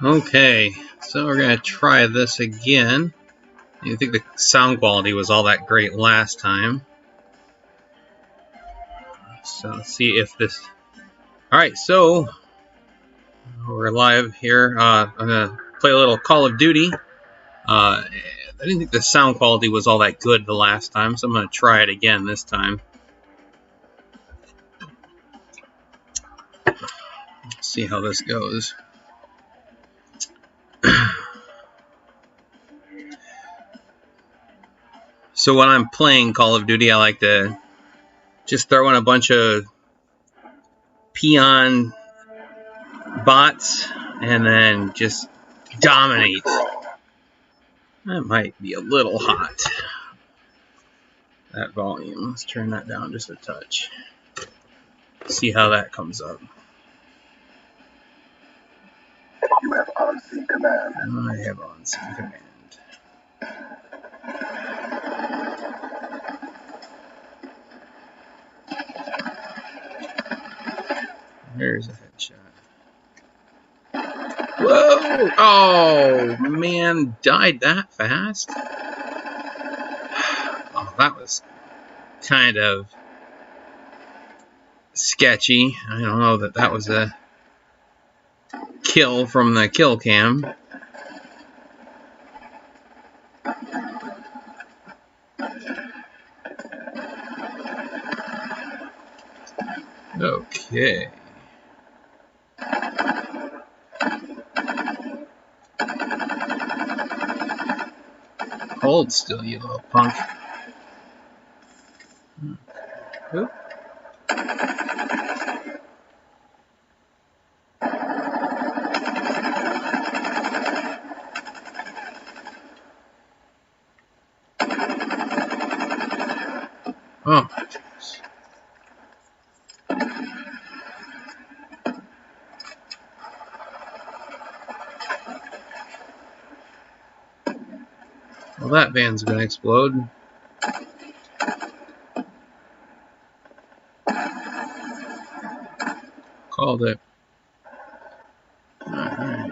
Okay, so we're going to try this again. I think the sound quality was all that great last time. So let's see if this... Alright, so we're live here. I'm going to play a little Call of Duty. I didn't think the sound quality was all that good the last time, so I'm going to try it again this time. Let's see how this goes. So when I'm playing Call of Duty, I like to just throw in a bunch of peon bots and then just dominate. That might be a little hot, that volume. Let's turn that down just a touch. See how that comes up. You have on-scene command. I have on-scene command. There's a headshot. Whoa! Oh, man, died that fast? Oh, that was kind of sketchy. I don't know that that was a kill from the kill cam. Okay. Hold still, you little punk. Oop. Oh. Well, that van's gonna explode. Called it. Alright.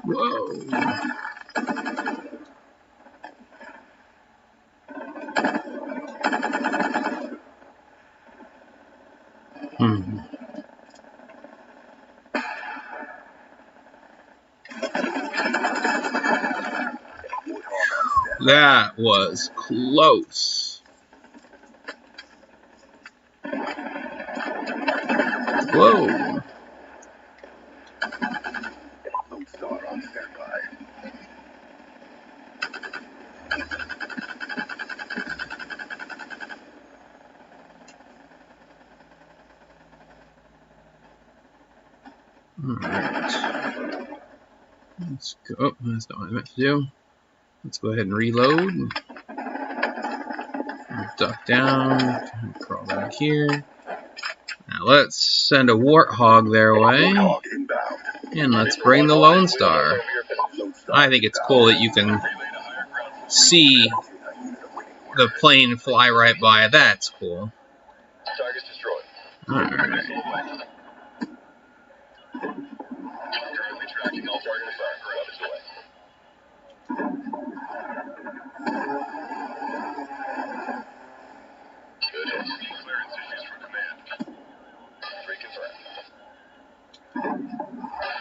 Whoa. That was close. Whoa. On standby. Alright. Let's go. Oh, that's not what I meant to do. Let's go ahead and reload. Duck down. Crawl back here. Now let's send a warthog their way. And let's bring the Lone Star. I think it's cool that you can see the plane fly right by. That's cool. Target's destroyed. Alright. Currently tracking all targets are on its way. Good hit. Clearance issues from command. 3 confirmed.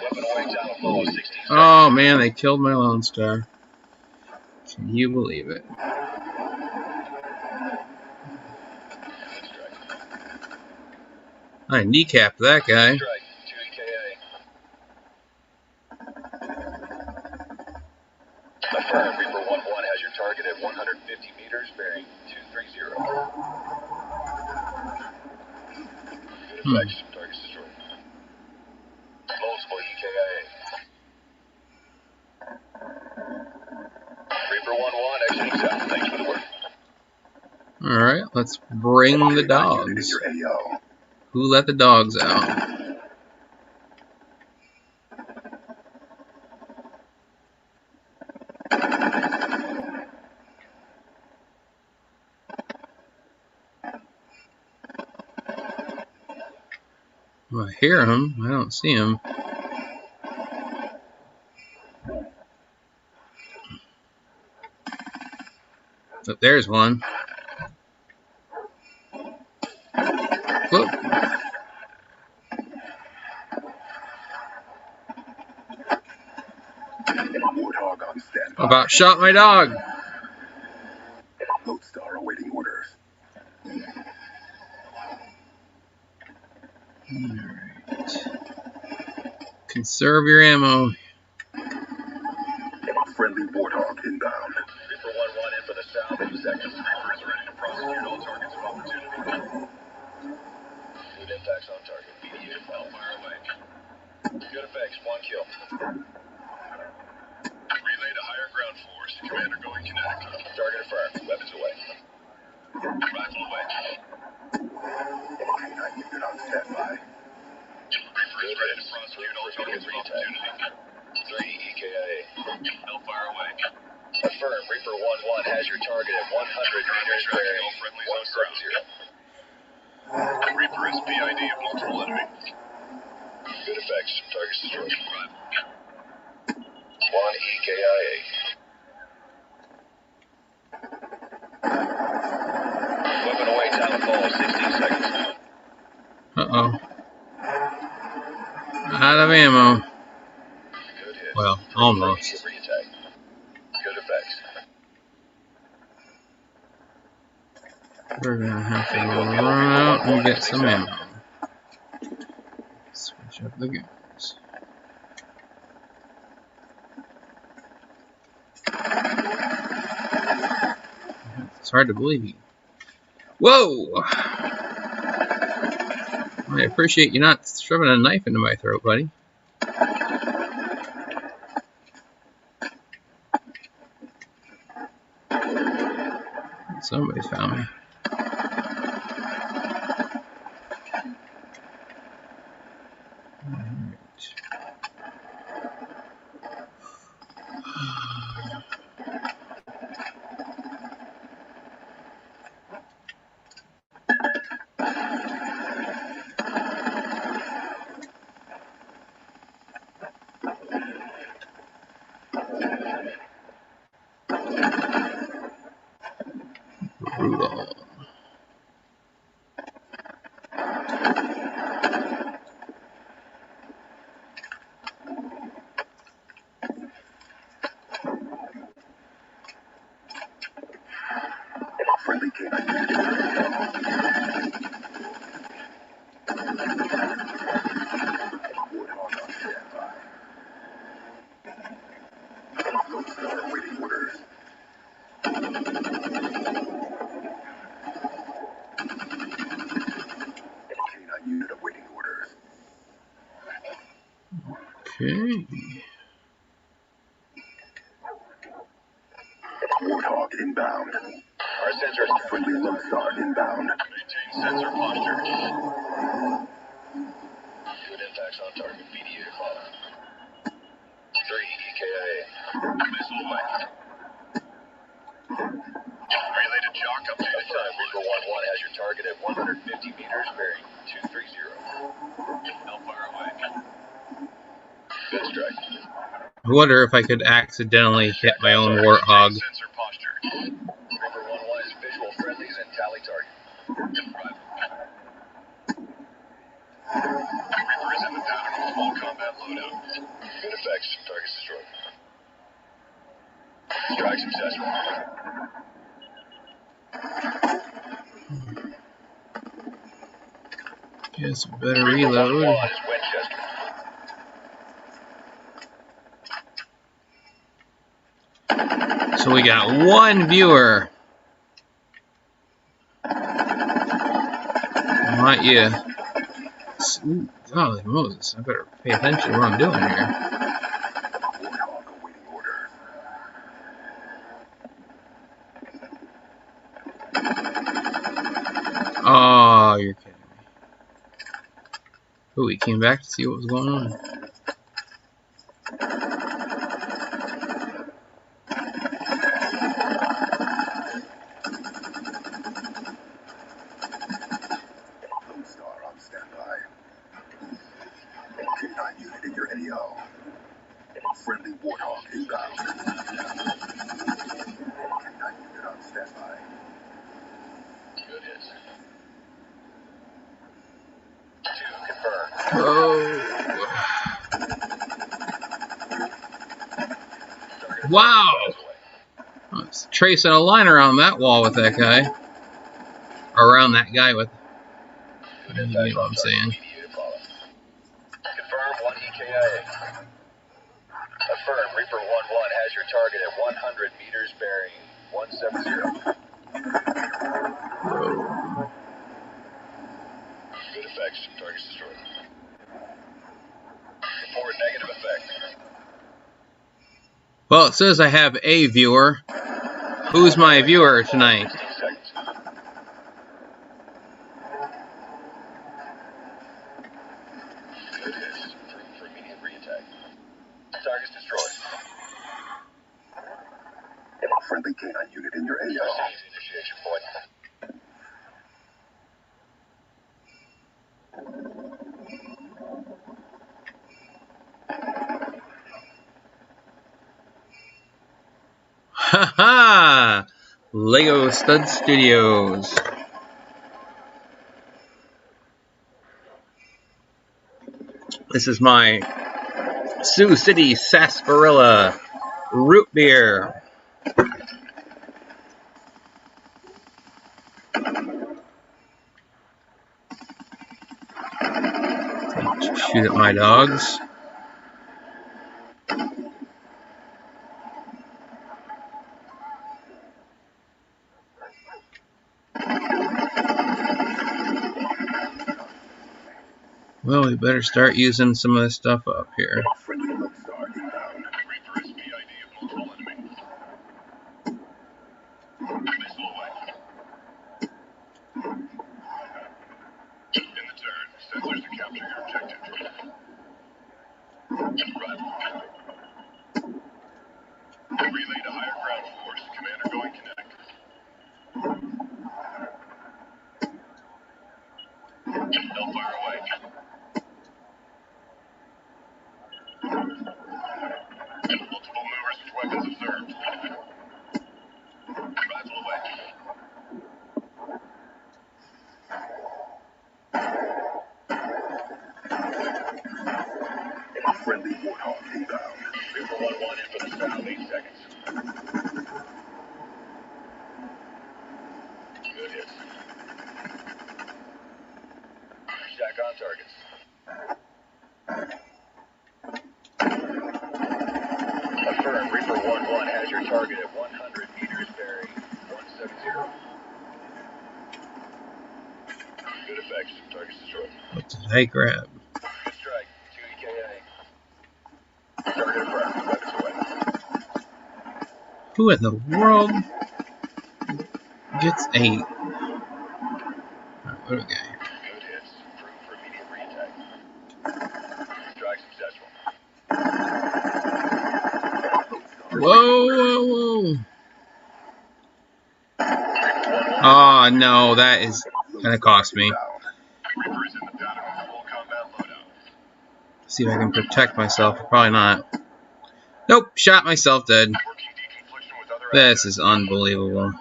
Weapon awaits out of follow 16 seconds. Oh man, they killed my Lone Star. Can you believe it? I kneecapped that guy. Strike. 2 EKA. Affirm. Reaper 1-1 has your target at 150 meters, bearing 230. Good effects. Target's destroyed. Multiple EKA. Reaper 1-1 exiting south. Thanks for the work. Alright, let's bring the dogs. Who let the dogs out? Well, I hear him. I don't see him. Oh, there's one. Whoop. About shot my dog. Lodestar awaiting orders. Alright. Conserve your ammo. Friendly Warthog inbound. Reaper 1-1 in for the south. 2 seconds. Reaper is ready to prosecute all targets of opportunity. Good impacts on target. BDU, well, fire away. Good effects. 1 kill. Relay to higher ground force. Commander going kinetic. Target affirmed. Weapons away. Rifle away. K9 unit on standby. Reaper is ready to prosecute all targets of opportunity. 3 EKIA. Hellfire away. Affirm. Reaper 1-1 has your target at 100 meters bearing 170. Reaper is PID of multiple enemy. Good effects. Targets destroyed. 1 EKIA. Weapon away. Time of fall. 16 seconds. Uh-oh. Out of ammo. Good hit. Well, almost. Good effects. We're gonna have to run out and get some ammo. Switch up the guns. It's hard to believe. Whoa! I appreciate you not shoving a knife into my throat, buddy. Somebody's found me. Brutal. Friendly K9 Warthog on standby. Lodestar awaiting orders. K9 unit awaiting orders. Okay. Warthog inbound. Our sensors. Friendly Lodestar inbound. Maintain sensor posture. Good impacts on target. BDU to follow. 3 EKIA. Missile away. Relay to Jock up to the time. Reaper 1-1 has your target at 150 meters bearing 230. Hellfire away. Good strike. I wonder if I could accidentally hit my own Warthog. Sensor posture. Reaper 1-1 is visual friendlies and tally target. Reaper is in the pattern of full combat loadout. Good effects. Targets destroyed. Strike successful. Guess we better reload. So we got one viewer. Might you? Ooh, golly Moses! I better pay attention to what I'm doing here. Oh, you're kidding me. Oh, he came back to see what was going on. Lone Star on standby. K9 unit in your AO. Friendly Warthog inbound. K9 unit on standby. Good hits. 2 confirmed. Oh. Wow. I was tracing a line around that wall with that guy. Or around that guy with... You know what I'm saying. Confirm 1 EKIA. Affirm, Reaper 1-1 has your target at 100 meters bearing 170. Good effects. Target's destroyed. Report negative effect. Well, it says I have a viewer. Who's my viewer tonight? 16 seconds. Good hits. For immediate re-attack. Target's destroyed. Friendly K9 unit in your AO. Initiation point. Haha! Lego Stud Studios. This is my Sioux City Sarsaparilla root beer. Shoot at my dogs. Well, we better start using some of this stuff up here. Friendly Lone Star inbound. Reaper is PID of multiple enemy. Missile away. In the turn, sensors to capture your objective. Run. Relay to higher ground force. Commander going kinetic. They'll fire away. Multiple movers with weapons observed. Rifle away. Friendly Warthog inbound. Reaper 1-1 in for the south. 8 seconds. Good hits. Shack on targets. Affirm, Reaper 1-1 has your target at 100 meters bearing 170. Good effects. Target's destroyed. What did I grab? Good strike. 2 EKA. Target affirmed. Weapons away. Who in the world gets a... What do we got here? Good hits. Approved for immediate re-attack. Strike successful. Whoa, whoa, whoa. Oh, no, that is going to cost me. Reaper is in the pattern with full combat loadout. See if I can protect myself. Probably not. Nope, shot myself dead. Working deconfliction with other This is unbelievable.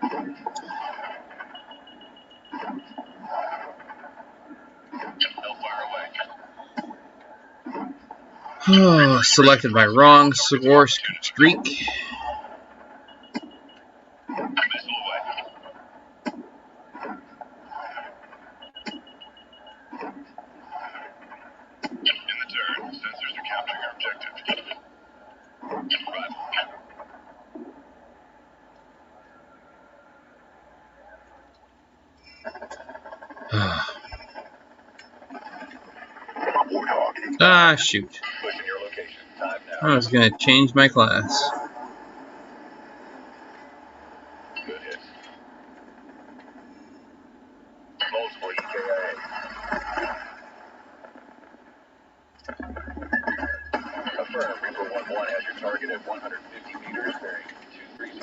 They'll fire away. Oh, selected my wrong score streak. Missile away. In the turn, sensors are capturing our objective. Rifle. Ah, shoot. Pushing your location. Time now. I was going to change my class. Good hits. Multiple EKIA. Affirm, Reaper 1-1 has your target at 150 meters, bearing 230.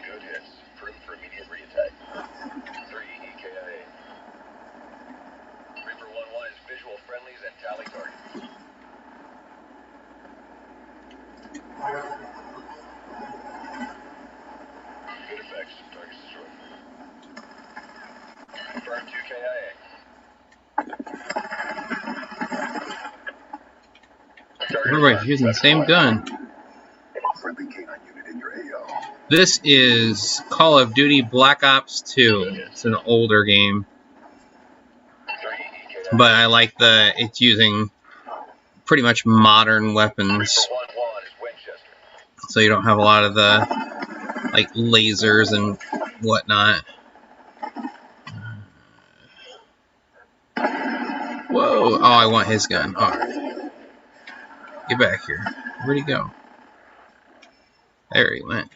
Good hits. Proof for immediate re-attack. 3 EKIA. Reaper 1-1 is visual friendlies and tally targets. Good effects. Targets destroyed. Confirm 2 KIA. Everybody's using the same gun. Friendly canine unit in your AO. This is Call of Duty Black Ops 2. It's an older game, but I like it's using pretty much modern weapons, so you don't have a lot of the like lasers and whatnot. Whoa! Oh, I want his gun. Alright. Get back here. Where'd he go? There he went.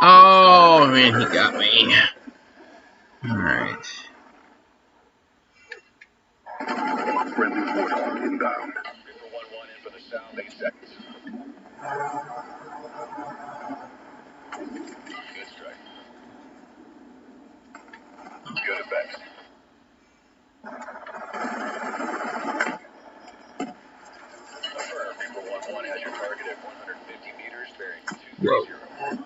Oh, man, he got me. Alright. Friendly warthog inbound. Reaper 1-1 in for the south, 8 seconds. Good strike. Good effects. Affirm, Reaper 1-1 has your target at 150 meters, bearing 230.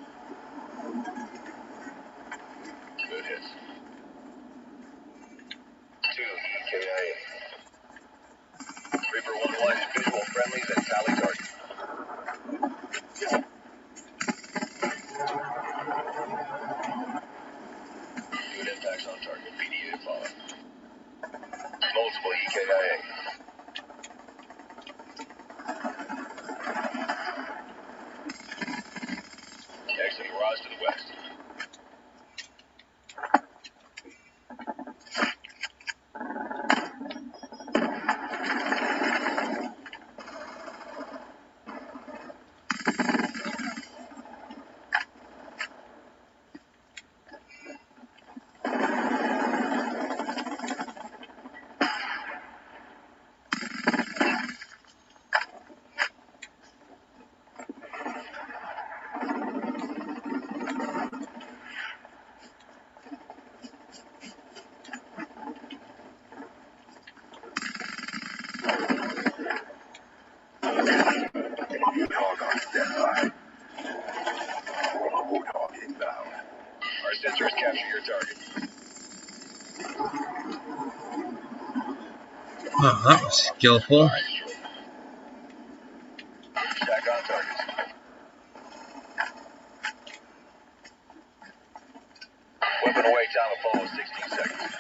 Good hits. 2 EKIA. Reaper 1-1 is visual friendlies and tally targets. Good impacts on target. PDA to follow. Multiple EKIA. Exiting Roz to the west. Warthog on standby. Warthog inbound. Our sensors capture your target. Oh, that was skillful. Stack on targets. Weapon away, time of follow 16 seconds.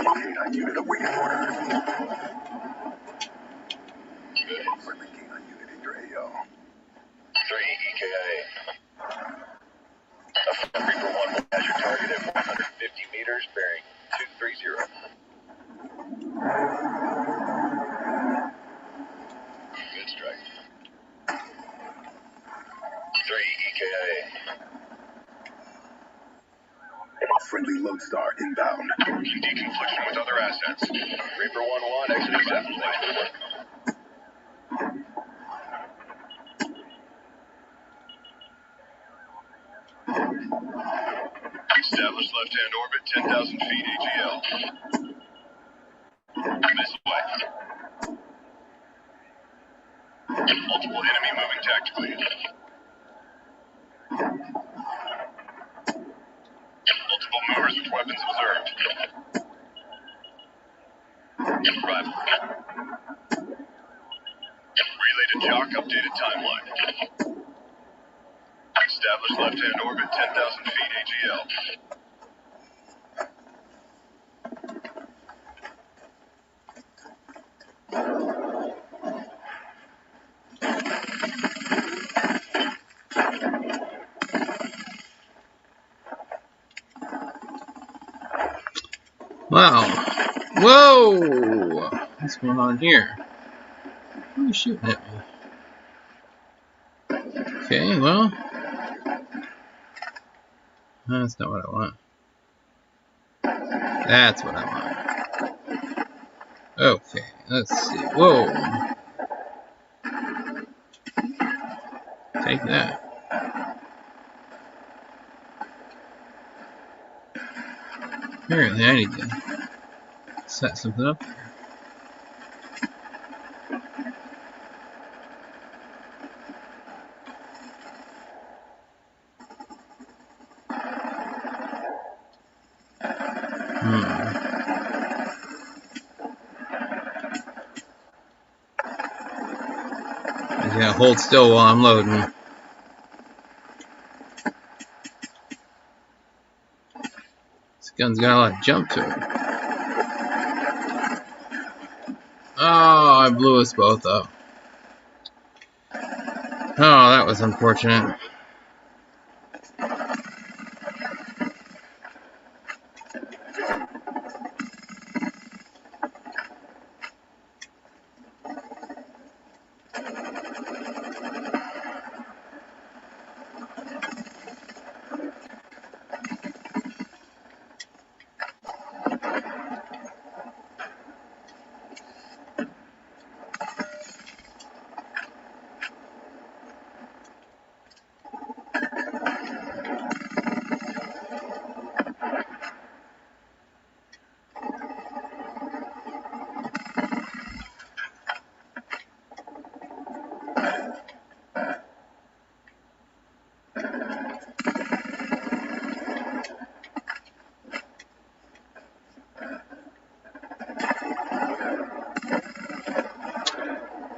Canine unit awaiting order. Good. Friendly canine unit in your AO. 3 EKIA. Reaper 1-1 has your target at 150 meters, bearing 230. Good strike. 3 EKIA. Friendly Lodestar inbound. Deconfliction with other assets. Reaper 1-1 exiting south. Thanks for the work. Established left-hand orbit, 10,000 feet AGL. Missile away. Multiple enemy moving tactically. Multiple movers with weapons observed. Arrival. Relay to Jock, updated timeline. Established left-hand orbit, 10,000 feet AGL. Wow. Whoa! What's going on here? Who's shooting at me? Okay, well. That's not what I want. That's what I want. Okay, let's see. Whoa. Take that. Apparently I need to set something up here. I gotta hold still while I'm loading. This gun's got a lot of jump to it. Oh, I blew us both up. Oh, that was unfortunate.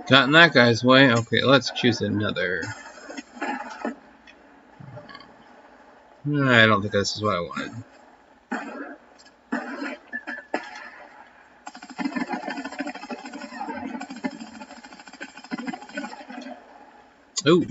Got in that guy's way. Okay, let's choose another. I don't think this is what I wanted. Ooh.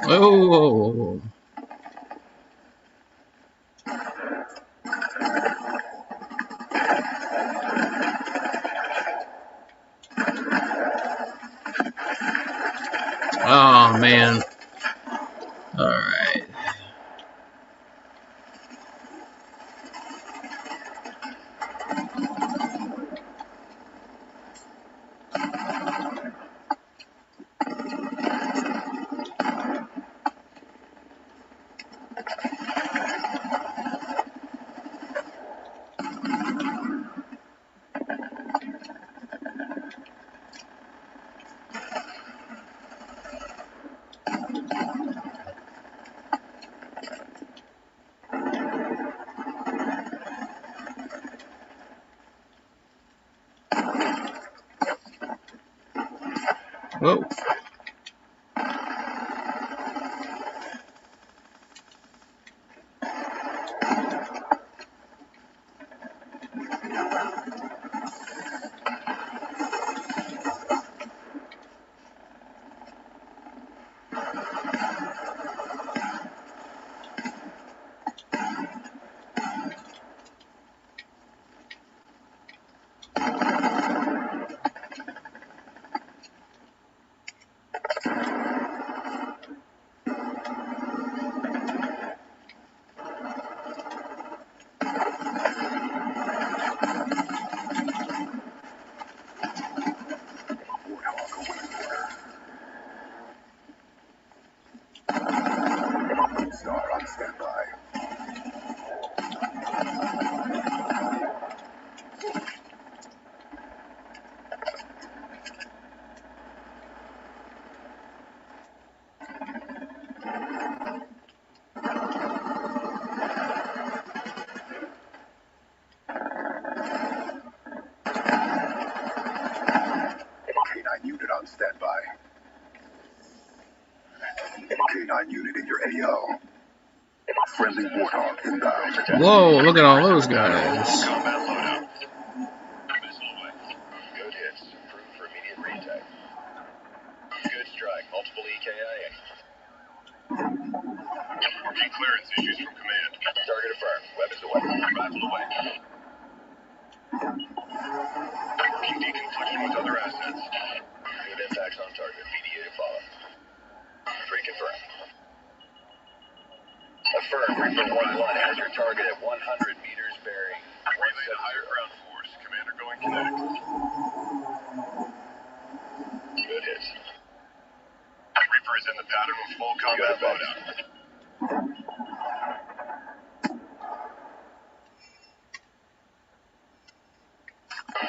Oh. Oh man. Alright. Whoa. K9 unit in your AO. Friendly Warthog inbound. Whoa, look at all those guys. Combat loadout. Missile away. Good hits. Approved for immediate retake. Good strike. Multiple EKIA. Clearance issues from command. Target affirmed. Weapons away. Rifle away. Working deconfliction with other assets. Good impacts on target. BDA to follow. 3 confirmed. Affirmed. Reaper 1-1 has your target at 100 meters bearing. Relay to higher ground force. Commander going kinetic. Good hits. Reaper is in the pattern with full combat loadout.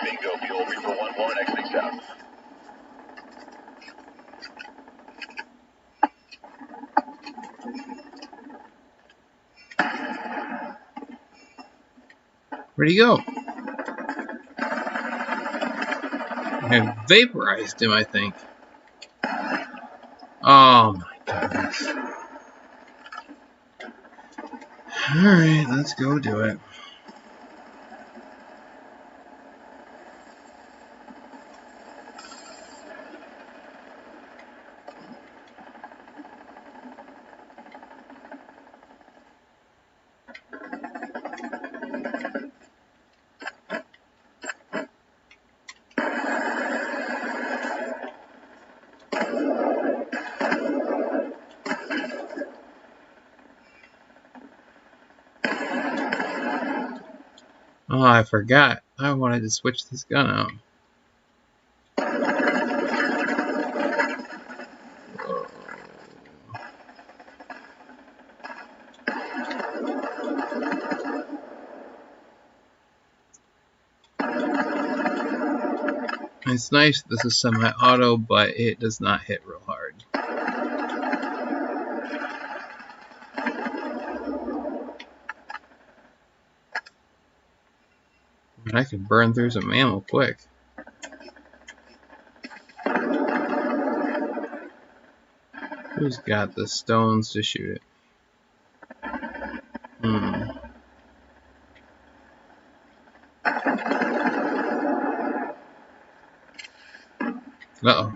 Bingo, Mule, Reaper 1-1, exiting south. Where'd he go? I vaporized him, I think. Oh my goodness. Alright, let's go do it. Oh, I forgot. I wanted to switch this gun out. Whoa. It's nice this is semi-auto, but it does not hit real hard. But I could burn through some ammo quick. Who's got the stones to shoot it? Uh-oh.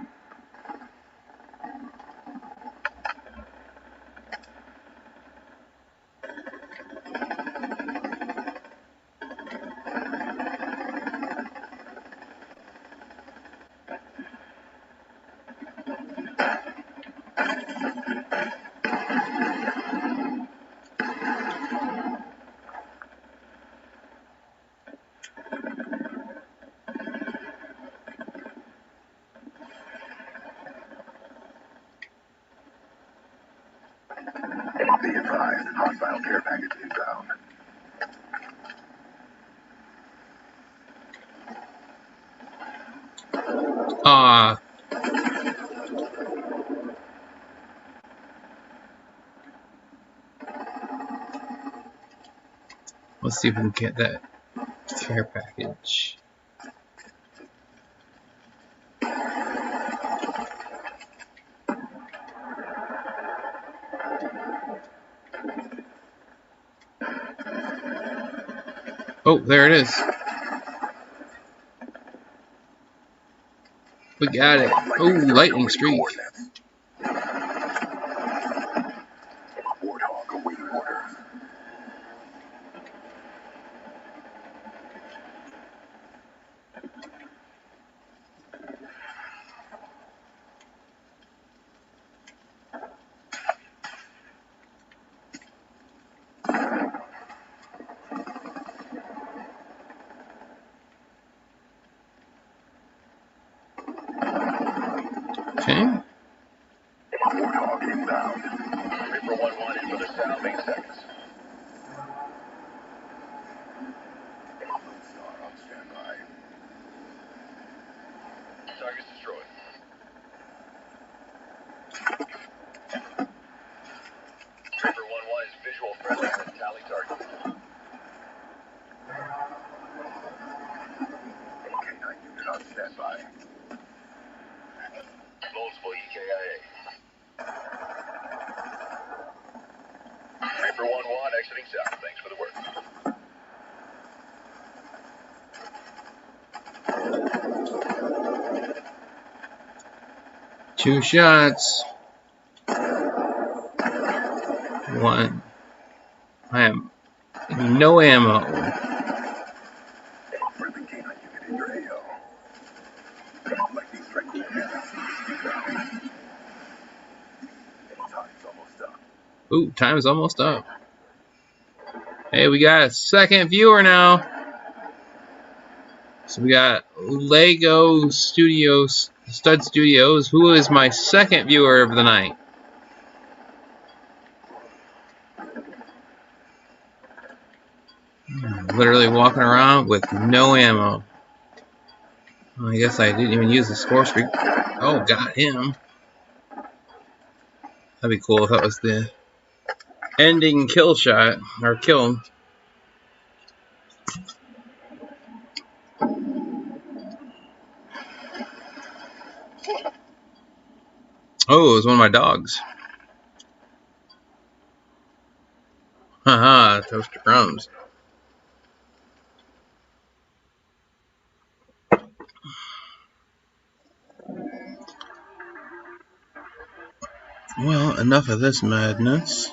Be advised, hostile care package inbound. Let's see if we can get that care package. Oh, there it is. We got it. Oh, lightning streak. Warthog awaiting order. Okay. Warthog inbound. Reaper 1-1 in for the south, 8 seconds. Lone Star on standby. Target's destroyed. Reaper 1-1 is visual friendly and tally target. K9 unit on standby. Multiple Thanks for the work. 2 shots. 1. I have no ammo. Ooh, time's almost up. Hey, we got a second viewer now. So we got Lego Studios, Stud Studios, who is my second viewer of the night. Literally walking around with no ammo. Well, I guess I didn't even use the score streak. Oh, got him. That'd be cool if that was the ending kill shot, or kill. Oh, it was one of my dogs. Haha, toaster crumbs. Well, enough of this madness.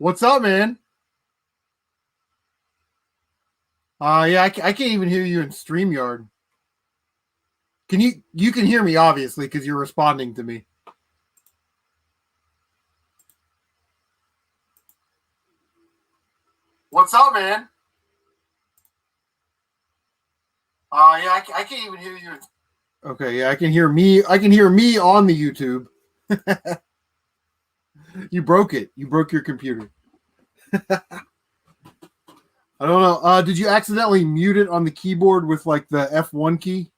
What's up, man? Yeah, I can't even hear you in StreamYard. You can hear me, obviously, because you're responding to me. What's up, man? Yeah, I can't even hear you. Okay, yeah, I can hear me. I can hear me on the YouTube. You broke it. You broke your computer. I don't know. Did you accidentally mute it on the keyboard with like the F1 key?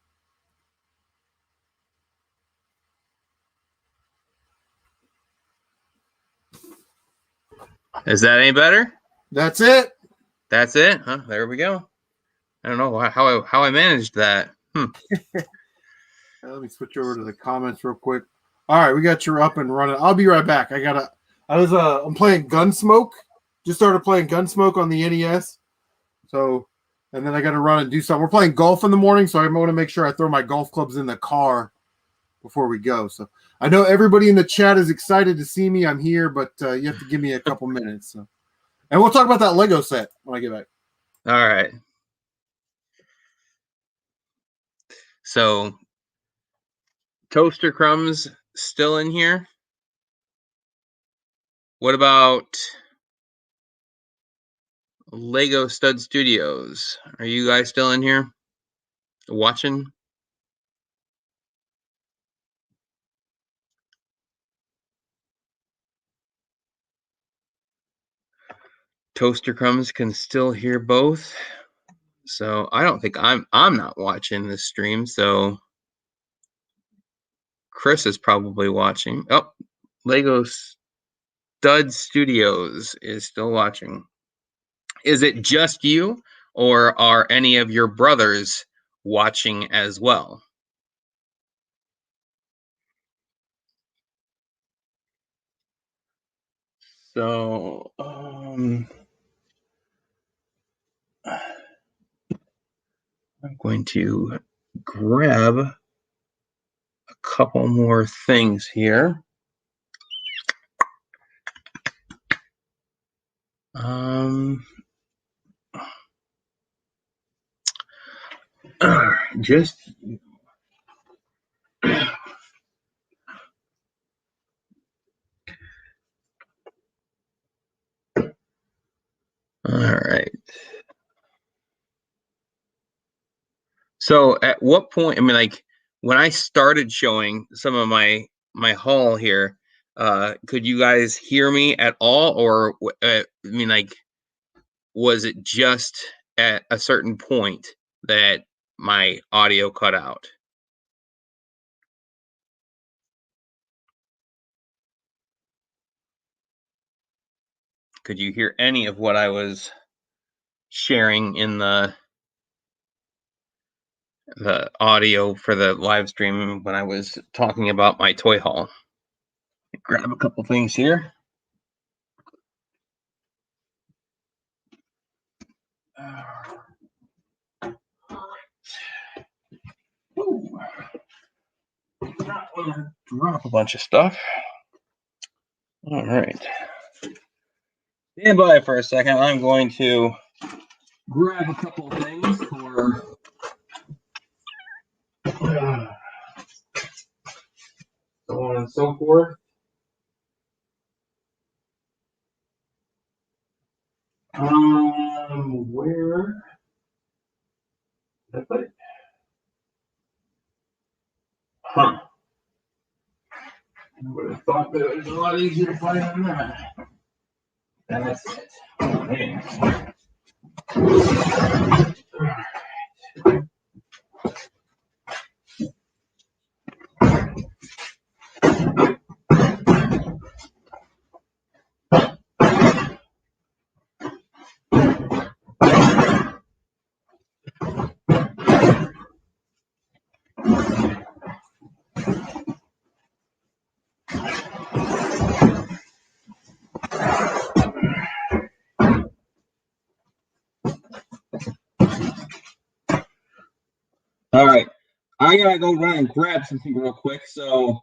Is that any better? That's it. That's it? Huh? There we go. I don't know how I managed that. Let me switch over to the comments real quick. All right, we got you up and running. I'll be right back. I'm playing Gunsmoke. Just started playing Gunsmoke on the NES. So, and then I got to run and do something. We're playing golf in the morning, so I want to make sure I throw my golf clubs in the car before we go. So I know everybody in the chat is excited to see me. I'm here, but you have to give me a couple minutes. So. And we'll talk about that Lego set when I get back. All right. So, Toaster Crumbs still in here? What about Lego Stud Studios? Are you guys still in here watching? Toaster Crumbs can still hear both. So I don't think I'm not watching this stream, so Chris is probably watching. Oh, Lego Stud Studios is still watching. Is it just you, or are any of your brothers watching as well? So, I'm going to grab a couple more things here. Just all right. So at what point, I mean, like when I started showing some of my haul here, could you guys hear me at all? Or, I mean, like, was it just at a certain point that my audio cut out? Could you hear any of what I was sharing in the audio for the live stream when I was talking about my toy haul? Grab a couple things here. Ooh. Not want to drop a bunch of stuff. All right. Stand by for a second. I'm going to grab a couple of things for so on and so forth. Where did I put it? Huh. I would have thought that it was a lot easier to find than that. That's it. Okay. All right. I gotta go run and grab something real quick, so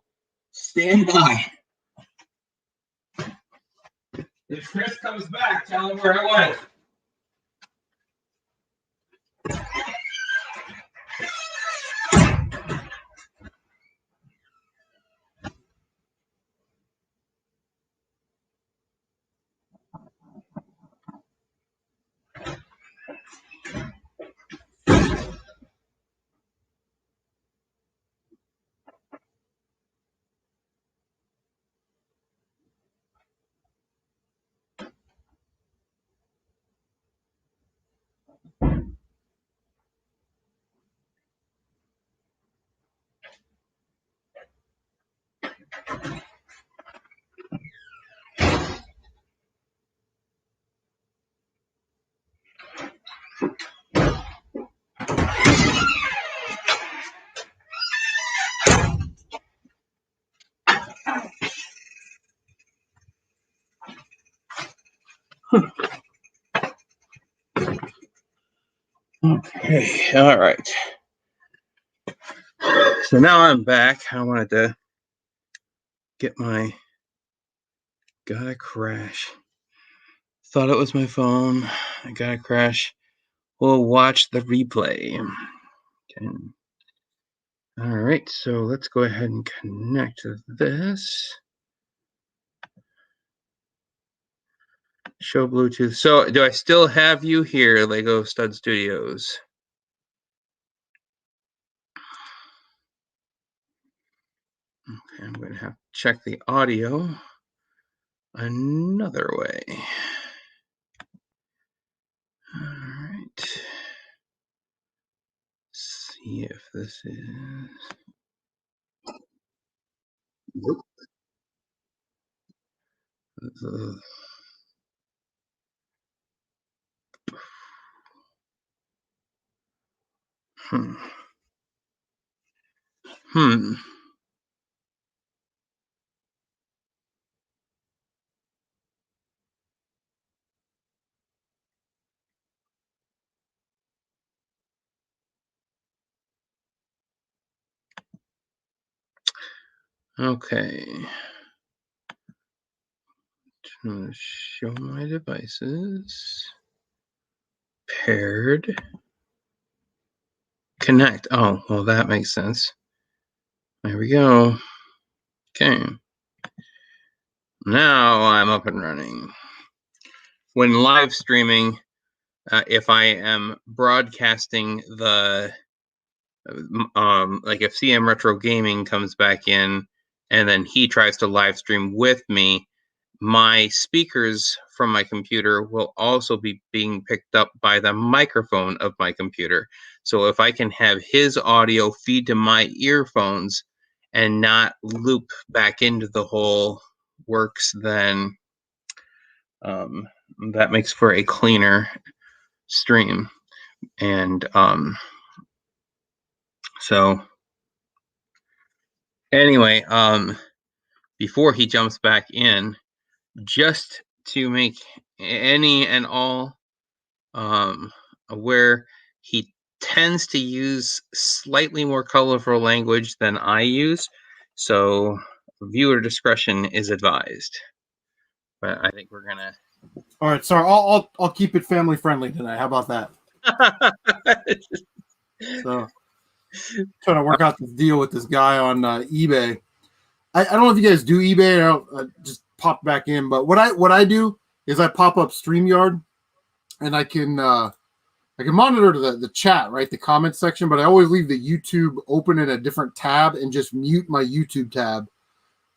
stand by. If Chris comes back, tell him where I went. Okay, all right. So now I'm back. I wanted to get my gotta crash. Thought it was my phone. I gotta crash. We'll watch the replay. Okay. All right, so let's go ahead and connect to this. Show Bluetooth. So do I still have you here, Lego Stud Studios? Okay, I'm going to have to check the audio another way. All right. See if this is. Nope. Hmm. Okay. I'm going to show my devices. Paired. Connect. Oh, well, that makes sense. There we go. Okay. Now I'm up and running. When live streaming, if I am broadcasting the, like if CM Retro Gaming comes back in and then he tries to live stream with me, my speakers from my computer will also be being picked up by the microphone of my computer. So if I can have his audio feed to my earphones and not loop back into the whole works, then that makes for a cleaner stream. And so anyway, before he jumps back in, just to make any and all aware, he tends to use slightly more colorful language than I use, so viewer discretion is advised. But I think we're gonna. All right, sorry. I'll keep it family friendly tonight. How about that? So, trying to work out this deal with this guy on eBay. I don't know if you guys do eBay. I just pop back in, but what I do is I pop up StreamYard, and I can monitor the chat, right, the comment section. But I always leave the YouTube open in a different tab and just mute my YouTube tab.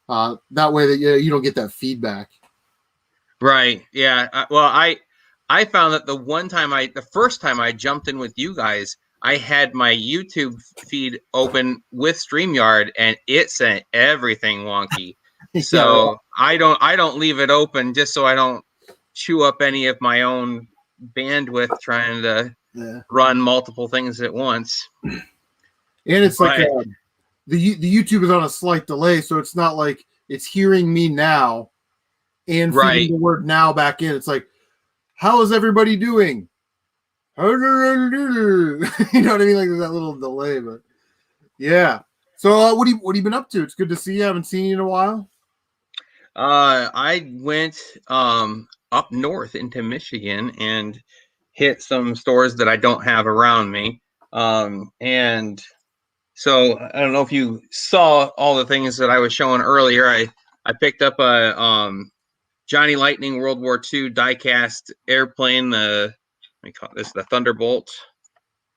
That way that you don't get that feedback. Right. Yeah. Well, I found that the first time I jumped in with you guys, I had my YouTube feed open with StreamYard, and it sent everything wonky. So I don't leave it open just so I don't chew up any of my own bandwidth trying to run multiple things at once. And it's like the YouTube is on a slight delay, so it's not like it's hearing me now and feeding the word now back in. It's like, how is everybody doing? You know what I mean? Like there's that little delay, but yeah. So what have you been up to? It's good to see you. I haven't seen you in a while. I went up north into Michigan and hit some stores that I don't have around me. And so I don't know if you saw all the things that I was showing earlier. I picked up a Johnny Lightning World War II diecast airplane. Let me call this the Thunderbolt.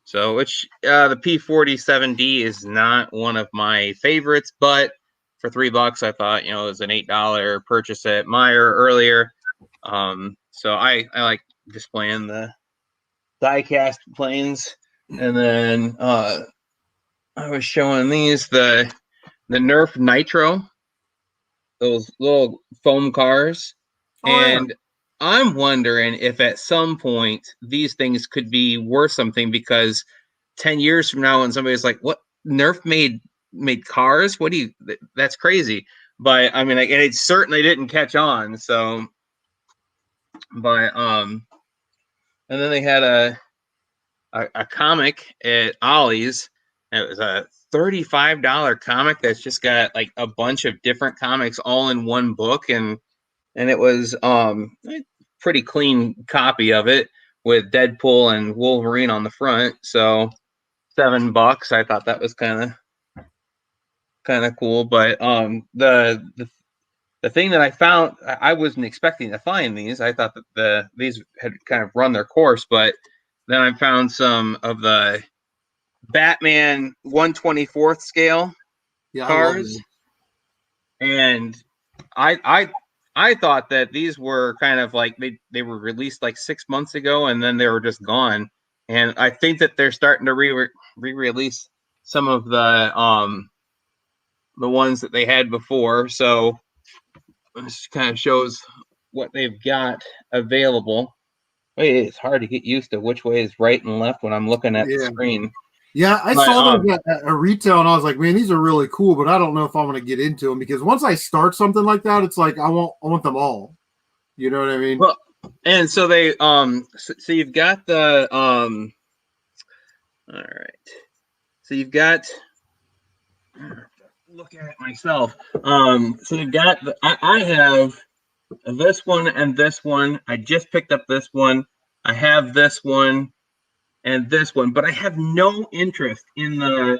So which the P-47D is not one of my favorites, but for $3, I thought, it was an $8 purchase at Meyer earlier. So I like displaying the diecast planes. And then I was showing these the Nerf Nitro, those little foam cars. And I'm wondering if at some point these things could be worth something, because 10 years from now when somebody's like, what, Nerf made cars? What do you, that's crazy. But I mean, it certainly didn't catch on. So, but, and then they had a comic at Ollie's. It was a $35 comic that's just got like a bunch of different comics all in one book. And it was a pretty clean copy of it with Deadpool and Wolverine on the front. So $7. I thought that was kind of cool. But the thing that I found, I wasn't expecting to find these. I thought that these had kind of run their course, but then I found some of the Batman 1/24th scale cars, and I thought that these were kind of like they were released like 6 months ago, and then they were just gone. And I think that they're starting to re-release some of the ones that they had before. So this kind of shows what they've got available. It's hard to get used to which way is right and left when I'm looking at the screen. Yeah, I saw them at a retail, and I was like, man, these are really cool, but I don't know if I'm going to get into them, because once I start something like that, it's like I want them all. You know what I mean? Well, and so they so you've got the all right. So you've got, look at it myself. So you've got I have this one and this one. I just picked up this one. I have this one and this one, but I have no interest in the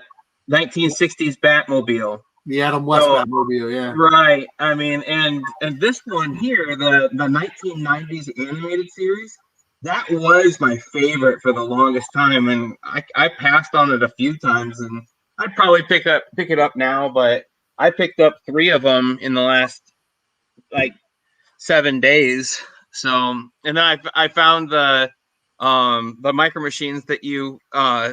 1960s Batmobile. The Adam West Batmobile, yeah. Right. I mean, and this one here, the 1990s animated series, that was my favorite for the longest time, and I passed on it a few times, and I'd probably pick it up now, but I picked up 3 of them in the last like 7 days. So, and then I found the Micro Machines that you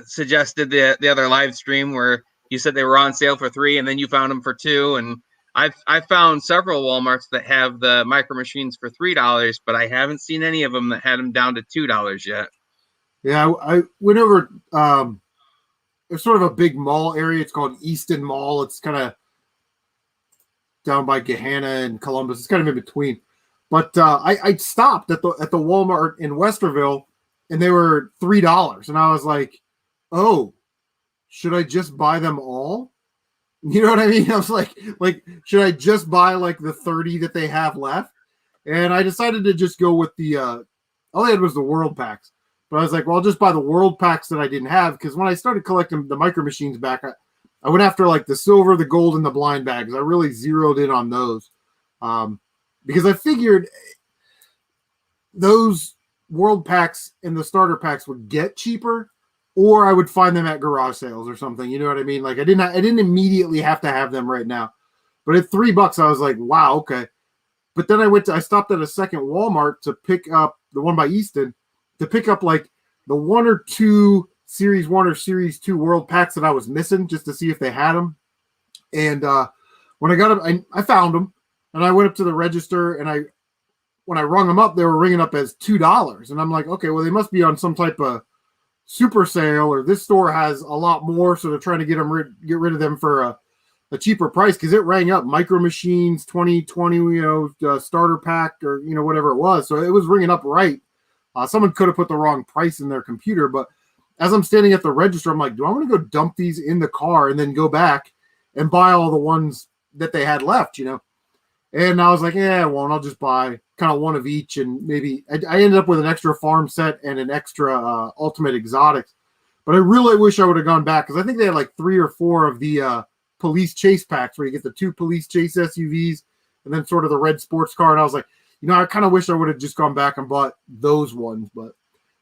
suggested the other live stream, where you said they were on sale for $3, and then you found them for $2. And I found several Walmarts that have the Micro Machines for $3, but I haven't seen any of them that had them down to $2 yet. Yeah, I went over. There's sort of a big mall area. It's called Easton Mall. It's kind of down by Gahanna and Columbus. It's kind of in between. But I stopped at the Walmart in Westerville, and they were $3, and I was like, oh, should I just buy them all? You know what I mean? I was like, should I just buy like the 30 that they have left? And I decided to just go with the all I had was the World Packs. But I was like, well, I'll just buy the World Packs that I didn't have, because when I started collecting the Micro Machines back, I went after like the silver, the gold, and the blind bags. I really zeroed in on those, because I figured those World Packs and the starter packs would get cheaper, or I would find them at garage sales or something. You know what I mean? Like I didn't immediately have to have them right now. But at $3, I was like, wow, okay. But then I stopped at a second Walmart to pick up the one by Easton, to pick up like the 1 or 2 Series 1 or Series 2 World Packs that I was missing, just to see if they had them. And when I got them, I found them, and I went up to the register, and when I rung them up, they were ringing up as $2. And I'm like, okay, well, they must be on some type of super sale, or this store has a lot more, so they're trying to get rid of them for a cheaper price, because it rang up Micro Machines 2020, starter pack, or whatever it was. So it was ringing up right. Someone could have put the wrong price in their computer, but as I'm standing at the register, I'm like, do I want to go dump these in the car and then go back and buy all the ones that they had left? And I was like, yeah, I won't. I'll just buy kind of one of each, and maybe I ended up with an extra farm set and an extra ultimate exotics. But I really wish I would have gone back, because I think they had like 3 or 4 of the police chase packs where you get the 2 police chase SUVs and then sort of the red sports car. And I was like, I kind of wish I would have just gone back and bought those ones. But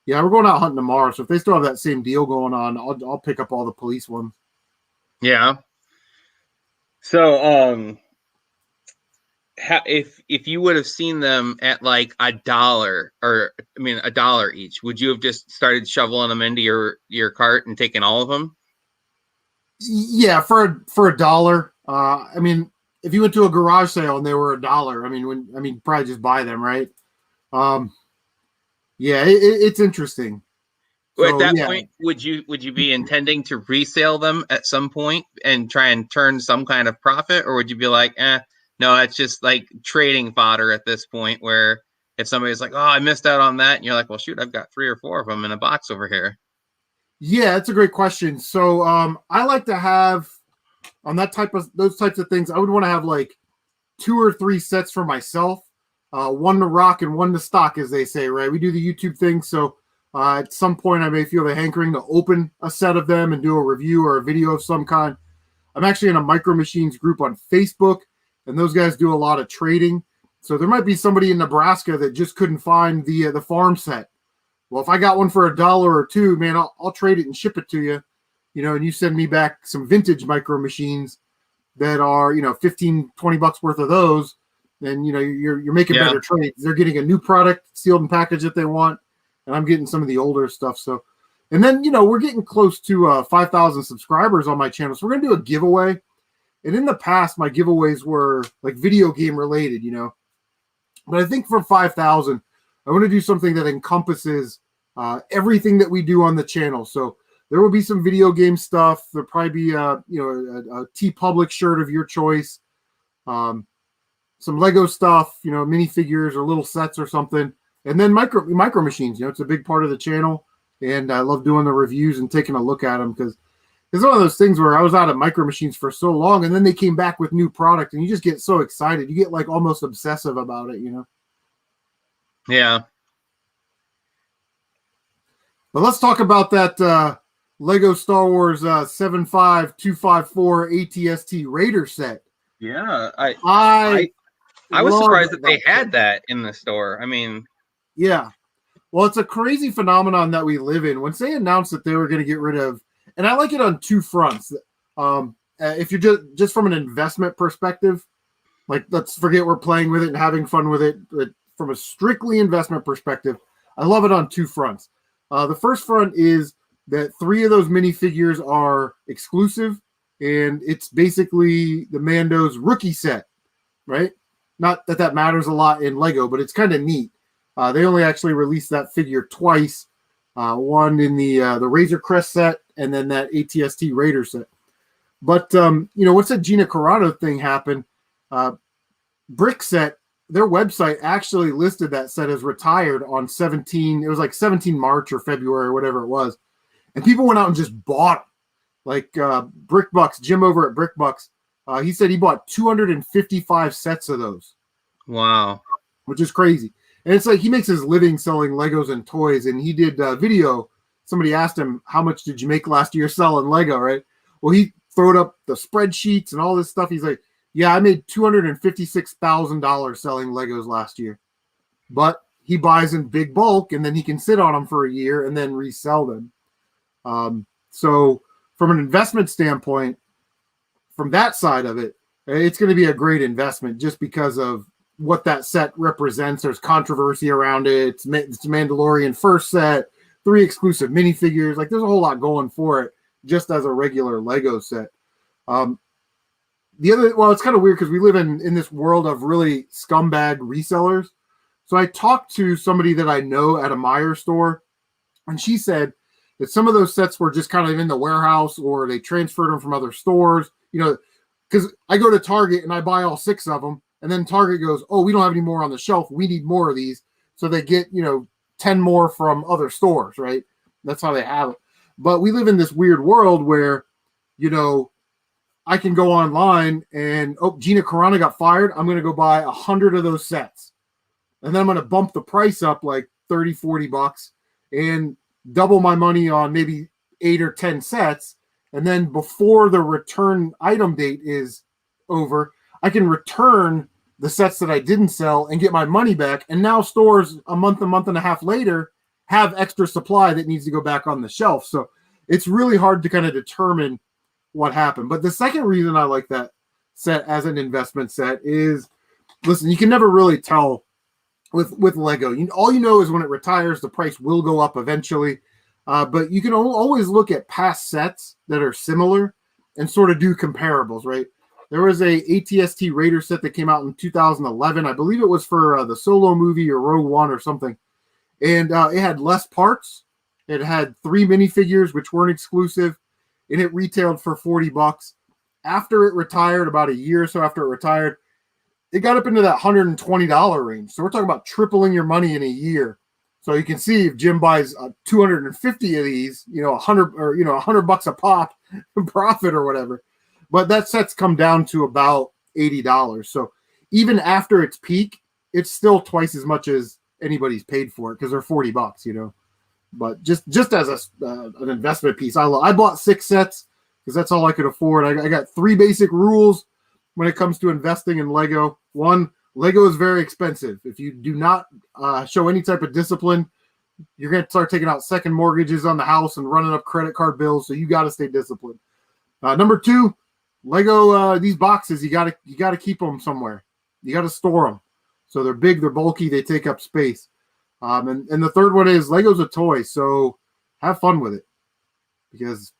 yeah, we're going out hunting tomorrow, so if they still have that same deal going on, I'll pick up all the police ones. Yeah. So, if you would have seen them at like $1, or $1 each, would you have just started shoveling them into your cart and taking all of them? Yeah, for $1. If you went to a garage sale and they were $1, probably just buy them, right? Yeah, it's interesting. At that point, would you be intending to resale them at some point and try and turn some kind of profit, or would you be like, no, it's just like trading fodder at this point, where if somebody's like, oh, I missed out on that, and you're like, well, shoot, I've got 3 or 4 of them in a box over here. Yeah, that's a great question. So I like to have on those types of things, I would want to have like 2 or 3 sets for myself, one to rock and one to stock, as they say, right? We do the YouTube thing, so at some point I may feel the hankering to open a set of them and do a review or a video of some kind. I'm actually in a Micro Machines group on Facebook, and those guys do a lot of trading. So there might be somebody in Nebraska that just couldn't find the farm set. Well, if I got one for $1 or $2, man, I'll trade it and ship it to you, and you send me back some vintage Micro Machines that are, $15-20 worth of those, then you're making better trades. They're getting a new product sealed and packaged that they want, and I'm getting some of the older stuff. So, and then we're getting close to 5,000 subscribers on my channel, so we're gonna do a giveaway. And in the past, my giveaways were like video game related, but I think for 5,000, I want to do something that encompasses everything that we do on the channel. So there will be some video game stuff. There'll probably be a T-Public shirt of your choice, some Lego stuff, minifigures or little sets or something, and then micro machines. It's a big part of the channel, and I love doing the reviews and taking a look at them, because it's one of those things where I was out of Micro Machines for so long, and then they came back with new product, and you just get so excited. You get like almost obsessive about it, Yeah. But let's talk about that Lego Star Wars 75254 ATST Raider set. Yeah, I was surprised that they had that in the store. Yeah. Well, it's a crazy phenomenon that we live in. Once they announced that they were going to get rid of, and I like it on 2 fronts. If you're just from an investment perspective, like let's forget we're playing with it and having fun with it, but from a strictly investment perspective, I love it on 2 fronts. The first front is that 3 of those minifigures are exclusive, and it's basically the Mando's rookie set, right? Not that matters a lot in Lego, but it's kind of neat. They only actually released that figure twice, one in the Razor Crest set, and then that ATST Raider set. But once that Gina Carano thing happened, Brick Set, their website actually listed that set as retired on 17. It was like 17 March or February or whatever it was, and people went out and just bought them. Like Brickbucks, Jim over at Brickbucks, he said he bought 255 sets of those. Wow, which is crazy. And it's like he makes his living selling Legos and toys, and he did a video. Somebody asked him, how much did you make last year selling Lego, right? Well, he throwed up the spreadsheets and all this stuff. He's like, yeah, I made $256,000 selling Legos last year. But he buys in big bulk, and then he can sit on them for a year and then resell them. So from an investment standpoint, from that side of it, it's going to be a great investment just because of what that set represents. There's controversy around it. It's Mandalorian first set, 3 exclusive minifigures. Like there's a whole lot going for it just as a regular Lego set. It's kind of weird because we live in this world of really scumbag resellers. So I talked to somebody that I know at a Meijer store, and she said that some of those sets were just kind of in the warehouse, or they transferred them from other stores, because I go to Target and I buy all 6 of them. And then Target goes, oh, we don't have any more on the shelf. We need more of these. So they get, 10 more from other stores, right? That's how they have it. But we live in this weird world where, I can go online and, oh, Gina Carano got fired. I'm going to go buy 100 of those sets. And then I'm going to bump the price up like 30, 40 bucks and double my money on maybe 8 or 10 sets. And then before the return item date is over, I can return the sets that I didn't sell and get my money back. And now stores a month and a half later have extra supply that needs to go back on the shelf. So it's really hard to kind of determine what happened. But the second reason I like that set as an investment set is, listen, you can never really tell with Lego. All you know is when it retires, the price will go up eventually. But you can always look at past sets that are similar and sort of do comparables, right? There was a ATST Raider set that came out in 2011. I believe it was for the Solo movie or Rogue One or something. And it had less parts. It had 3 minifigures, which weren't exclusive, and it retailed for 40 bucks. After it retired, about a year or so after it retired, it got up into that $120 range. So we're talking about tripling your money in a year. So you can see if Jim buys 250 of these, 100 or 100 bucks a pop profit or whatever. But that set's come down to about $80. So even after its peak, it's still twice as much as anybody's paid for it because they're 40 bucks, But just as an investment piece, I bought 6 sets because that's all I could afford. I got 3 basic rules when it comes to investing in Lego. 1, Lego is very expensive. If you do not show any type of discipline, you're going to start taking out second mortgages on the house and running up credit card bills. So you got to stay disciplined. Number 2, Lego, these boxes, you got to keep them somewhere. You got to store them. So they're big, they're bulky, they take up space. And the third one is Lego's a toy, so have fun with it. Because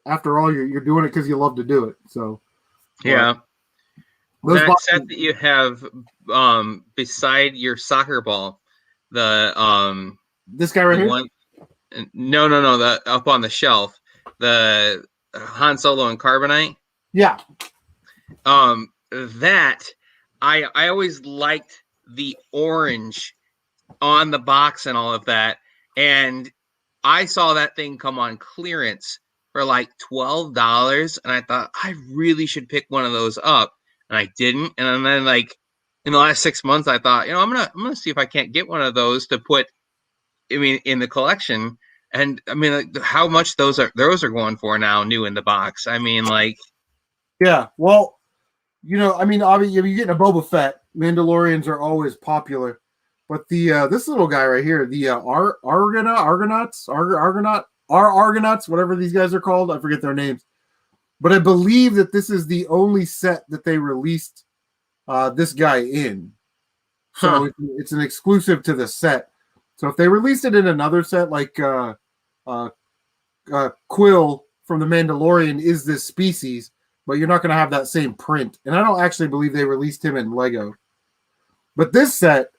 after all, you're doing it because you love to do it. So yeah. That set that you have beside your soccer ball, the this guy right here? One, no, the up on the shelf, the Han Solo and Carbonite. Yeah. That I always liked the orange on the box and all of that, and I saw that thing come on clearance for like $12, and I thought I really should pick one of those up, and I didn't. And then like in the last 6 months, I thought, I'm gonna see if I can't get one of those to put, in the collection. And like, how much those are going for now, new in the box. Yeah, well, obviously, you're getting a Boba Fett. Mandalorians are always popular, but the this little guy right here, the Argonauts, whatever these guys are called, I forget their names, but I believe that this is the only set that they released this guy in. So it's an exclusive to the set. So if they released it in another set, like Quill from The Mandalorian is this species, but you're not going to have that same print. And I don't actually believe they released him in Lego. But this set,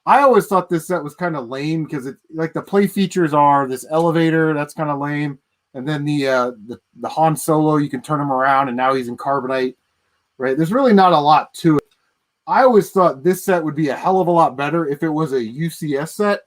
I always thought this set was kind of lame because it's like the play features are this elevator, that's kind of lame. And then the Han Solo, you can turn him around and now he's in Carbonite, right? There's really not a lot to it. I always thought this set would be a hell of a lot better if it was a UCS set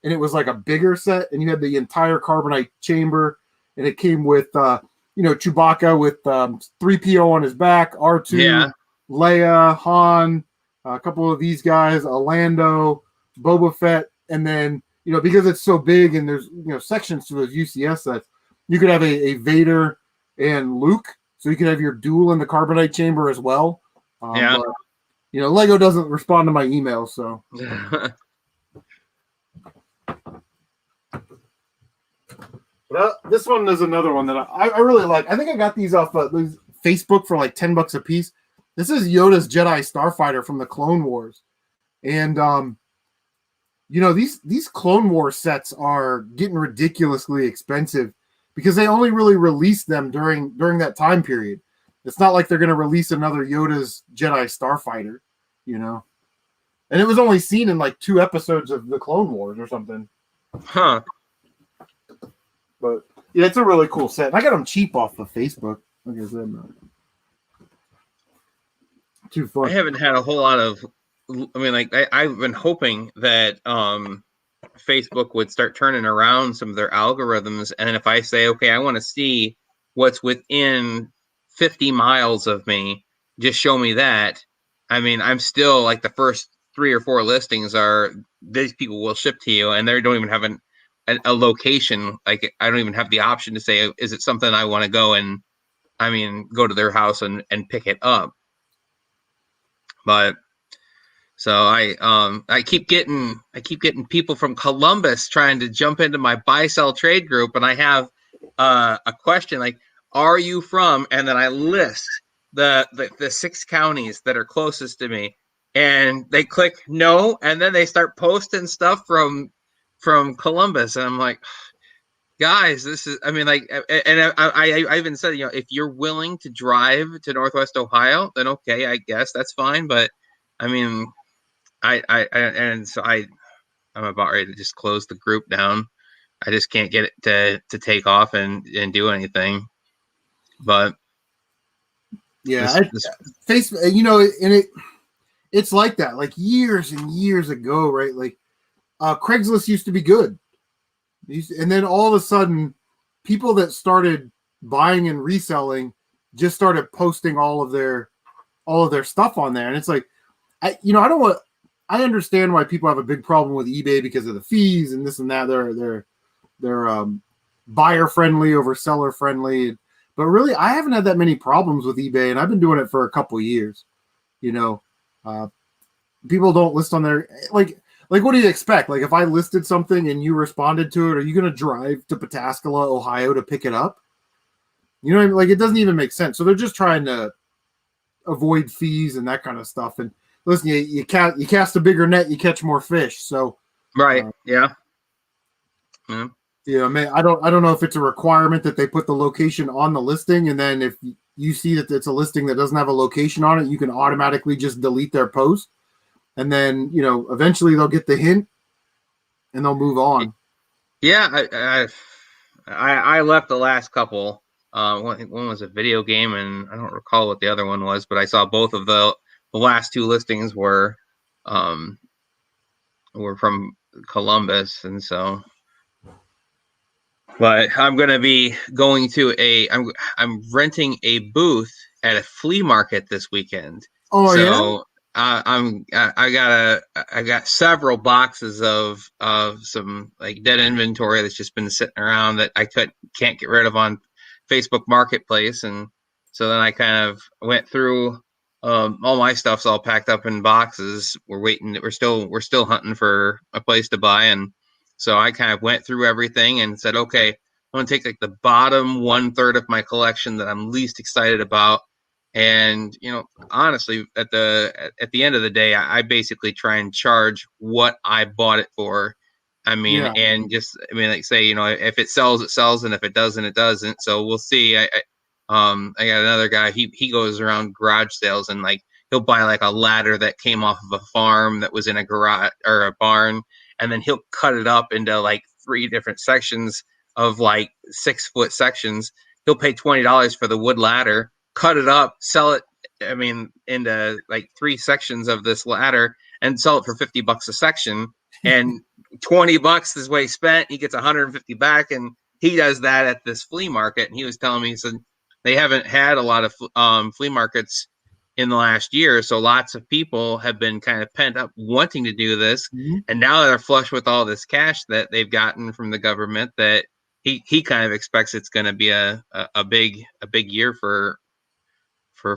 and it was like a bigger set and you had the entire Carbonite chamber and it came with, Chewbacca with 3PO on his back, R2, Leia, Han, a couple of these guys, Lando, Boba Fett, and then, because it's so big and there's, sections to those UCS sets, you could have a Vader and Luke, so you could have your duel in the Carbonite chamber as well. But, Lego doesn't respond to my emails, so. But, this one is another one that I really like. I think I got these off Facebook for like $10 a piece. This is Yoda's Jedi Starfighter from the Clone Wars. And, these Clone Wars sets are getting ridiculously expensive because they only really released them during that time period. It's not like they're going to release another Yoda's Jedi Starfighter, And it was only seen in like 2 episodes of the Clone Wars or something. Huh. But, yeah, it's a really cool set. I got them cheap off of Facebook. Like I said, too fun. I haven't had a whole lot of. I've been hoping that Facebook would start turning around some of their algorithms, and if I say, okay, I want to see what's within 50 miles of me, just show me that. I mean, I'm still like the first 3 or 4 listings are these people will ship to you, and they don't even have a location. Like I don't even have the option to say, is it something I want to go and go to their house and pick it up. But so I keep getting people from Columbus trying to jump into my buy sell trade group, and I have a question like, are you from? And then I list the 6 counties that are closest to me, and they click no, and then they start posting stuff from Columbus, and I'm like, guys, this is, and I even said, if you're willing to drive to Northwest Ohio, then okay, I guess that's fine. But I mean, I'm about ready to just close the group down. I just can't get it to take off and do anything. But yeah, Facebook, and it's like that, like years and years ago, right? Like Craigslist used to be good. And then all of a sudden, people that started buying and reselling just started posting all of their stuff on there, and it's like, I understand why people have a big problem with eBay because of the fees and this and that. They're buyer friendly over seller friendly, but really, I haven't had that many problems with eBay, and I've been doing it for a couple of years. People don't list on there like, what do you expect? Like, if I listed something and you responded to it, are you going to drive to Pataskala, Ohio to pick it up? You know what I mean? Like, it doesn't even make sense. So they're just trying to avoid fees and that kind of stuff. And listen, you cast a bigger net, you catch more fish. So, right. Yeah. Yeah, man, I don't know if it's a requirement that they put the location on the listing, and then if you see that it's a listing that doesn't have a location on it, you can automatically just delete their post. And then, eventually they'll get the hint and they'll move on. Yeah, I left the last couple. One was a video game, and I don't recall what the other one was, but I saw both of the last 2 listings were from Columbus, and so. But I'm going to be going to I'm renting a booth at a flea market this weekend. Oh, so, yeah. I got several boxes of some like dead inventory that's just been sitting around that I can't get rid of on Facebook Marketplace, and so then I kind of went through all my stuff's all packed up in boxes. We're still hunting for a place to buy, and so I kind of went through everything and said, okay, I'm going to take like the bottom 1/3 of my collection that I'm least excited about. And, honestly, at the end of the day, I basically try and charge what I bought it for. And just, like say, if it sells, it sells. And if it doesn't, it doesn't. So we'll see. I got another guy, he goes around garage sales, and like, he'll buy like a ladder that came off of a farm that was in a garage or a barn. And then he'll cut it up into like 3 different sections of like 6-foot sections. He'll pay $20 for the wood ladder, cut it up, sell it, into like 3 sections of this ladder, and sell it for $50 a section. And $20 is what he spent. He gets $150 back, and he does that at this flea market. And he was telling me, he said they haven't had a lot of flea markets in the last year, so lots of people have been kind of pent up wanting to do this, and now they're flush with all this cash that they've gotten from the government. That he kind of expects it's going to be a big year for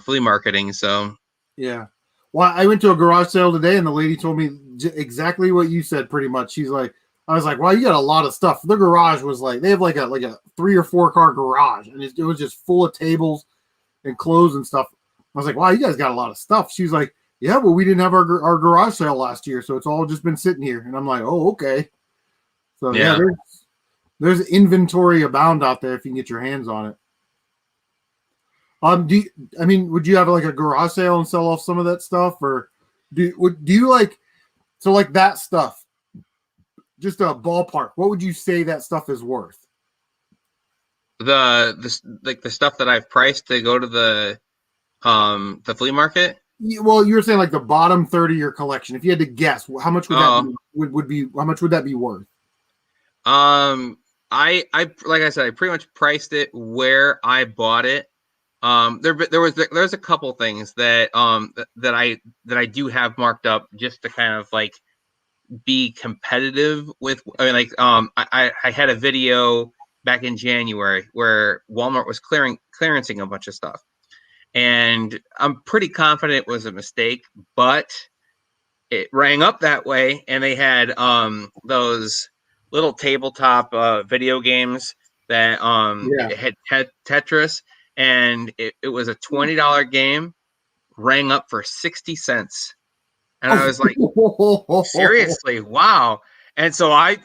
flea marketing. So yeah, well, I went to a garage sale today, and the lady told me exactly what you said. Pretty much, she's like, I was like, wow, you got a lot of stuff. The garage was like, they have like a 3 or 4 car garage, and it was just full of tables and clothes and stuff. I was like, wow, you guys got a lot of stuff. She was like, yeah, well, we didn't have our garage sale last year, so it's all just been sitting here. And I'm like, oh, okay. So yeah, there's inventory abound out there if you can get your hands on it. Would you have like a garage sale and sell off some of that stuff, or do you like, so like that stuff? Just a ballpark. What would you say that stuff is worth? The stuff that I've priced to go to the flea market. Well, you were saying like the bottom 30 of your collection. If you had to guess, how much would that be, how much would that be worth? I like I said, I pretty much priced it where I bought it. There's a couple things that I do have marked up just to kind of like be competitive with. I mean, like I had a video back in January where Walmart was clearancing a bunch of stuff, and I'm pretty confident it was a mistake, but it rang up that way, and they had those little tabletop video games that Yeah. it had Tetris, and it was a $20 game, rang up for 60 cents, and I was like, seriously, wow. And so I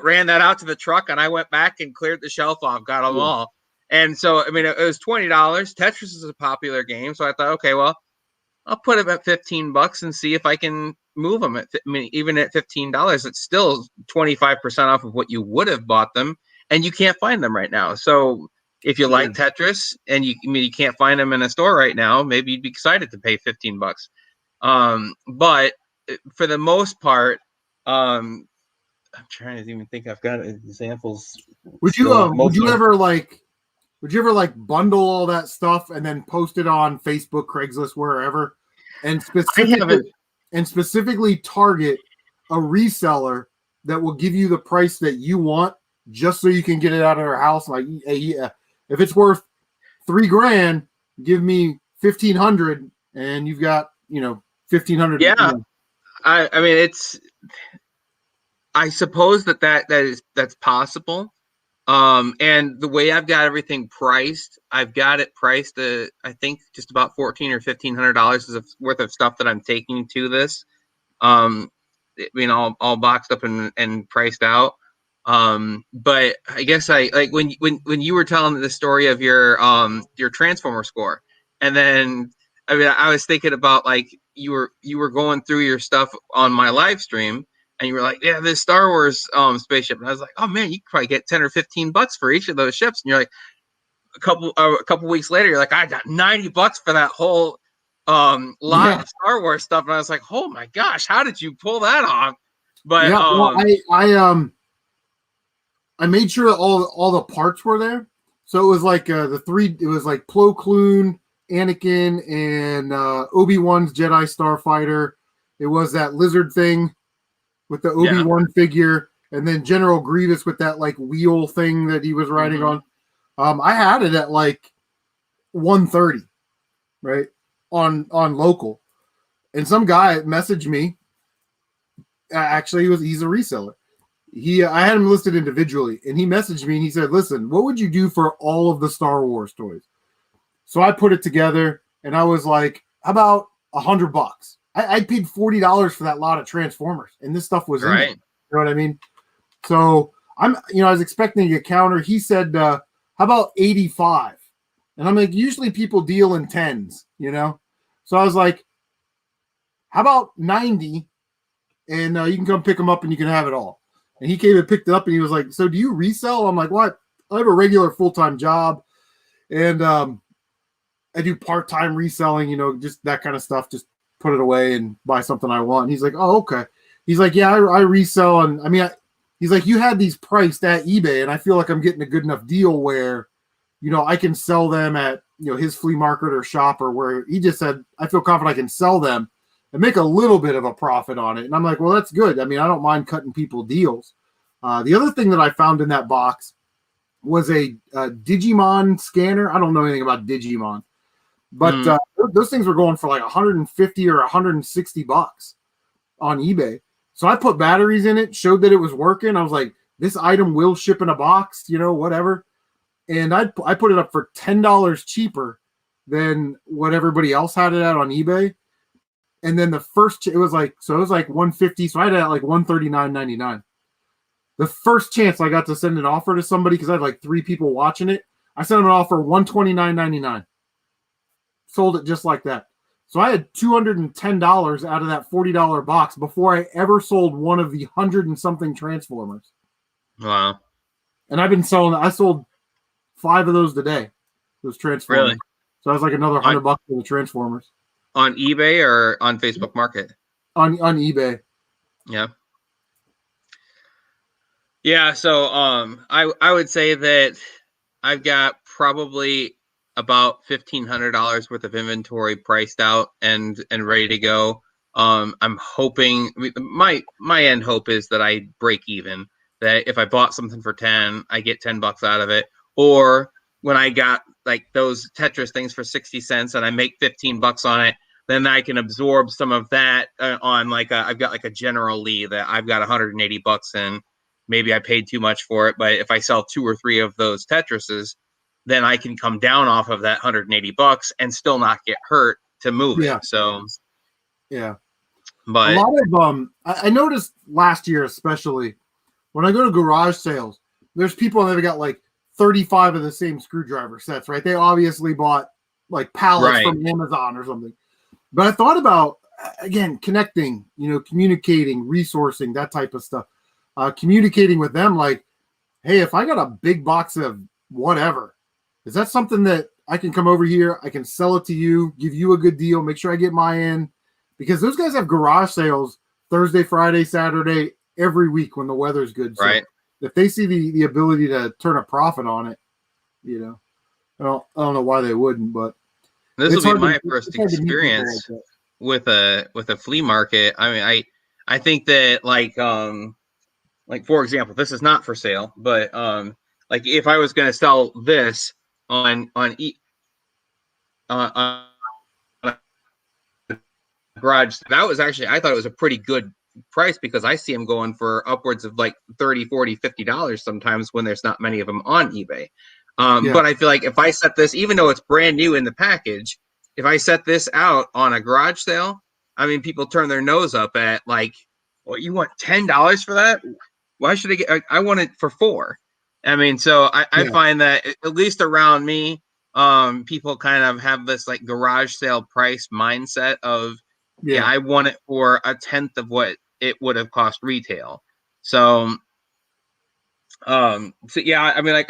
ran that out to the truck, and I went back and cleared the shelf off, got them all. And so I mean, it was $20. Tetris is a popular game, so I thought, okay, well, I'll put them at $15 and see if I can move them. I mean, even at $15, it's still 25% off of what you would have bought them, and you can't find them right now. So if you like Tetris and you can't find them in a store right now, maybe you'd be excited to pay $15. But for the most part, I'm trying to even think. I've got examples. Would you ever bundle all that stuff and then post it on Facebook, Craigslist, wherever, and specifically target a reseller that will give you the price that you want, just so you can get it out of their house? Like, hey, yeah, if it's worth $3,000, give me 1,500, and you've got 1,500. Yeah, I mean, I suppose that's possible. And the way I've got everything priced, I've got it priced at, I think, just about $1,400 or $1,500 worth of stuff that I'm taking to this. I mean, all boxed up and priced out. But I guess I like when you were telling the story of your Transformer score, and then I mean, I was thinking about like you were going through your stuff on my live stream, and you were like, yeah, this Star Wars spaceship, and I was like, oh man, you could probably get $10 or $15 for each of those ships, and you're like, a couple weeks later, you're like, I got $90 for that whole lot of Star Wars stuff, and I was like, oh my gosh, how did you pull that off? But I made sure that all the parts were there, so it was like it was like Plo Koon, Anakin, and Obi-Wan's Jedi Starfighter. It was that lizard thing with the Obi-Wan figure, and then General Grievous with that like wheel thing that he was riding on. I had it at like 130, right, on local, and some guy messaged me. Actually, he's a reseller. I had him listed individually, and he messaged me and he said, "Listen, what would you do for all of the Star Wars toys?" So I put it together, and I was like, "How about $100?" I paid $40 for that lot of Transformers, and this stuff was in it. You know what I mean? So I was expecting a counter. He said, "How about 85?" And I'm like, usually people deal in tens, So I was like, "How about 90? And you can come pick them up, and you can have it all." And he came and picked it up, and he was like, "So do you resell?" I'm like, "What? I have a regular full-time job, and I do part-time reselling, just that kind of stuff. Just put it away and buy something I want." And he's like, "Oh, okay." He's like, "Yeah, I resell." And I mean, he's like, "You had these priced at eBay, and I feel like I'm getting a good enough deal where, I can sell them at, his flea market or shop, or where." He just said, "I feel confident I can sell them and make a little bit of a profit on it." And I'm like, "Well, that's good. I mean, I don't mind cutting people deals." The other thing that I found in that box was a Digimon scanner. I don't know anything about Digimon, but those things were going for like $150 or $160 on eBay. So I put batteries in it, showed that it was working. I was like, this item will ship in a box, whatever. And I put it up for $10 cheaper than what everybody else had it at on eBay. And then it was like 150. So I had it at like $139.99. The first chance I got to send an offer to somebody, because I had like 3 people watching it, I sent them an offer $129.99. Sold it just like that. So I had $210 out of that $40 box before I ever sold one of the 100 and something Transformers. Wow. And I've been selling, I sold 5 of those today. Those Transformers. Really? So I was like another $100 for the Transformers. On eBay or on Facebook Market? On eBay. Yeah. Yeah, so I would say that I've got probably about $1,500 worth of inventory priced out and ready to go. I'm hoping my end hope is that I break even. That if I bought something for 10, I get $10 out of it. Or when I got like those Tetris things for 60 cents and I make $15 on it, then I can absorb some of that on like I've got like a General Lee that I've got $180 in. Maybe I paid too much for it, but if I sell 2 or 3 of those Tetrises, then I can come down off of that $180 and still not get hurt to move it. So yeah. But a lot of I noticed last year, especially when I go to garage sales, there's people that have got like 35 of the same screwdriver sets, right? They obviously bought like pallets from Amazon or something. But I thought about, again, connecting, communicating, resourcing, that type of stuff. Communicating with them like, hey, if I got a big box of whatever, is that something that I can come over here? I can sell it to you, give you a good deal, make sure I get my in. Because those guys have garage sales Thursday, Friday, Saturday, every week when the weather's good. So right. If they see the ability to turn a profit on it, I don't know why they wouldn't, but this will be my first experience with a flea market. I mean, I think that like for example, this is not for sale, but like if I was going to sell this on garage, that was actually, I thought it was a pretty good price because I see them going for upwards of like $30, $40, $50 sometimes when there's not many of them on eBay. But I feel like if I set this, even though it's brand new in the package, if I set this out on a garage sale, I mean, people turn their nose up at like, well, you want $10 for that? Why should I get, I want it for $4. I mean, so I find that at least around me, people kind of have this like garage sale price mindset of, yeah, I want it for a tenth of what it would have cost retail. So yeah, I mean, like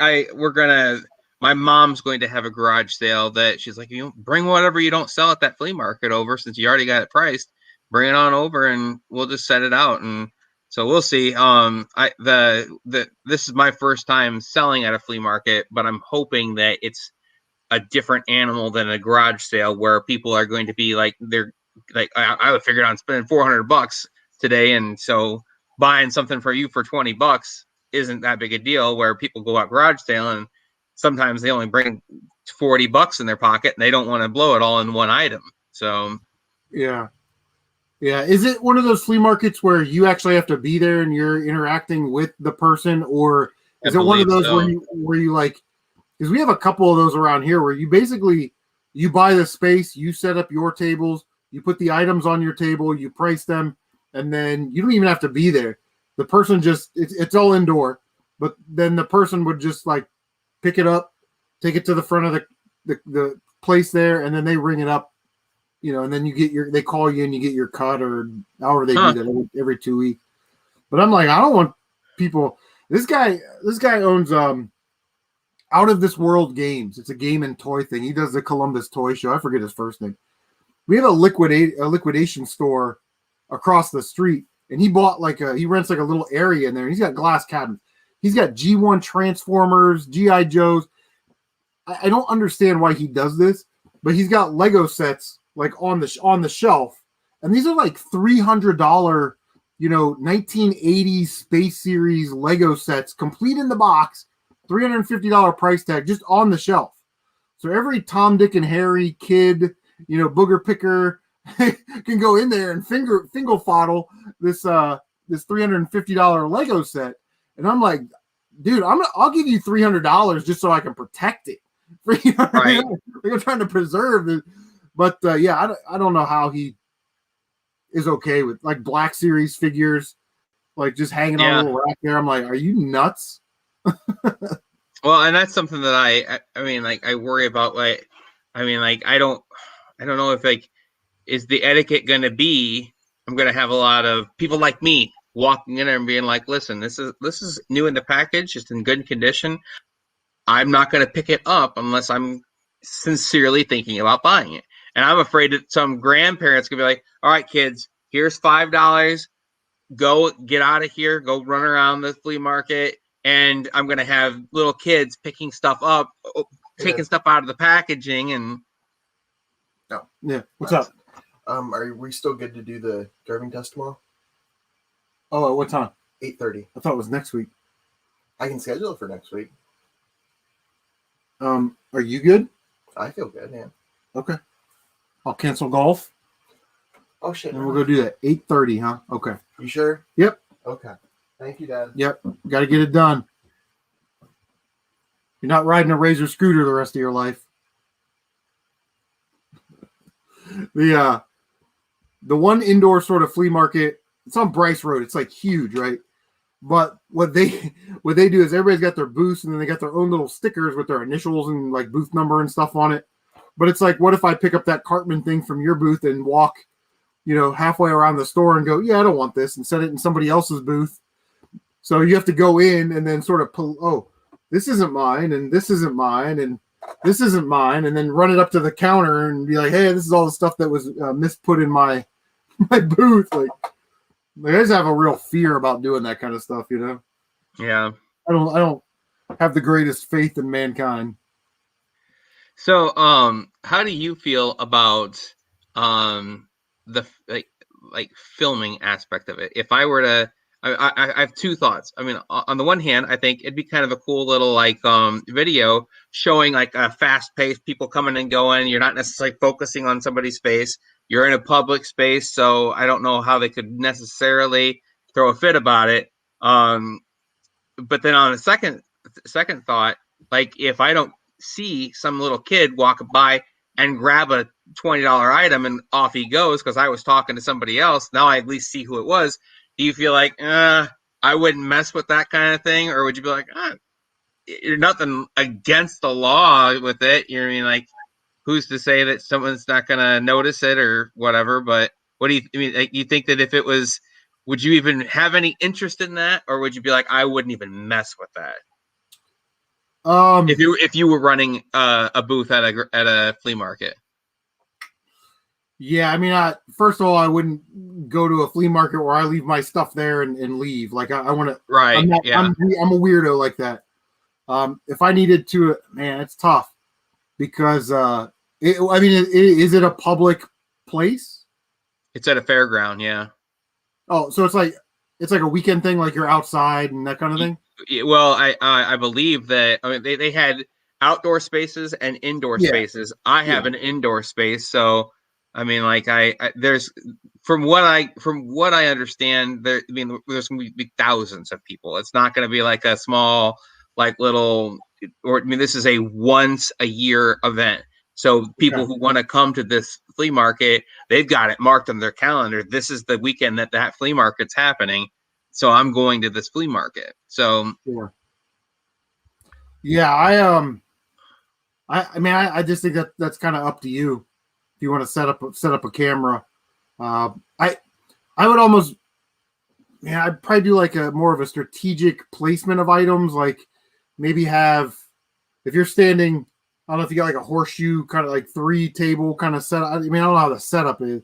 my mom's going to have a garage sale that she's like, bring whatever you don't sell at that flea market over, since you already got it priced, bring it on over and we'll just set it out. And so we'll see. This is my first time selling at a flea market, but I'm hoping that it's a different animal than a garage sale where people are going to be like, they're like, I would figure on spending $400 today. And so buying something for you for $20 isn't that big a deal, where people go out garage sale and sometimes they only bring $40 in their pocket and they don't want to blow it all in one item. So yeah. Is it one of those flea markets where you actually have to be there and you're interacting with the person, or is it one of those where you like, because we have a couple of those around here where you basically, you buy the space, you set up your tables, you put the items on your table, you price them, and then you don't even have to be there. The person just, it's all indoor, but then the person would just like pick it up, take it to the front of the place there, and then they ring it up, and then you get they call you and you get your cut, or however they do that every 2 weeks. But I'm like, I don't want people, this guy owns Out of This World Games. It's a game and toy thing. He does the Columbus Toy Show. I forget his first name. We have a liquidation store across the street, and he bought he rents like a little area in there. And he's got glass cabinets. He's got G1 Transformers, GI Joes. I don't understand why he does this, but he's got Lego sets like on the shelf, and these are like $300, 1980s Space Series Lego sets, complete in the box. $350 price tag just on the shelf. So every Tom, Dick, and Harry kid, booger picker can go in there and finger fodle this $350 Lego set. And I'm like, dude, I'll give you $300 just so I can protect it. Right. They're trying to preserve it. But I don't know how he is okay with like Black Series figures, like just hanging on a little rack there. I'm like, are you nuts? Well, and that's something that I mean, like, I worry about. Like, I mean, like, I don't know if like, is the etiquette going to be, I'm going to have a lot of people like me walking in there and being like, listen, this is new in the package, just in good condition. I'm not going to pick it up unless I'm sincerely thinking about buying it. And I'm afraid that some grandparents could be like, all right, kids, here's $5. Go get out of here. Go run around the flea market. And I'm going to have little kids picking stuff up taking stuff out of the packaging and. No. Yeah. What's up? Are we still good to do the driving test tomorrow? Oh, what time? 8:30. I thought it was next week. I can schedule it for next week. Are you good? I feel good, yeah. Okay. I'll cancel golf. Oh shit. And we'll go do that. 8:30, huh? Okay. You sure? Yep. Okay. Thank you, Dad. Yep. Got to get it done. You're not riding a Razor scooter the rest of your life. The one indoor sort of flea market, it's on Bryce Road. It's like huge, right? But what they do is everybody's got their booths and then they got their own little stickers with their initials and like booth number and stuff on it. But it's like, what if I pick up that Cartman thing from your booth and walk, halfway around the store and go, yeah, I don't want this, and set it in somebody else's booth. So you have to go in and then sort of pull, oh, this isn't mine, and this isn't mine, and this isn't mine, and then run it up to the counter and be like, hey, this is all the stuff that was misput in my booth. Like, I just have a real fear about doing that kind of stuff, Yeah. I don't have the greatest faith in mankind. So, how do you feel about the like filming aspect of it? If I were to, I have two thoughts. I mean, on the one hand, I think it'd be kind of a cool little like video showing like a fast paced people coming and going. You're not necessarily focusing on somebody's face. You're in a public space, so I don't know how they could necessarily throw a fit about it. But then on a second thought, like if I don't see some little kid walk by and grab a $20 item and off he goes because I was talking to somebody else, now I at least see who it was. Do you feel like I wouldn't mess with that kind of thing, or would you be like, you're nothing against the law with it? You know what I mean? Like, who's to say that someone's not going to notice it or whatever? But what do you mean? Like, you think that if it was, would you even have any interest in that, or would you be like, I wouldn't even mess with that? If you were running a booth at a flea market. Yeah, I mean, first of all, I wouldn't go to a flea market where I leave my stuff there and leave. Like, I want to. Right. I'm a weirdo like that. If I needed to, man, it's tough because is it a public place? It's at a fairground, yeah. Oh, so it's like a weekend thing, like you're outside and that kind of thing. Well, I believe that. I mean, they had outdoor spaces and indoor spaces. I have an indoor space, so I mean, like there's from what I understand, there's going to be thousands of people. It's not going to be like a small, like little, or I mean, this is a once a year event. So people who want to come to this flea market, they've got it marked on their calendar. This is the weekend that flea market's happening. So I'm going to this flea market. So yeah, I just think that's kind of up to you. If you want to set up a camera, I would almost, I'd probably do like a more of a strategic placement of items. Like maybe have, if you're standing, I don't know if you got like a horseshoe kind of like 3 table kind of setup. I mean, I don't know how the setup is,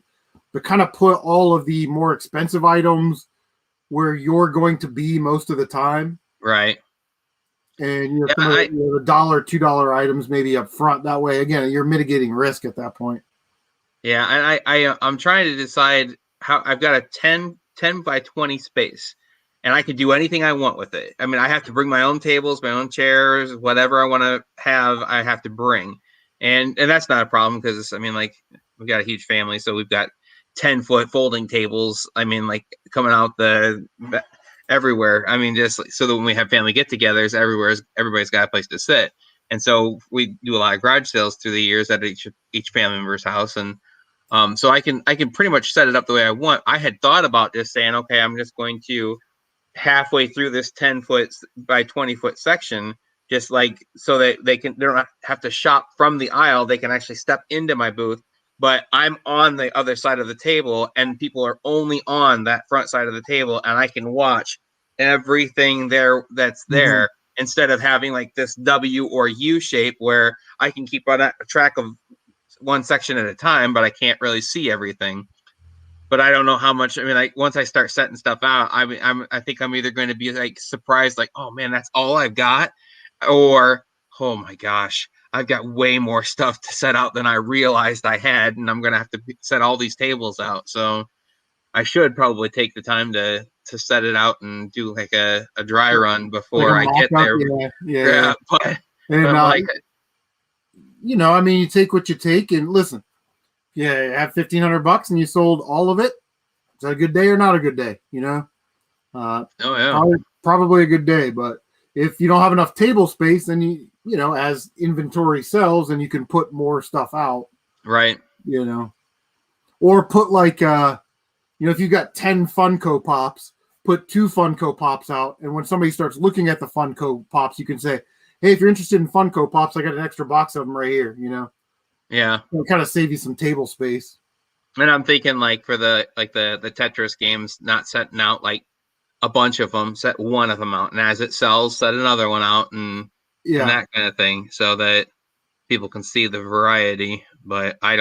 but kind of put all of the more expensive items where you're going to be most of the time. Right. And the $1, $2 items maybe up front. That way, again, you're mitigating risk at that point. Yeah, and I'm trying to decide how. I've got a 10 by 20 space, and I can do anything I want with it. I mean, I have to bring my own tables, my own chairs, whatever I want to have, I have to bring. And that's not a problem because, I mean, like, we've got a huge family, so we've got 10-foot folding tables. I mean, like, coming out everywhere. I mean, just so that when we have family get-togethers, everybody's got a place to sit. And so we do a lot of garage sales through the years at each family member's house, and so I can pretty much set it up the way I want. I had thought about just saying, okay, I'm just going to halfway through this 10-foot by 20-foot section, just like so that they don't have to shop from the aisle. They can actually step into my booth, but I'm on the other side of the table, and people are only on that front side of the table, and I can watch everything that's there. Instead of having like this W or U shape where I can keep on track of one section at a time, but I can't really see everything. But I don't know how much. I mean, like once I start setting stuff out, I think I'm either going to be like surprised, like, oh man, that's all I've got, or oh my gosh, I've got way more stuff to set out than I realized I had, and I'm gonna have to set all these tables out. So I should probably take the time to set it out and do like a dry run Like a before I mock get up. there. Yeah. But And I'm like, I mean, you take what you take, and listen. Yeah, you have $1,500 and you sold all of it. Is that a good day or not a good day? oh yeah, Probably a good day. But if you don't have enough table space, then as inventory sells, then you can put more stuff out. right. Or put like if you got 10 Funko Pops, put 2 Funko Pops out, and when somebody starts looking at the Funko Pops, you can say, "Hey, if you're interested in Funko Pops, I got an extra box of them right here." Yeah. It'll kind of save you some table space. And I'm thinking like for the Tetris games, not setting out like a bunch of them, set one of them out, and as it sells, set another one out, and that kind of thing, so that people can see the variety. But like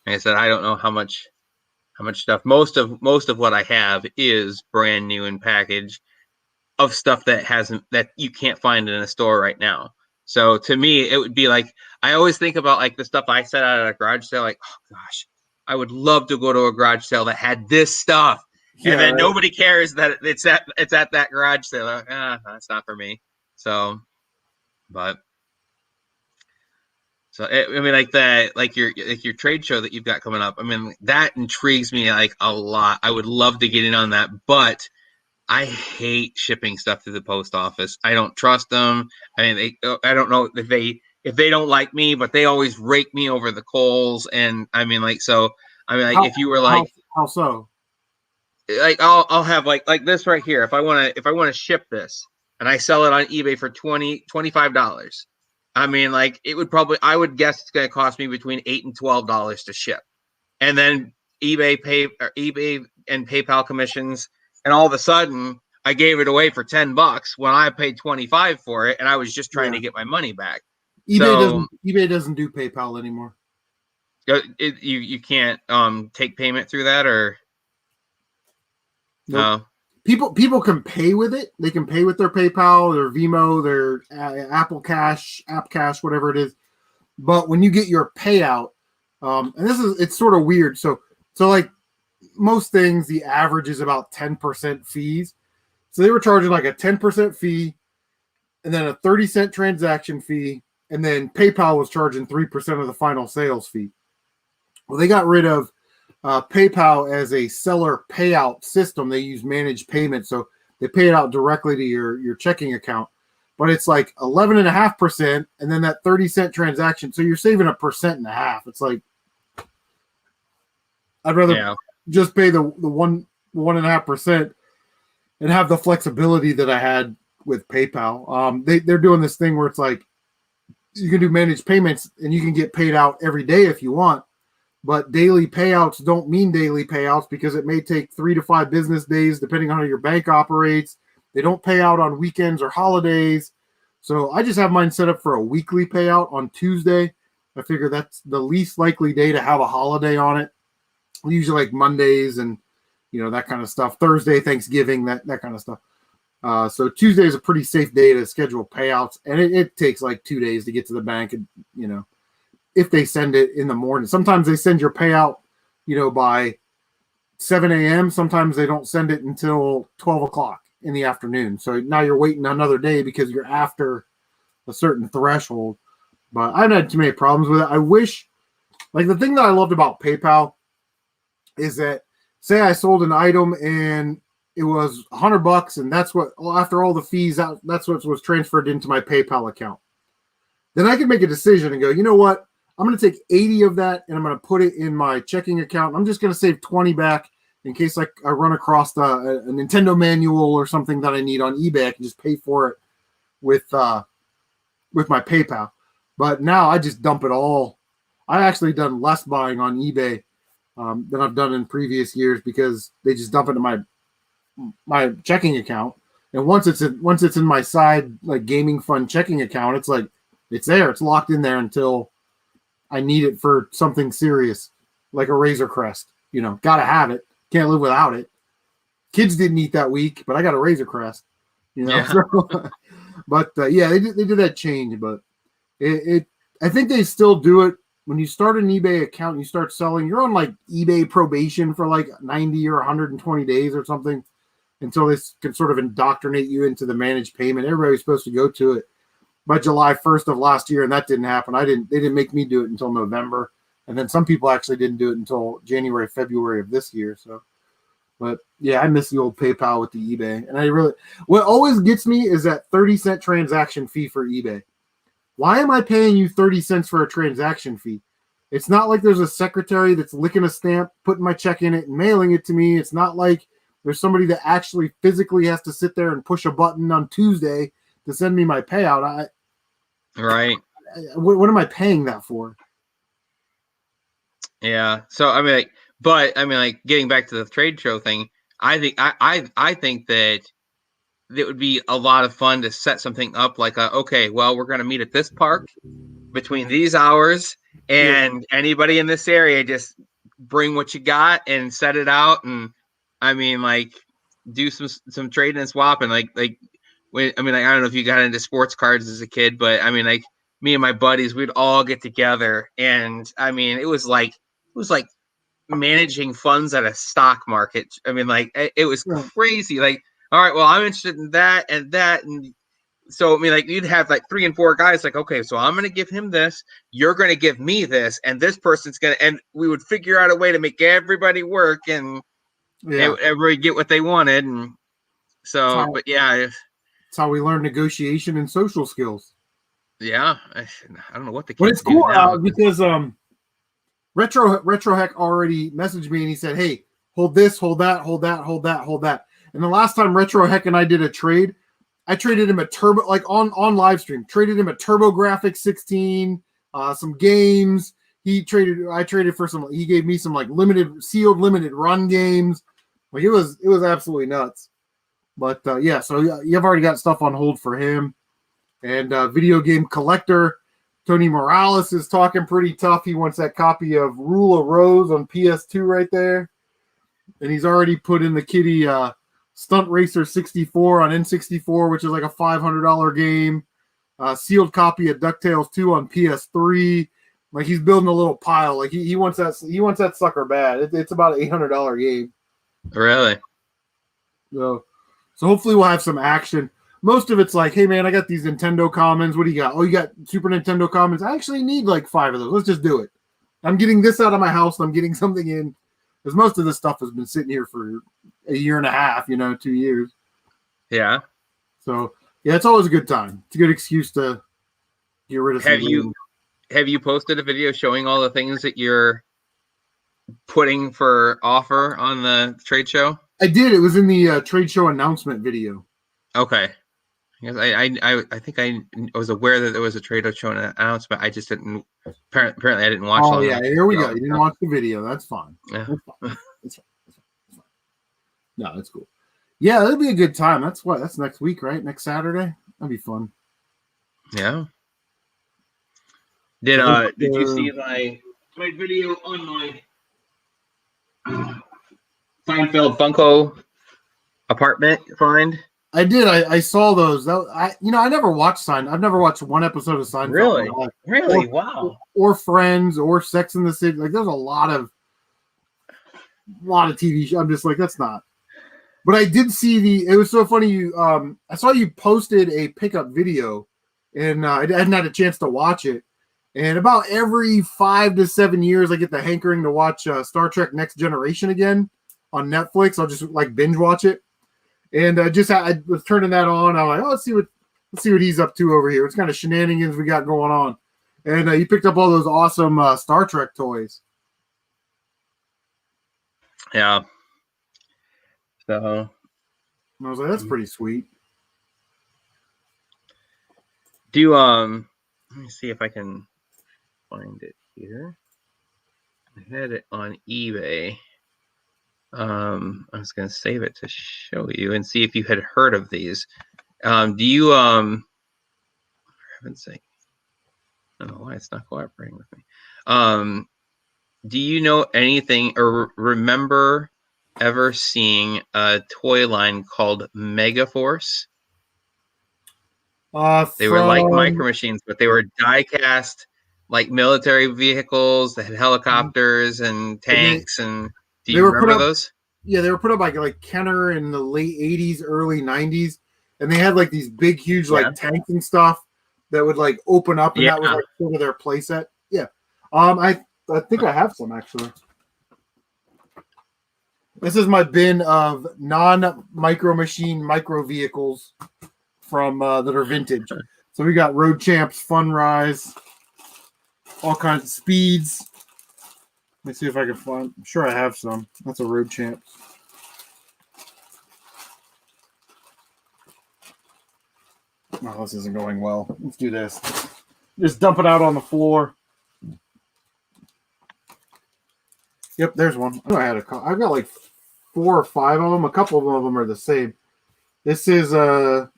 I said, I don't know how much stuff. Most of what I have is brand new in package of stuff that you can't find in a store right now. So to me, it would be like, I always think about like the stuff I set out at a garage sale, like, oh gosh, I would love to go to a garage sale that had this stuff. And then nobody cares that it's at that garage sale. Like, that's not for me. So, I mean, like that, like your trade show that you've got coming up. I mean, that intrigues me like a lot. I would love to get in on that, but I hate shipping stuff to the post office. I don't trust them. I mean, I don't know if they don't like me, but they always rake me over the coals. And I mean, like, if you were like, how so? Like I'll have like this right here. If I want to ship this and I sell it on eBay for $25. I mean, like I would guess it's going to cost me between $8 and $12 to ship. And then eBay and PayPal commissions, and all of a sudden I gave it away for $10 when I paid $25 for it, and I was just trying to get my money back. eBay doesn't do PayPal anymore. You can't take payment through that, or nope. People can pay with it. They can pay with their PayPal, their Venmo, their Apple Cash, App Cash, whatever it is. But when you get your payout, and it's sort of weird. So like most things, the average is about 10% fees. So they were charging like a 10% fee, and then a 30-cent transaction fee, and then PayPal was charging 3% of the final sales fee. Well, they got rid of PayPal as a seller payout system. They use managed payments, so they pay it out directly to your checking account. But it's like 11.5%, and then that 30-cent transaction. So you're saving 1.5%. It's like, I'd rather just pay the 1.5% and have the flexibility that I had with PayPal. They're doing this thing where it's like you can do managed payments and you can get paid out every day if you want. But daily payouts don't mean daily payouts because it may take 3 to 5 business days, depending on how your bank operates. They don't pay out on weekends or holidays. So I just have mine set up for a weekly payout on Tuesday. I figure that's the least likely day to have a holiday on it. Usually like Mondays and, that kind of stuff. Thursday, Thanksgiving, that kind of stuff. So Tuesday is a pretty safe day to schedule payouts. And it takes like 2 days to get to the bank and, if they send it in the morning. Sometimes they send your payout, by 7 a.m. Sometimes they don't send it until 12 o'clock in the afternoon. So now you're waiting another day because you're after a certain threshold. But I haven't had too many problems with it. I wish, like the thing that I loved about PayPal is that, say I sold an item and it was $100 and that's what, after all the fees, that's what was transferred into my PayPal account. Then I can make a decision and go, you know what? I'm going to take 80 of that and I'm going to put it in my checking account. I'm just going to save 20 back in case I run across a Nintendo manual or something that I need on eBay. I can just pay for it with my PayPal. But now I just dump it all. I've actually done less buying on eBay than I've done in previous years because they just dump it in my checking account. And once it's in my side like gaming fund checking account, it's like it's there. It's locked in there until I need it for something serious, like a Razor Crest. Gotta have it. Can't live without it. Kids didn't eat that week, but I got a Razor Crest. Yeah. So, but they did that change. But I think they still do it. When you start an eBay account, you start selling, you're on like eBay probation for like 90 or 120 days or something until they can sort of indoctrinate you into the managed payment. Everybody's supposed to go to it by July 1st of last year, and that didn't happen. They didn't make me do it until November. And then some people actually didn't do it until January, February of this year. So, but yeah, I miss the old PayPal with the eBay. And what always gets me is that 30-cent transaction fee for eBay. Why am I paying you 30 cents for a transaction fee? It's not like there's a secretary that's licking a stamp, putting my check in it, and mailing it to me. It's not like there's somebody that actually physically has to sit there and push a button on Tuesday to send me my payout. Right. What am I paying that for? Yeah. So I mean, like, getting back to the trade show thing, I think that it would be a lot of fun to set something up like, okay, well, we're going to meet at this park between these hours, and anybody in this area just bring what you got and set it out, and I mean, like, do some trading and swapping, like I don't know if you got into sports cards as a kid, but I mean, like, me and my buddies, we'd all get together, and I mean, it was like managing funds at a stock market. I mean, like, it was crazy. Like, all right, well, I'm interested in that and that, and so I mean, like, you'd have like 3 and 4 guys. Like, okay, so I'm going to give him this, you're going to give me this, and this person's going to, and we would figure out a way to make everybody work, and everybody get what they wanted, and so, but yeah, it's how we learn negotiation and social skills. Yeah, I don't know what the kids but it's cool now, because Retro Heck already messaged me and he said, "Hey, hold this, hold that, hold that, hold that, hold that." And the last time Retro Heck and I did a trade, I traded him a turbo, like on Livestream, traded him a TurboGrafx 16, some games. I traded for some. He gave me some like sealed limited run games. Like, it was absolutely nuts. But yeah, so you've already got stuff on hold for him. And video game collector Tony Morales is talking pretty tough. He wants that copy of Rule of Rose on PS2 right there. And he's already put in the kitty Stunt Racer 64 on N64, which is like a $500 game. Sealed copy of DuckTales 2 on PS3. Like, he's building a little pile. Like, he wants that sucker bad. It's about an $800 game. Really? So hopefully we'll have some action. Most of it's like, hey, man, I got these Nintendo Commons. What do you got? Oh, you got Super Nintendo Commons? I actually need like 5 of those. Let's just do it. I'm getting this out of my house, and I'm getting something in. Because most of this stuff has been sitting here for a year and a half, 2 years. Yeah. So, yeah, it's always a good time. It's a good excuse to get rid of some. Have you posted a video showing all the things that you're putting for offer on the trade show? I did. It was in the trade show announcement video. Okay. I think I was aware that there was a trade show announcement. I just didn't. Apparently, I didn't watch. Oh yeah, here we go. You didn't watch the video. That's fine. Yeah. That's fine. That's fine. No, that's cool. Yeah, that'll be a good time. That's next week, right? Next Saturday. That'd be fun. Yeah. Did you see my video on my Seinfeld Funko apartment find? I did. I saw those. I never watched Seinfeld. I've never watched one episode of Seinfeld. Really? Wow. Or Friends or Sex in the City. Like, there's a lot of TV shows. I'm just like, that's not. But I did see it was so funny. I saw you posted a pickup video, and I hadn't had a chance to watch it. And about every 5 to 7 years, I get the hankering to watch Star Trek Next Generation again on Netflix. I'll just like binge watch it. And I was turning that on. I'm like, oh, let's see what he's up to over here. What kind of shenanigans we got going on. And he picked up all those awesome Star Trek toys. Yeah. So I was like, that's pretty sweet. let me see if I can find it here. I had it on eBay. I was going to save it to show you and see if you had heard of these. Do you, for heaven's sake, I don't know why it's not cooperating with me. Do you know anything or remember ever seeing a toy line called Megaforce? They were like Micro Machines, but they were die cast like military vehicles, they had helicopters and tanks, and do they you were put remember up- those? Yeah, they were put up by like Kenner in the late 80s, early 90s. And they had like these big, huge like tanks and stuff that would like open up, and that was like sort of their playset. Yeah. I think I have some actually. This is my bin of non-micro machine micro vehicles from that are vintage. So we got Road Champs, Fun Rise, all kinds of speeds. Let me see if I can find. I'm sure I have some. That's a Road Champs. Oh, this isn't going well. Let's do this. Just dump it out on the floor. Yep, there's one. I know I had I've got like 4 or 5 of them. A couple of them are the same. This is by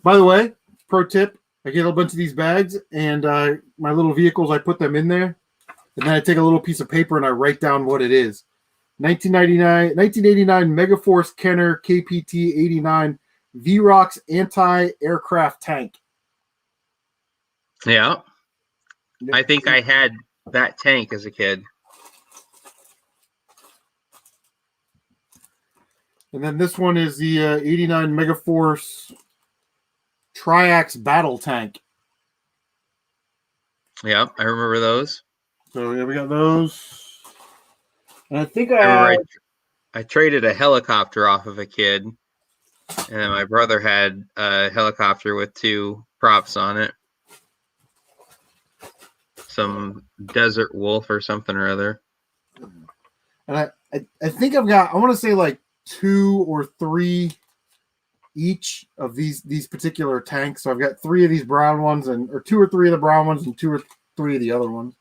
the way, pro tip: I get a bunch of these bags, and my little vehicles, I put them in there, and then I take a little piece of paper and I write down what it is. 1989 Megaforce Kenner KPT 89 VROX anti-aircraft tank. Yeah. I think I had that tank as a kid. And then this one is the 89 Megaforce Triax battle tank. Yeah, I remember those. So yeah, we got those. And I think I traded a helicopter off of a kid, and then my brother had a helicopter with 2 props on it. Some Desert Wolf or something or other. And I think I've got, I want to say like 2 or 3 each of these particular tanks. So I've got 3 of these brown ones, or 2 or 3 of the brown ones, and 2 or 3 of the other ones.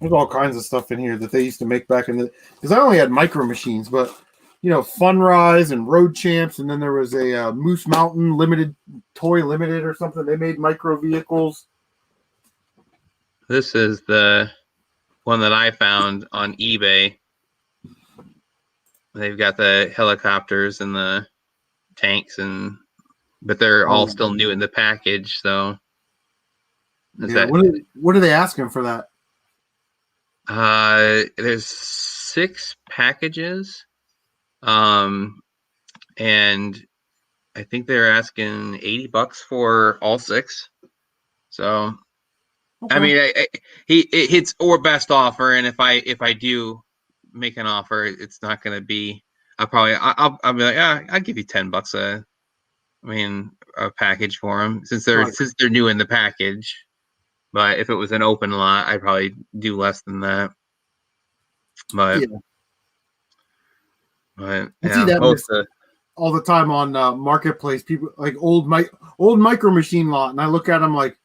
There's all kinds of stuff in here that they used to make back in the, because I only had micro machines, but you know, Fun Rise and Road Champs, and then there was a Moose Mountain Toy Limited or something. They made micro vehicles. This is the one that I found on eBay. They've got the helicopters and the tanks, but they're all still new in the package. So, Yeah, what are they asking for that? There's 6 packages, and I think they're asking $80 for all 6. So, okay. I mean, it hits or best offer, and if I do make an offer, it's not going to be. I'll be like, I'll give you $10 a package for them since they're new in the package. But if it was an open lot, I'd probably do less than that. But yeah. I see that all the time on Marketplace. People like old micro machine lot, and I look at them like,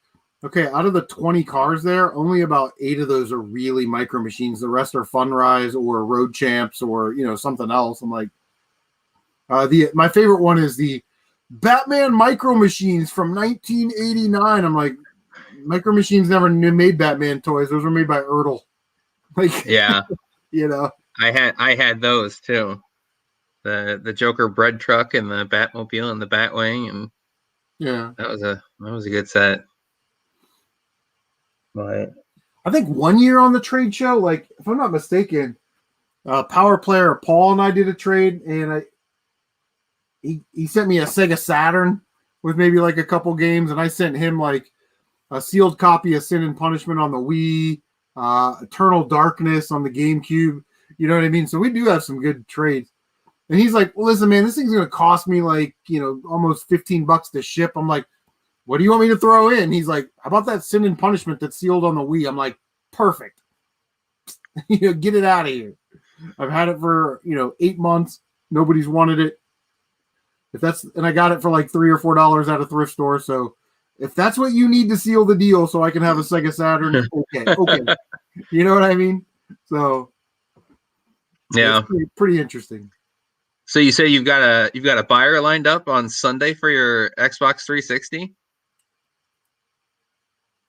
okay, out of the 20 cars there, only about 8 of those are really micro machines. The rest are Fun Rise or Road Champs or something else. I'm like, my favorite one is the Batman micro machines from 1989. I'm like, micro machines never made Batman toys. Those were made by Ertl. Like, yeah, I had those too. The Joker bread truck and the Batmobile and the Batwing, and yeah, that was a good set. But I think one year on the trade show, like if I'm not mistaken, Power Player Paul and I did a trade, and he sent me a Sega Saturn with maybe like a couple games, and I sent him like a sealed copy of Sin and Punishment on the Wii, Eternal Darkness on the GameCube. You know what I mean? So we do have some good trades. And he's like, well, listen, man, this thing's going to cost me like, almost $15 to ship. I'm like, what do you want me to throw in? He's like, how about that Sin and Punishment that's sealed on the Wii? I'm like, perfect. Get it out of here. I've had it for, 8 months. Nobody's wanted it. And I got it for like $3 or $4 at a thrift store. So if that's what you need to seal the deal so I can have a Sega Saturn, okay. You know what I mean? So yeah, it's pretty interesting. So you say you've got a buyer lined up on Sunday for your Xbox 360?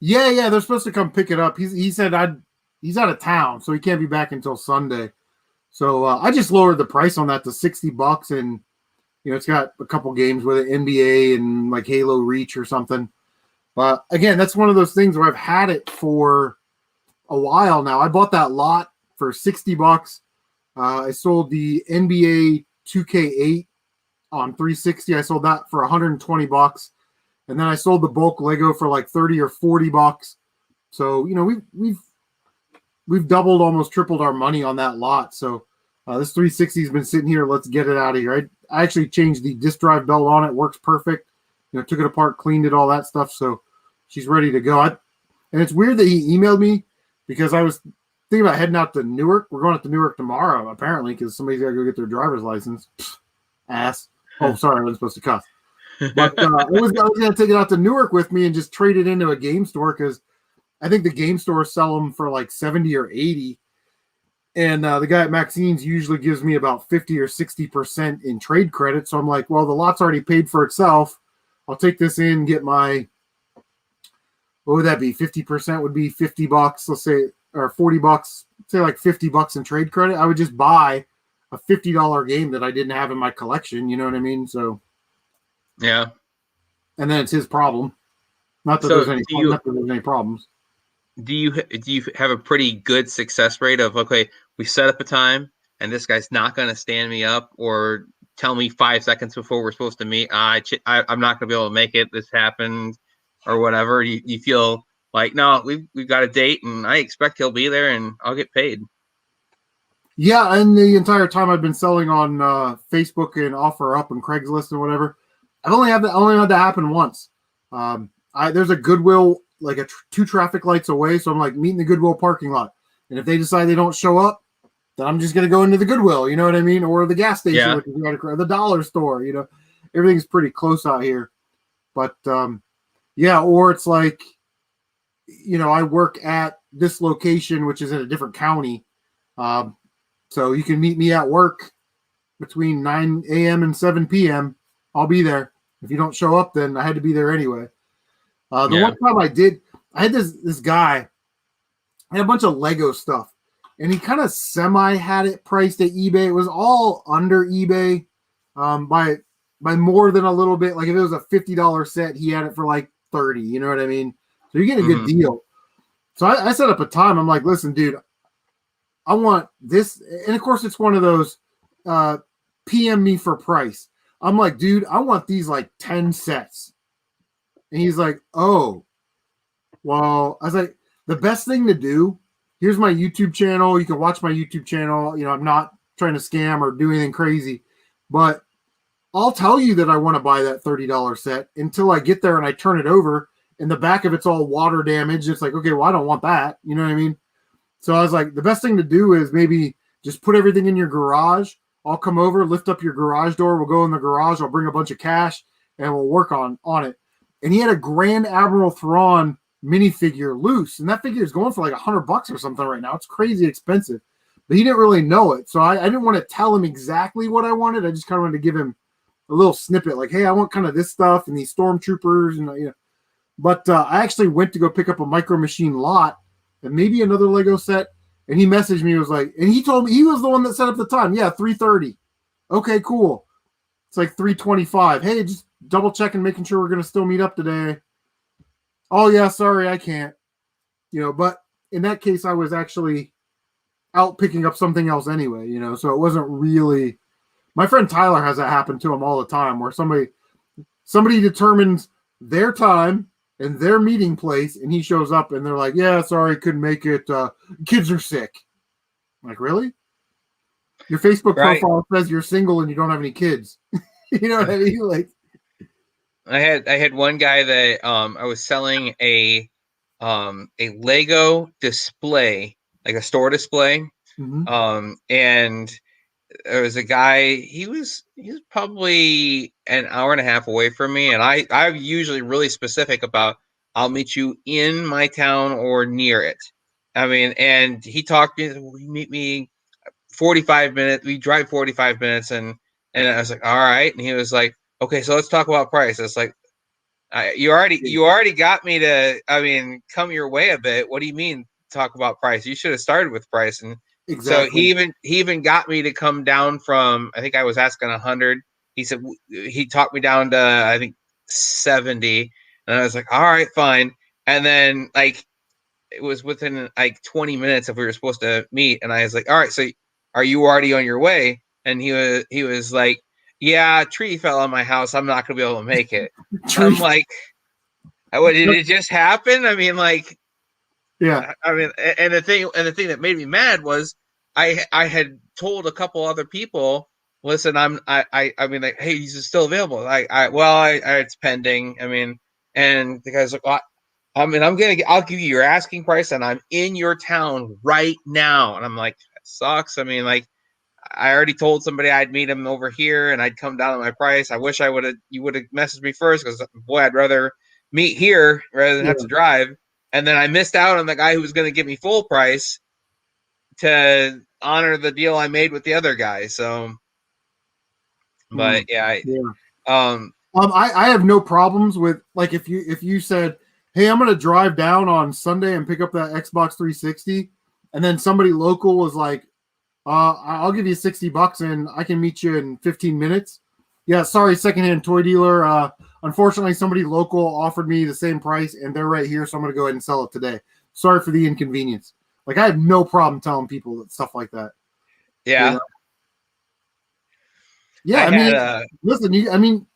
Yeah, they're supposed to come pick it up. He said he's out of town, so he can't be back until Sunday. So I just lowered the price on that to $60, and it's got a couple games with it, NBA and like Halo Reach or something. But again, that's one of those things where I've had it for a while now. I bought that lot for $60. I sold the NBA 2K8 on 360. I sold that for $120, and then I sold the bulk Lego for like $30 or $40. So we've doubled, almost tripled our money on that lot. So this 360 has been sitting here. Let's get it out of here. I actually changed the disk drive belt on it. Works perfect. Took it apart, cleaned it, all that stuff. So she's ready to go. And it's weird that he emailed me because I was thinking about heading out to Newark. We're going out to Newark tomorrow, apparently, because somebody's got to go get their driver's license. Ass. Oh, sorry, I wasn't supposed to cuss. But I was going to take it out to Newark with me and just trade it into a game store because I think the game stores sell them for like 70 or 80. And the guy at Maxine's usually gives me about 50 or 60% in trade credit. So I'm like, well, the lot's already paid for itself. I'll take this in, get my, what would that be? 50% would be $50, let's say, or $40, say like $50 in trade credit. I would just buy a $50 game that I didn't have in my collection. You know what I mean? So, yeah. And then it's his problem. Not that there's any problems. Do you have a pretty good success rate of, okay, we set up a time and this guy's not going to stand me up or tell me 5 seconds before we're supposed to meet, I'm not going to be able to make it, this happened or whatever? You feel like, no, we've got a date and I expect he'll be there and I'll get paid? Yeah, and the entire time I've been selling on Facebook and OfferUp and Craigslist and whatever, I've only had that happen once. There's a Goodwill like 2 traffic lights away, so I'm like meeting the Goodwill parking lot, and if they decide they don't show up, then I'm just gonna go into the Goodwill, you know what I mean, or the gas station, which is right across, the dollar store. Everything's pretty close out here. But or it's like, I work at this location, which is in a different county, so you can meet me at work between 9 a.m. and 7 p.m. I'll be there. If you don't show up, then I had to be there anyway. One time I had this guy, I had a bunch of Lego stuff, and he kind of semi had it priced at eBay. It was all under eBay by more than a little bit. Like if it was a $50 set, he had it for like 30, you know what I mean? So you get a good deal. So I set up a time. I'm like, listen, dude, I want this. And of course, it's one of those PM me for price. I'm like, dude, I want these like 10 sets. And he's like, oh, well, I was like, the best thing to do, here's my YouTube channel. You can watch my YouTube channel. I'm not trying to scam or do anything crazy, but I'll tell you that I want to buy that $30 set until I get there and I turn it over and the back of it's all water damaged. It's like, okay, well, I don't want that. You know what I mean? So I was like, the best thing to do is maybe just put everything in your garage. I'll come over, lift up your garage door. We'll go in the garage. I'll bring a bunch of cash and we'll work on it. And he had a Grand Admiral Thrawn minifigure loose, and that figure is going for like $100 or something right now. It's crazy expensive, but he didn't really know it. So I didn't want to tell him exactly what I wanted. I just kind of wanted to give him a little snippet, like, hey, I want kind of this stuff and these stormtroopers, and But I actually went to go pick up a Micro Machine lot and maybe another Lego set, and he messaged me. He was like, and he told me he was the one that set up the time. Yeah, 3:30. Okay, cool. It's like 3:25. Hey, just double checking, making sure we're going to still meet up today. Oh, yeah, sorry, I can't. But in that case, I was actually out picking up something else anyway, so it wasn't really. My friend Tyler has that happen to him all the time where somebody determines their time and their meeting place, and he shows up and they're like, yeah, sorry, couldn't make it. Kids are sick. I'm like, really? Your Facebook profile says you're single and you don't have any kids. You know what I mean? Like, I had one guy that I was selling a Lego display, like a store display. Mm-hmm. And there was a guy, he was probably an hour and a half away from me, and I'm usually really specific about, I'll meet you in my town or near it. I mean, and he talked to me, we meet me 45 minutes, we drive 45 minutes, and I was like, all right. And he was like, okay, so let's talk about price. It's like, you already got me to, come your way a bit. What do you mean talk about price? You should have started with price. And So Exactly. he even got me to come down from, I think I was asking 100. He said he talked me down to, I think, 70, and I was like, all right, fine. And then like it was within like 20 minutes if we were supposed to meet, and I was like, all right, so are you already on your way? And he was like, yeah, a tree fell on my house. I'm not gonna be able to make it. I'm like, what, did it just happen? I mean, like, Yeah. I mean, and the thing that made me mad was I had told a couple other people, listen, I mean, like, hey, he's still available. It's pending. I mean, and the guy's like, well, I mean, I'll give you your asking price, and I'm in your town right now. And I'm like, that sucks. I mean, like, I already told somebody I'd meet him over here, and I'd come down on my price. I wish you would have messaged me first, because boy, I'd rather meet here rather than have to drive. And then I missed out on the guy who was going to give me full price to honor the deal I made with the other guy. So, but yeah, I have no problems with, like, if you said, hey, I'm gonna drive down on Sunday and pick up that Xbox 360, and then somebody local was like, I'll give you $60 and I can meet you in 15 minutes. Yeah, sorry, secondhand toy dealer. Unfortunately, somebody local offered me the same price and they're right here, so I'm gonna go ahead and sell it today. Sorry for the inconvenience. Like, I have no problem telling people that stuff like that. yeah. You know? Yeah, I mean, listen,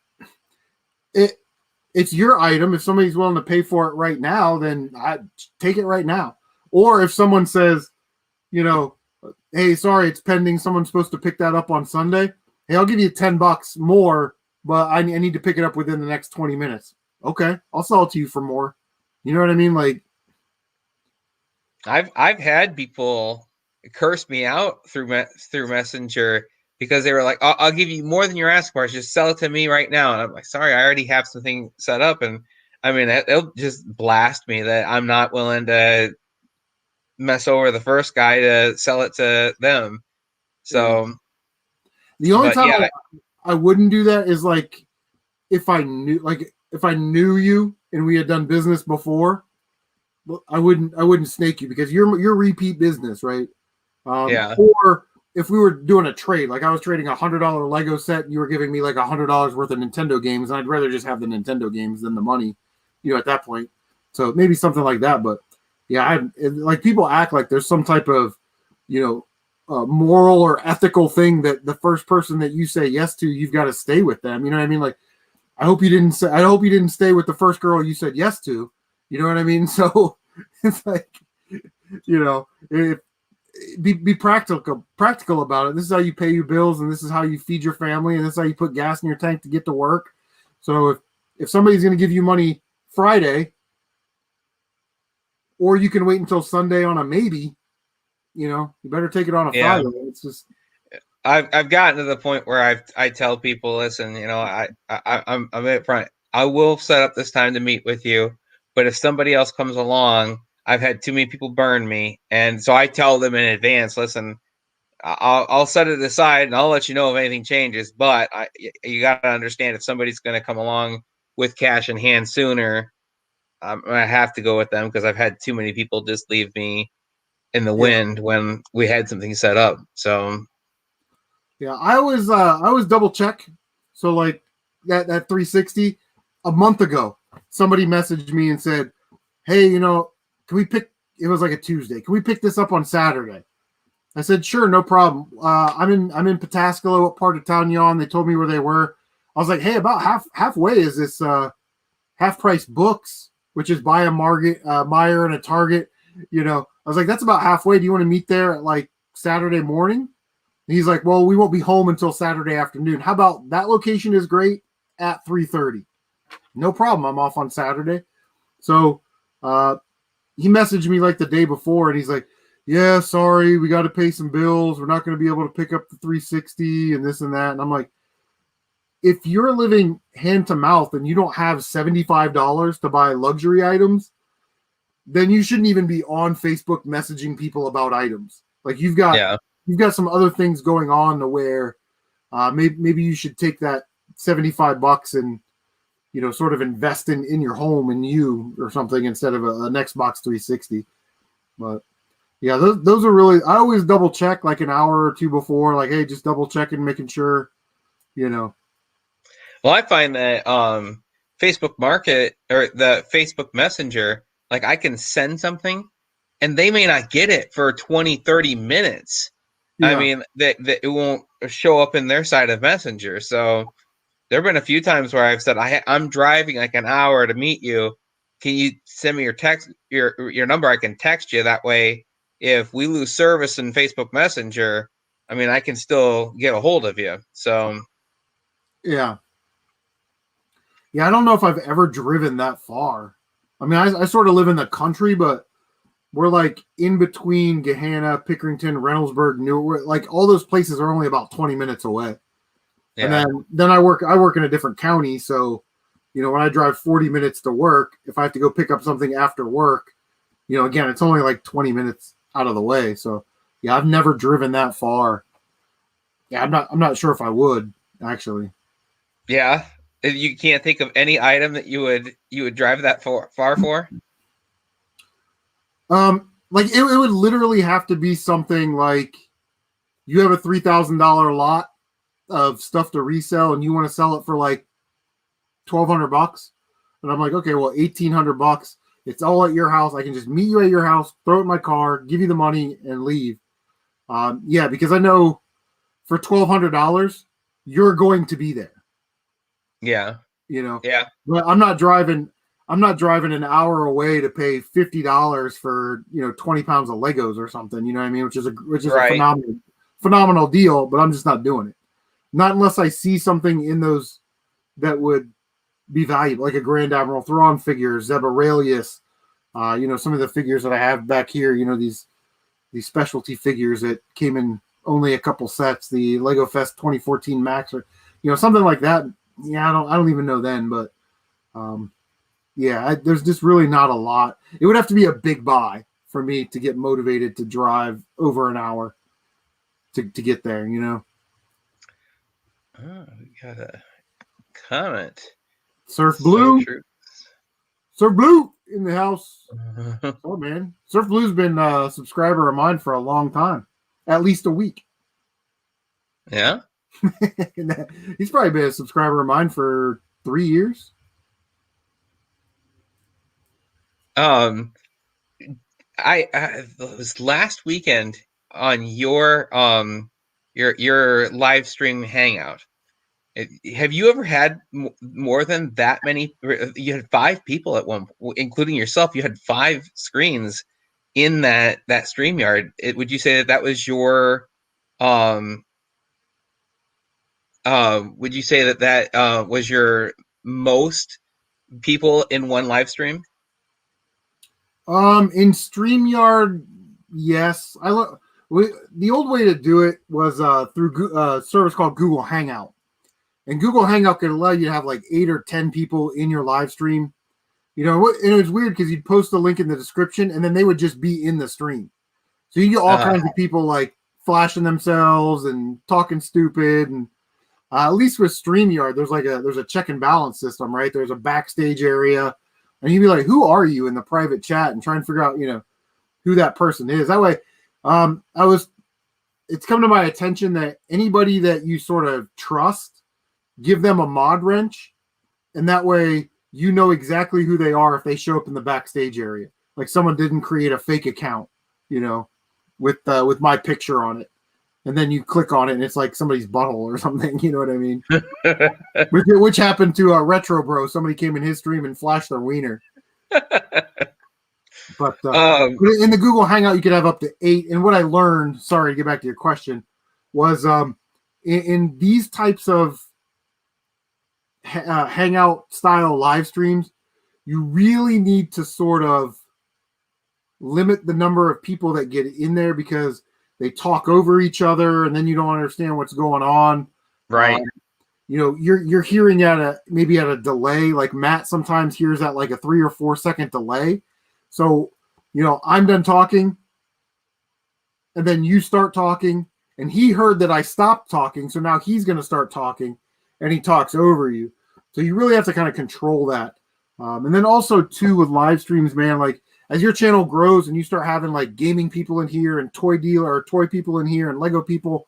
it's your item. If somebody's willing to pay for it right now, then I take it right now. Or if someone says, hey, sorry, it's pending, someone's supposed to pick that up on Sunday. Hey, I'll give you $10 more, but I need to pick it up within the next 20 minutes. Okay, I'll sell it to you for more. You know what I mean? Like, I've had people curse me out through Messenger because they were like, I'll give you more than your ask price. Just sell it to me right now. And I'm like, sorry, I already have something set up. And I mean, it'll just blast me that I'm not willing to mess over the first guy to sell it to them. So the only time I wouldn't do that is like if I knew you and we had done business before, I wouldn't snake you because you're repeat business, right? Yeah. Or if we were doing a trade, like I was trading $100 Lego set, and you were giving me like $100 worth of Nintendo games, and I'd rather just have the Nintendo games than the money, at that point. So maybe something like that. But yeah, like people act like there's some type of, moral or ethical thing that the first person that you say yes to, you've got to stay with them. You know what I mean? Like, I hope you didn't stay with the first girl you said yes to. You know what I mean? So it's like, be practical about it. This is how you pay your bills, and this is how you feed your family, and this is how you put gas in your tank to get to work. So if somebody's going to give you money Friday, or you can wait until Sunday on a maybe, you better take it on a Friday. It's just, I've gotten to the point where I tell people, listen, I'm up front. I will set up this time to meet with you, but if somebody else comes along, I've had too many people burn me, and so I tell them in advance, listen, I'll set it aside and I'll let you know if anything changes. But you got to understand, if somebody's going to come along with cash in hand sooner, I have to go with them because I've had too many people just leave me in the wind when we had something set up. So yeah, I always double check. So like that 360 a month ago, somebody messaged me and said, hey, can we pick, it was like a Tuesday, can we pick this up on Saturday? I said, sure, no problem. I'm in Pataskala. What part of town you on? They told me where they were. I was like, hey, about halfway is this Half Price Books, which is by a Meyer and a Target. I was like, that's about halfway. Do you want to meet there at like Saturday morning? And he's like, well, we won't be home until Saturday afternoon. How about that location is great at 3:30? No problem. I'm off on Saturday. So he messaged me like the day before, and he's like, yeah, sorry, we got to pay some bills. We're not going to be able to pick up the 360 and this and that. And I'm like, if you're living hand to mouth and you don't have $75 to buy luxury items, then you shouldn't even be on Facebook messaging people about items. Like you've got some other things going on to where maybe you should take that $75 and sort of invest in your home and you or something instead of an Xbox 360. But Yeah, those are really. I always double check like an hour or two before, like, hey, just double checking, making sure, you know. Well, I find that Facebook Market or the Facebook Messenger, like I can send something and they may not get it for 20, 30 minutes. I Yeah, mean, that it won't show up in their side of Messenger. So there have been a few times where I've said, I'm driving like an hour to meet you. Can you send me your number? I can text you. That way, if we lose service in Facebook Messenger, I mean, I can still get a hold of you. So, yeah, yeah. I don't know if I've ever driven that far. I mean, I sort of live in the country, but we're like in between Gahanna, Pickerington, Reynoldsburg, Newark. Like all those places are only about 20 minutes away. And yeah, then I work in a different county, so when I drive 40 minutes to work, if I have to go pick up something after work, again, it's only like 20 minutes out of the way. So yeah, I've never driven that far. Yeah, I'm not sure if I would actually. yeah. You can't think of any item that you would drive that far for? Like it would literally have to be something like you have a $3,000 lot of stuff to resell and you want to sell it for like $1,200, and I'm like, okay, well, $1,800. It's all at your house. I can just meet you at your house, throw it in my car, give you the money, and leave. Yeah, because I know for $1,200 you're going to be there. Yeah, yeah, But I'm not driving an hour away to pay $50 for 20 pounds of Legos or something. You know what I mean? Which is a right. phenomenal deal. But I'm just not doing it. Not unless I see something in those that would be valuable, like a Grand Admiral Thrawn figure, Zeb Aurelius. Some of the figures that I have back here. These specialty figures that came in only a couple sets. The Lego Fest 2014 Max, or something like that. Yeah, I don't even know then, but yeah, there's just really not a lot. It would have to be a big buy for me to get motivated to drive over an hour to get there. Oh, we got a comment. Surf So Blue, true. Surf Blue in the house. Oh man, Surf Blue's been a subscriber of mine for a long time, at least a week. Yeah. He's probably been a subscriber of mine for 3 years. I it was last weekend on your live stream hangout. Have you ever had more than that many? You had 5 people at one, including yourself. You had 5 screens in that StreamYard. Would you say that was your um would you say that was your most people in one live stream? In StreamYard, yes. The old way to do it was through a service called Google Hangout. And Google Hangout could allow you to have like 8 or 10 people in your live stream. And it was weird because you'd post a link in the description and then they would just be in the stream. So you get all kinds of people like flashing themselves and talking stupid. And at least with StreamYard, there's a check and balance system, right? There's a backstage area. And you'd be like, who are you in the private chat, and try and figure out, who that person is. That way, it's come to my attention that anybody that you sort of trust, give them a mod wrench, and that way you know exactly who they are if they show up in the backstage area. Like someone didn't create a fake account, with my picture on it. And then you click on it and it's like somebody's butthole or something. You know what I mean? which happened to Retro Bro. Somebody came in his stream and flashed their wiener. But in the Google Hangout, you could have up to 8. And what I learned, sorry to get back to your question, was in these types of Hangout style live streams, you really need to sort of limit the number of people that get in there because they talk over each other and then you don't understand what's going on. Right. You're hearing maybe at a delay. Like Matt sometimes hears at like a 3 or 4 second delay. So, I'm done talking and then you start talking and he heard that I stopped talking. So now he's going to start talking and he talks over you. So you really have to kind of control that. And then also too with live streams, man, like as your channel grows and you start having like gaming people in here and toy dealer or toy people in here and Lego people,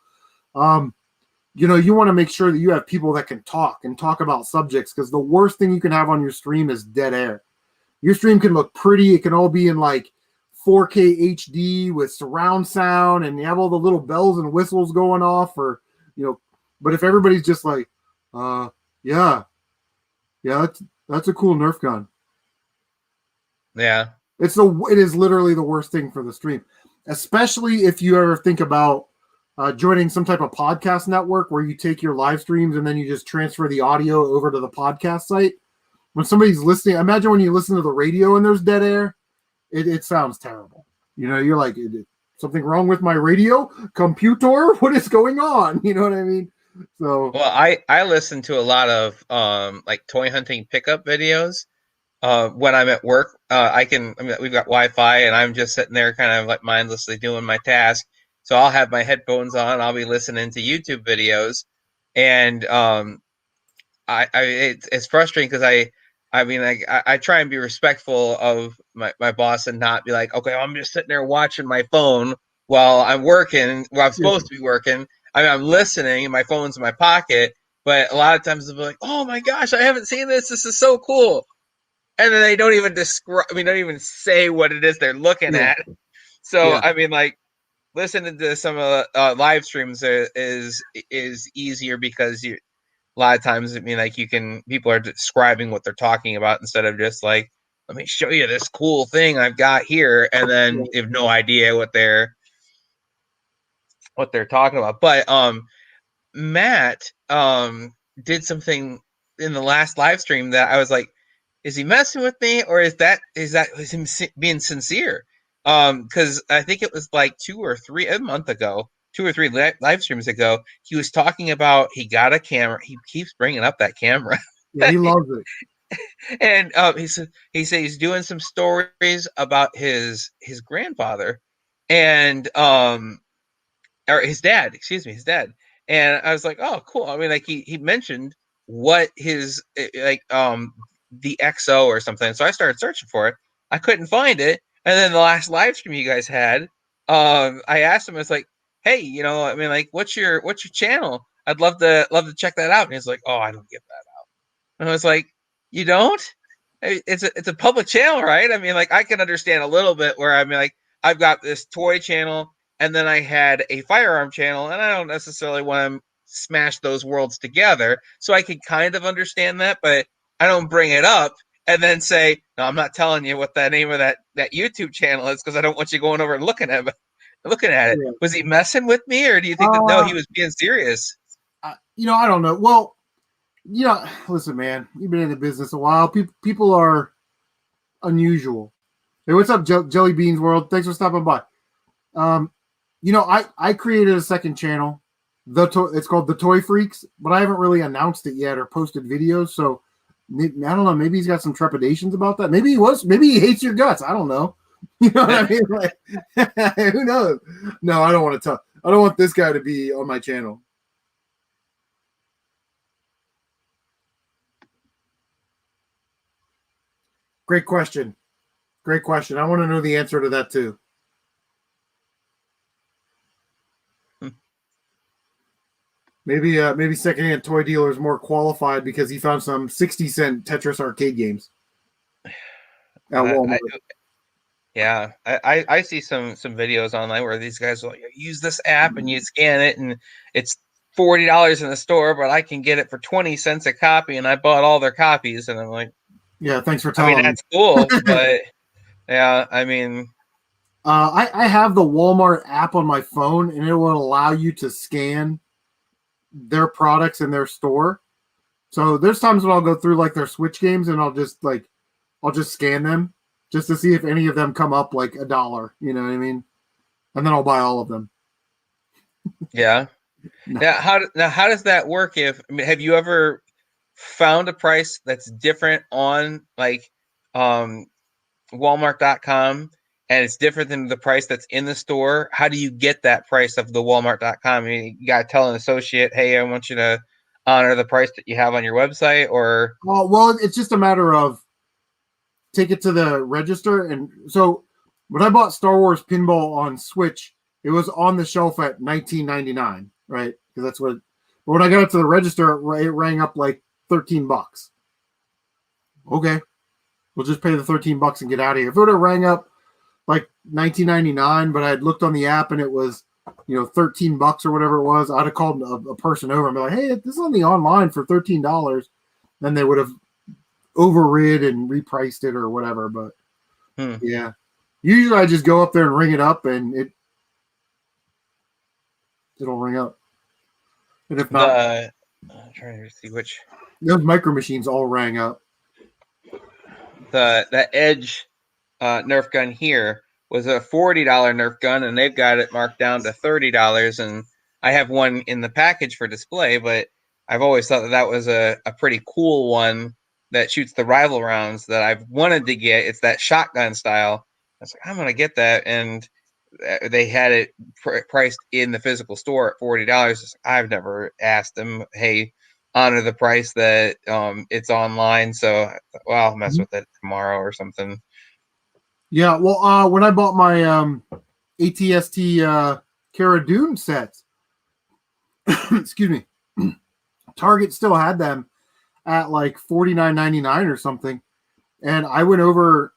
you want to make sure that you have people that can talk and talk about subjects, because the worst thing you can have on your stream is dead air. Your stream can look pretty. It can all be in like 4K HD with surround sound, and you have all the little bells and whistles going off, or, but if everybody's just like, yeah, that's a cool Nerf gun. Yeah. It is literally the worst thing for the stream, especially if you ever think about joining some type of podcast network where you take your live streams and then you just transfer the audio over to the podcast site. When somebody's listening, imagine when you listen to the radio and there's dead air, it sounds terrible. You're like, something wrong with my radio computer? What is going on? You know what I mean? So, well, I listen to a lot of like toy hunting pickup videos. When I'm at work, we've got Wi-Fi, and I'm just sitting there kind of like mindlessly doing my task. So I'll have my headphones on. I'll be listening to YouTube videos, and it's frustrating because I try and be respectful of my boss and not be like, okay, I'm just sitting there watching my phone while I'm working, while I'm supposed to be working. I'm listening, my phone's in my pocket, but a lot of times they'll be like, oh my gosh, I haven't seen this. This is so cool. And then they don't even don't even say what it is they're looking at. So, listening to some of the live streams is easier because a lot of times, people are describing what they're talking about instead of just like, let me show you this cool thing I've got here. And then you have no idea what they're talking about. But, Matt, did something in the last live stream that I was like, is he messing with me, or is him being sincere? Because I think it was like 2 or 3 live streams ago, he was talking about he got a camera. He keeps bringing up that camera. Yeah, he loves it. And he said he's doing some stories about his grandfather, and or his dad. Excuse me, his dad. And I was like, oh, cool. He mentioned what his the XO or something. So I started searching for it. I couldn't find it. And then the last live stream you guys had, I asked him, I was like, hey, what's your channel? I'd love to check that out. And he's like, oh, I don't give that out. And I was like, you don't? It's a public channel, right? I can understand a little bit where I've got this toy channel, and then I had a firearm channel, and I don't necessarily want to smash those worlds together. So I can kind of understand that, but I don't bring it up and then say, no, I'm not telling you what the name of that YouTube channel is because I don't want you going over and looking at it. Yeah. Was he messing with me, or do you think that no, he was being serious? I don't know. Well, listen, man, you've been in the business a while. People are unusual. Hey, what's up, Jelly Beans World? Thanks for stopping by. I created a second channel. It's called The Toy Freaks, but I haven't really announced it yet or posted videos. So I don't know. Maybe he's got some trepidations about that. Maybe he hates your guts. I don't know. You know what I mean? Like, who knows? No, I don't want to tell. I don't want this guy to be on my channel. Great question. I want to know the answer to that too. Maybe secondhand toy dealer is more qualified because he found some 60-cent Tetris arcade games at Walmart. I see some videos online where these guys will use this app and you scan it and it's $40 in the store, but I can get it for 20 cents a copy, and I bought all their copies, and I'm like, yeah, thanks for telling me. That's cool, but yeah, I have the Walmart app on my phone, and it will allow you to scan their products in their store. So there's times when I'll go through like their Switch games, and I'll just scan them just to see if any of them come up like $1. You know what I mean? And then I'll buy all of them. Yeah. No. How does that work? Have you ever found a price that's different on Walmart.com, and it's different than the price that's in the store? How do you get that price of the Walmart.com? You got to tell an associate, hey, I want you to honor the price that you have on your website, or? Well, it's just a matter of take it to the register. And so when I bought Star Wars Pinball on Switch, it was on the shelf at $19.99, right? Because that's what. But when I got it to the register, it rang up like $13. Okay, we'll just pay the $13 and get out of here. If it would have rang up like $19.99, but I had looked on the app and it was, $13 or whatever it was, I'd have called a person over and be like, "Hey, this is on the online for $13." Then they would have overrid and repriced it or whatever. But yeah, usually I just go up there and ring it up, and it'll ring up. And if not, I'm trying to see which those micro machines all rang up. the Edge Nerf gun here was a $40 Nerf gun, and they've got it marked down to $30. And I have one in the package for display, but I've always thought that was a pretty cool one that shoots the rival rounds that I've wanted to get. It's that shotgun style. I was like, I'm gonna get that, and they had it priced in the physical store at $40. I've never asked them, hey, honor the price that it's online. So, well, I'll mess with it tomorrow or something. Yeah, well, when I bought my ATST Cara Dune sets, excuse me, Target still had them at like $49.99 or something, and I went over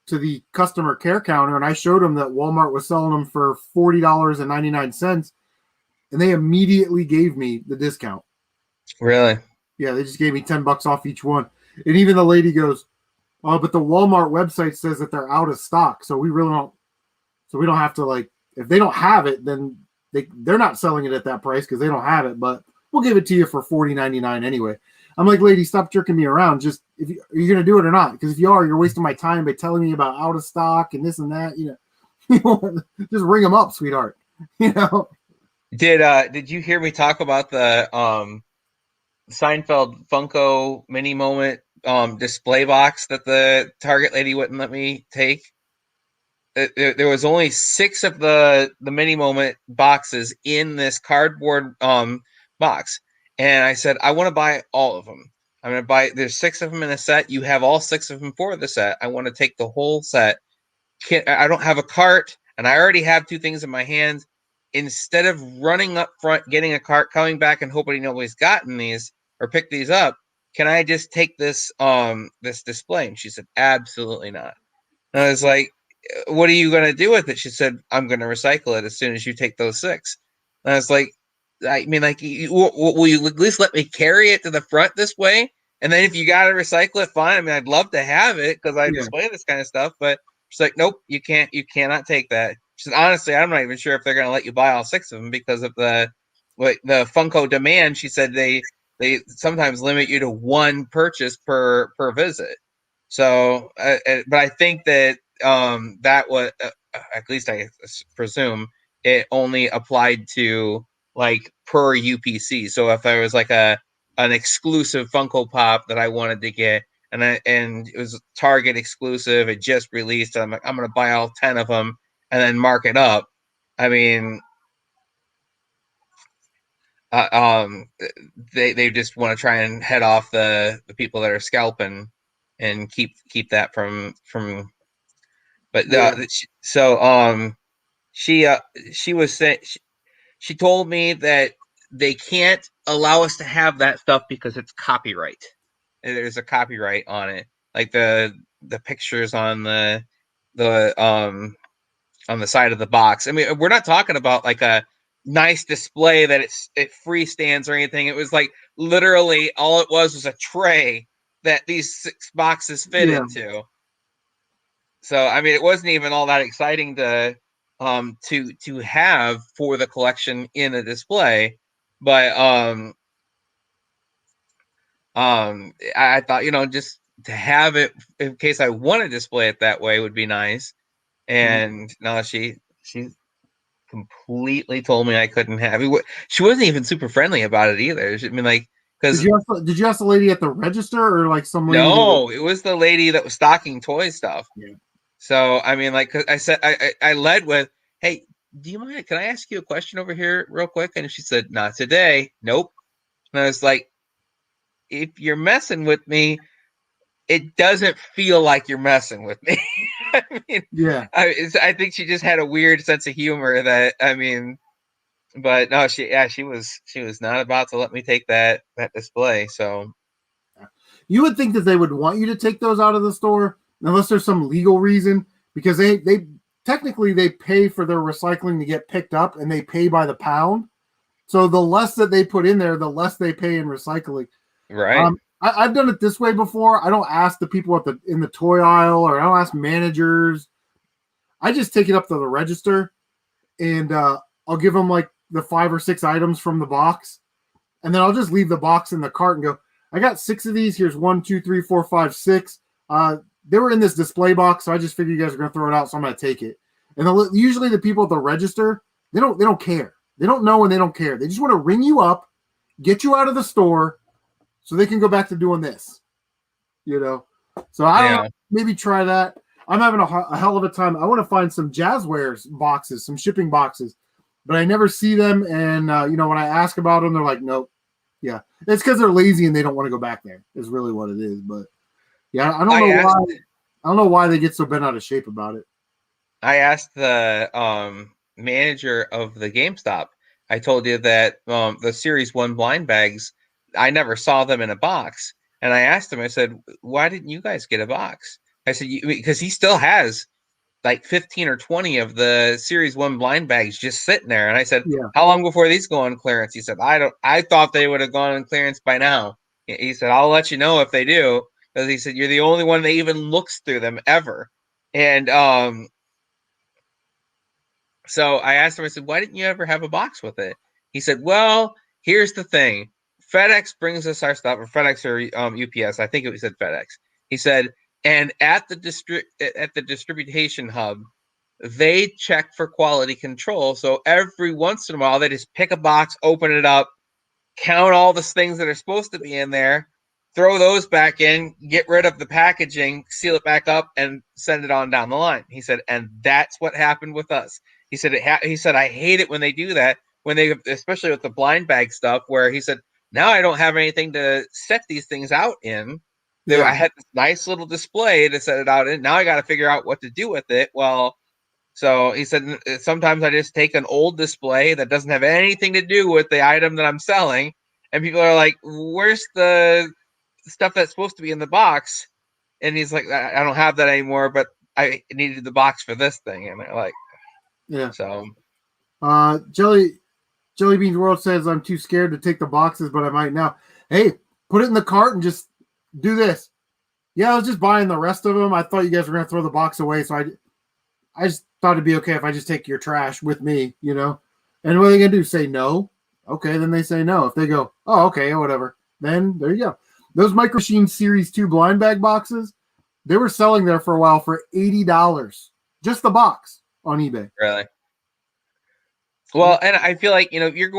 to the customer care counter and I showed them that Walmart was selling them for $40.99, and they immediately gave me the discount. Really? Yeah, they just gave me $10 off each one, and even the lady goes, "Oh, but the Walmart website says that they're out of stock, so we don't have to, like, if they don't have it, then they're not selling it at that price because they don't have it, but we'll give it to you for $40.99 anyway." I'm like, "Lady, stop jerking me around. Just are you gonna do it or not? Because if you are, you're wasting my time by telling me about out of stock and this and that. Just ring them up, sweetheart." Did you hear me talk about the Seinfeld Funko Mini Moment display box that the Target lady wouldn't let me take? There was only 6 of the Mini Moment boxes in this cardboard box, and I said, I want to buy all of them. I'm going to buy. There's 6 of them in a set. You have all 6 of them for the set. I want to take the whole set. I don't have a cart, and I already have 2 things in my hands. Instead of running up front, getting a cart, coming back, and hoping nobody's gotten these or picked these up, can I just take this this display? And she said, absolutely not. And I was like, what are you going to do with it? She said, I'm going to recycle it as soon as you take those 6. And I was like, I mean, like, will you at least let me carry it to the front this way? And then if you got to recycle it, fine. I mean, I'd love to have it because I display this kind of stuff. But she's like, nope, you cannot take that. She said, honestly, I'm not even sure if they're going to let you buy all 6 of them because of the Funko demand. She said they sometimes limit you to 1 purchase per visit. So, but I think that that was at least I presume it only applied to like per UPC. So if there was like an exclusive Funko Pop that I wanted to get, and it was Target exclusive, it just released, I'm like, I'm gonna buy all 10 of them and then mark it up. I mean, they just want to try and head off the people that are scalping and keep that from. But so she was saying she told me that they can't allow us to have that stuff because it's copyright. There's a copyright on it, like the pictures on the side of the box. I mean, we're not talking about like a nice display that it freestands or anything. It was like literally all it was a tray that these 6 boxes fit into. So I mean, it wasn't even all that exciting to have for the collection in a display, but I thought, just to have it in case I want to display it that way would be nice. And no, she completely told me I couldn't have it. She wasn't even super friendly about it either. I mean, like, because did you ask the lady at the register or like some lady? No, it was the lady that was stocking toy stuff. Yeah. So I mean, like, I said, I led with, "Hey, do you mind? Can I ask you a question over here real quick?" And she said, "Not today." Nope. And I was like, "If you're messing with me, it doesn't feel like you're messing with me. I mean, Yeah. I think she just had a weird sense of humor that, I mean, but no, she was not about to let me take that display. So You would think that they would want you to take those out of the store unless there's some legal reason, because they technically they pay for their recycling to get picked up, and they pay by the pound. So the less that they put in there, the less they pay in recycling. right, I've done it this way before. I don't ask the people in the toy aisle, or I don't ask managers. I just take it up to the register, and I'll give them like the 5 or 6 items from the box, and then I'll just leave the box in the cart and go, I got 6 of these. Here's 1, 2, 3, 4, 5, 6. They were in this display box, so I just figured you guys are going to throw it out, so I'm going to take it. And usually the people at the register, they don't care. They don't know, and they don't care. They just want to ring you up, get you out of the store, so they can go back to doing this. You know, so I don't know, maybe try that. I'm having a hell of a time. I want to find some Jazzwares boxes, some shipping boxes, but I never see them. And when I ask about them, they're like, nope. Yeah, it's because they're lazy and they don't want to go back there. Is really what it is. But yeah, I don't know why they get so bent out of shape about it. I asked the manager of the GameStop. I told you that the Series 1 blind bags, I never saw them in a box. And I asked him, I said, why didn't you guys get a box? I said, because he still has like 15 or 20 of the Series 1 blind bags just sitting there. And I said, how long before these go on clearance? He said, I thought they would have gone on clearance by now. He said, I'll let you know if they do. Because he said, you're the only one that even looks through them ever. And so I asked him, I said, why didn't you ever have a box with it? He said, well, here's the thing. FedEx brings us our stuff, or FedEx or UPS. I think it said FedEx. He said, and at the distribution hub, they check for quality control. So every once in a while, they just pick a box, open it up, count all the things that are supposed to be in there, throw those back in, get rid of the packaging, seal it back up, and send it on down the line. He said, and that's what happened with us. He said, he said, I hate it when they do that, when they, especially with the blind bag stuff, where he said, now I don't have anything to set these things out in. Yeah. I had this nice little display to set it out in. Now I got to figure out what to do with it. Well, so he said, sometimes I just take an old display that doesn't have anything to do with the item that I'm selling. And people are like, where's the stuff that's supposed to be in the box? And he's like, I don't have that anymore, but I needed the box for this thing. And they're like, yeah. So, Jelly Beans World says I'm too scared to take the boxes, but I might now. Hey, put it in the cart and just do this. Yeah, I was just buying the rest of them. I thought you guys were going to throw the box away, so I just thought it'd be okay if I just take your trash with me, And what are they going to do? Say no? Okay, then they say no. If they go, oh, okay, whatever, then there you go. Those Micro Machines Series 2 blind bag boxes, they were selling there for a while for $80. Just the box on eBay. Really? Well, and I feel like, if you're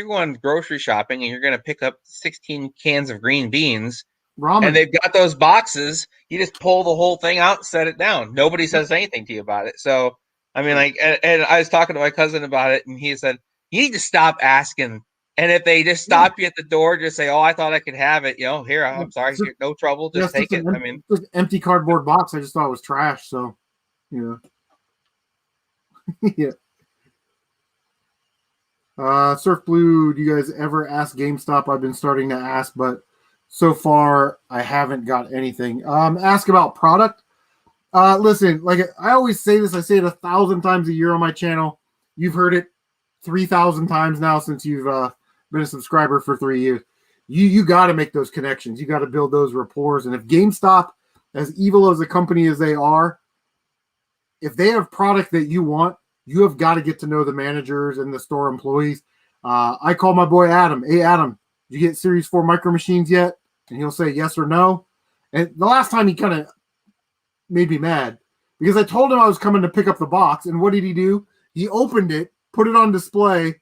going grocery shopping and you're going to pick up 16 cans of green beans, ramen, and they've got those boxes, you just pull the whole thing out and set it down. Nobody says anything to you about it. So, I mean, and I was talking to my cousin about it, and he said, you need to stop asking. And if they just stop you at the door, just say, oh, I thought I could have it. Here, I'm sorry, no trouble. Just take it. I mean, just an empty cardboard box. I just thought it was trash. So, yeah. Surf Blue, do you guys ever ask GameStop? I've been starting to ask, but so far I haven't got anything. Ask about product. Listen, like I always say this, I say it 1,000 times a year on my channel. You've heard it 3,000 times now since you've been a subscriber for 3 years. You got to make those connections. You got to build those rapport. And if GameStop, as evil as a company as they are, if they have product that you want, you have got to get to know the managers and the store employees. I call my boy Adam. Hey, Adam, did you get Series 4 Micro Machines yet? And he'll say yes or no. And the last time he kind of made me mad because I told him I was coming to pick up the box. And what did he do? He opened it, put it on display,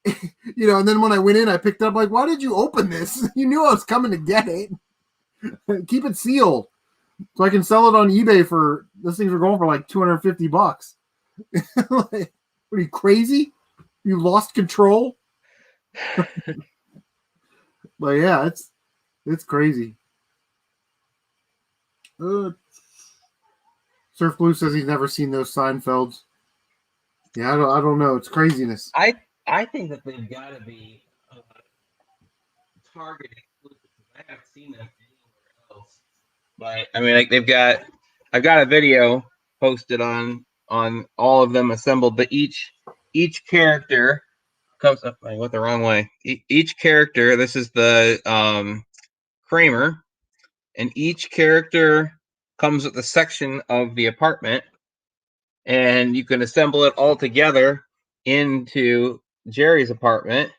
and then when I went in, I picked up like, why did you open this? You knew I was coming to get it. Keep it sealed so I can sell it on eBay for, those things are going for like $250. Like, what are you, crazy? You lost control? But yeah, it's crazy. Surf Blue says he's never seen those Seinfelds. Yeah, I don't know. It's craziness. I think that they've got to be Target exclusive because I haven't seen them anywhere else. But I mean, like I've got a video posted on all of them assembled, but each character comes up. I went the wrong way. Each character. This is the Kramer, and each character comes with a section of the apartment, and you can assemble it all together into Jerry's apartment.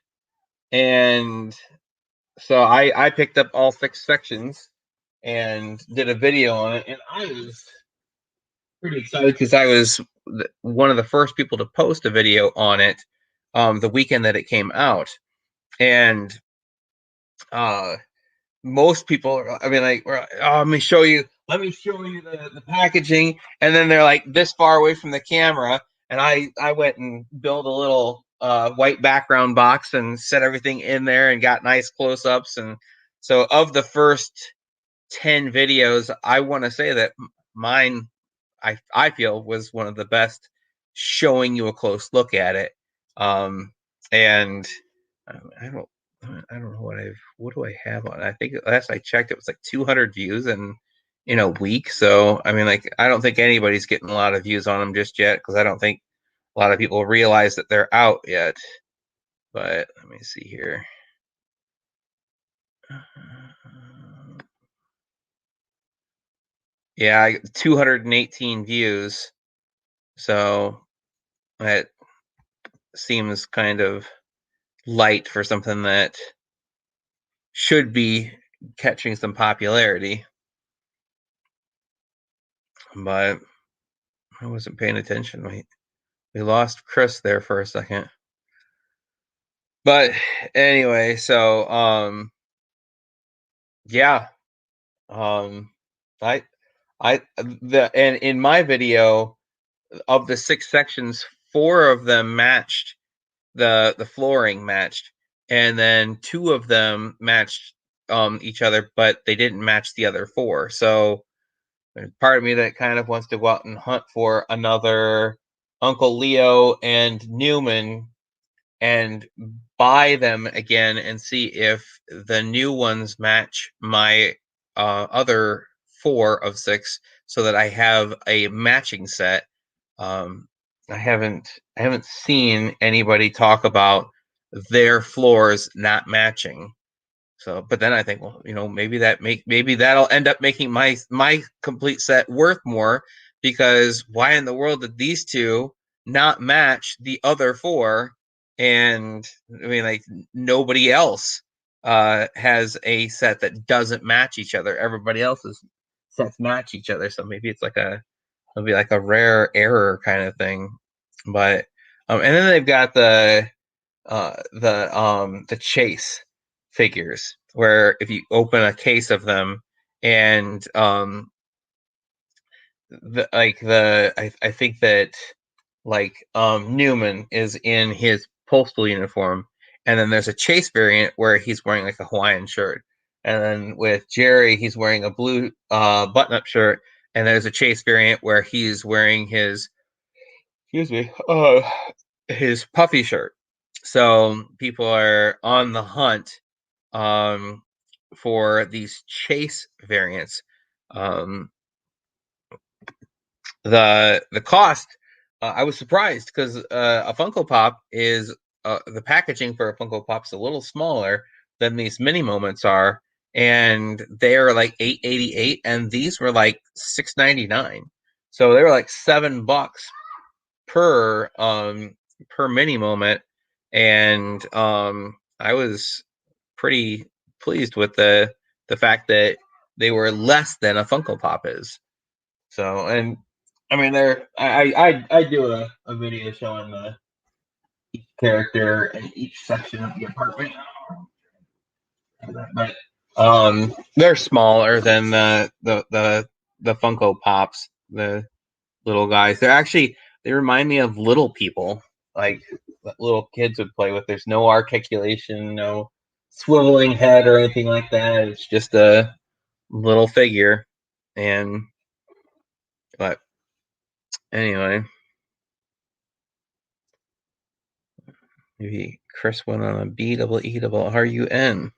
And so I picked up all 6 sections and did a video on it, and I was pretty excited because I was one of the first people to post a video on it the weekend that it came out. And most people, I mean, like, oh, let me show you the packaging, and then they're like this far away from the camera, and I went and built a little white background box and set everything in there and got nice close-ups. And so of the first 10 videos, I want to say that mine, I feel, was one of the best, showing you a close look at it. And I don't know what do I have on it? I think last I checked it was like 200 views in a week. So I mean, like, I don't think anybody's getting a lot of views on them just yet, because I don't think a lot of people realize that they're out yet. But let me see here. Yeah, I got 218 views. So that seems kind of light for something that should be catching some popularity. But I wasn't paying attention. We lost Chris there for a second. But anyway, so yeah. And in my video, of the 6 sections, 4 of them matched, the flooring matched, and then 2 of them matched each other, but they didn't match the other 4. So there's part of me that kind of wants to go out and hunt for another Uncle Leo and Newman and buy them again and see if the new ones match my other 4 of 6, so that I have a matching set. I haven't seen anybody talk about their floors not matching. So, but then I think, well, maybe that'll end up making my complete set worth more, because why in the world did these 2 not match the other 4? And I mean, like, nobody else has a set that doesn't match each other. Everybody else's sets match each other. So maybe it'll be like a rare error kind of thing. But and then they've got the chase figures, where if you open a case of them, and I think that, like, Newman is in his postal uniform, and then there's a chase variant where he's wearing like a Hawaiian shirt, and then with Jerry he's wearing a blue button-up shirt, and there's a chase variant where he's wearing his his puffy shirt. So people are on the hunt for these chase variants. The cost, I was surprised, because a Funko Pop is the packaging for a Funko Pop is a little smaller than these mini moments are, and they are like $8.88, and these were like $6.99. So they were like $7 per mini moment, and I was pretty pleased with the fact that they were less than a Funko Pop is. So, and I mean, I do a video showing each character and each section of the apartment, but they're smaller than the Funko Pops, the little guys. They remind me of little people, like that little kids would play with. There's no articulation, no swiveling head or anything like that. It's just a little figure. But anyway, maybe Chris went on a BEERUN.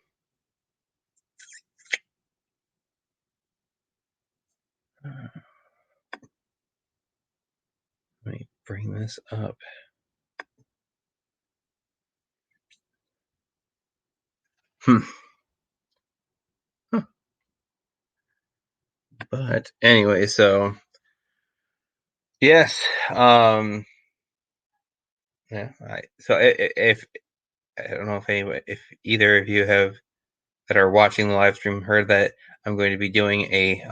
Let me bring this up. Huh. But anyway, so yes, yeah. If I don't know if either of you have that are watching the live stream heard that I'm going to be doing a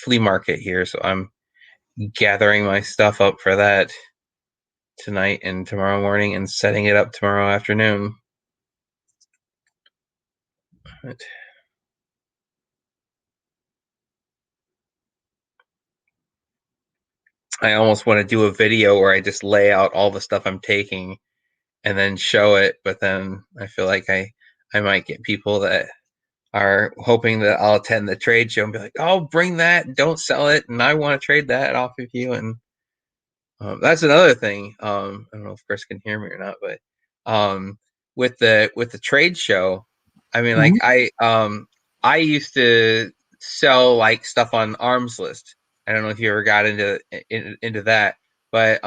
flea market here, so I'm gathering my stuff up for that tonight and tomorrow morning and setting it up tomorrow afternoon. But I almost want to do a video where I just lay out all the stuff I'm taking and then show it, but then I feel like I might get people that are hoping that I'll attend the trade show and be like, oh, bring that, don't sell it, and I want to trade that off of you. And that's another thing. I don't know if Chris can hear me or not, but with the trade show, I mean, like I used to sell like stuff on Arms List. I don't know if you ever got into that, but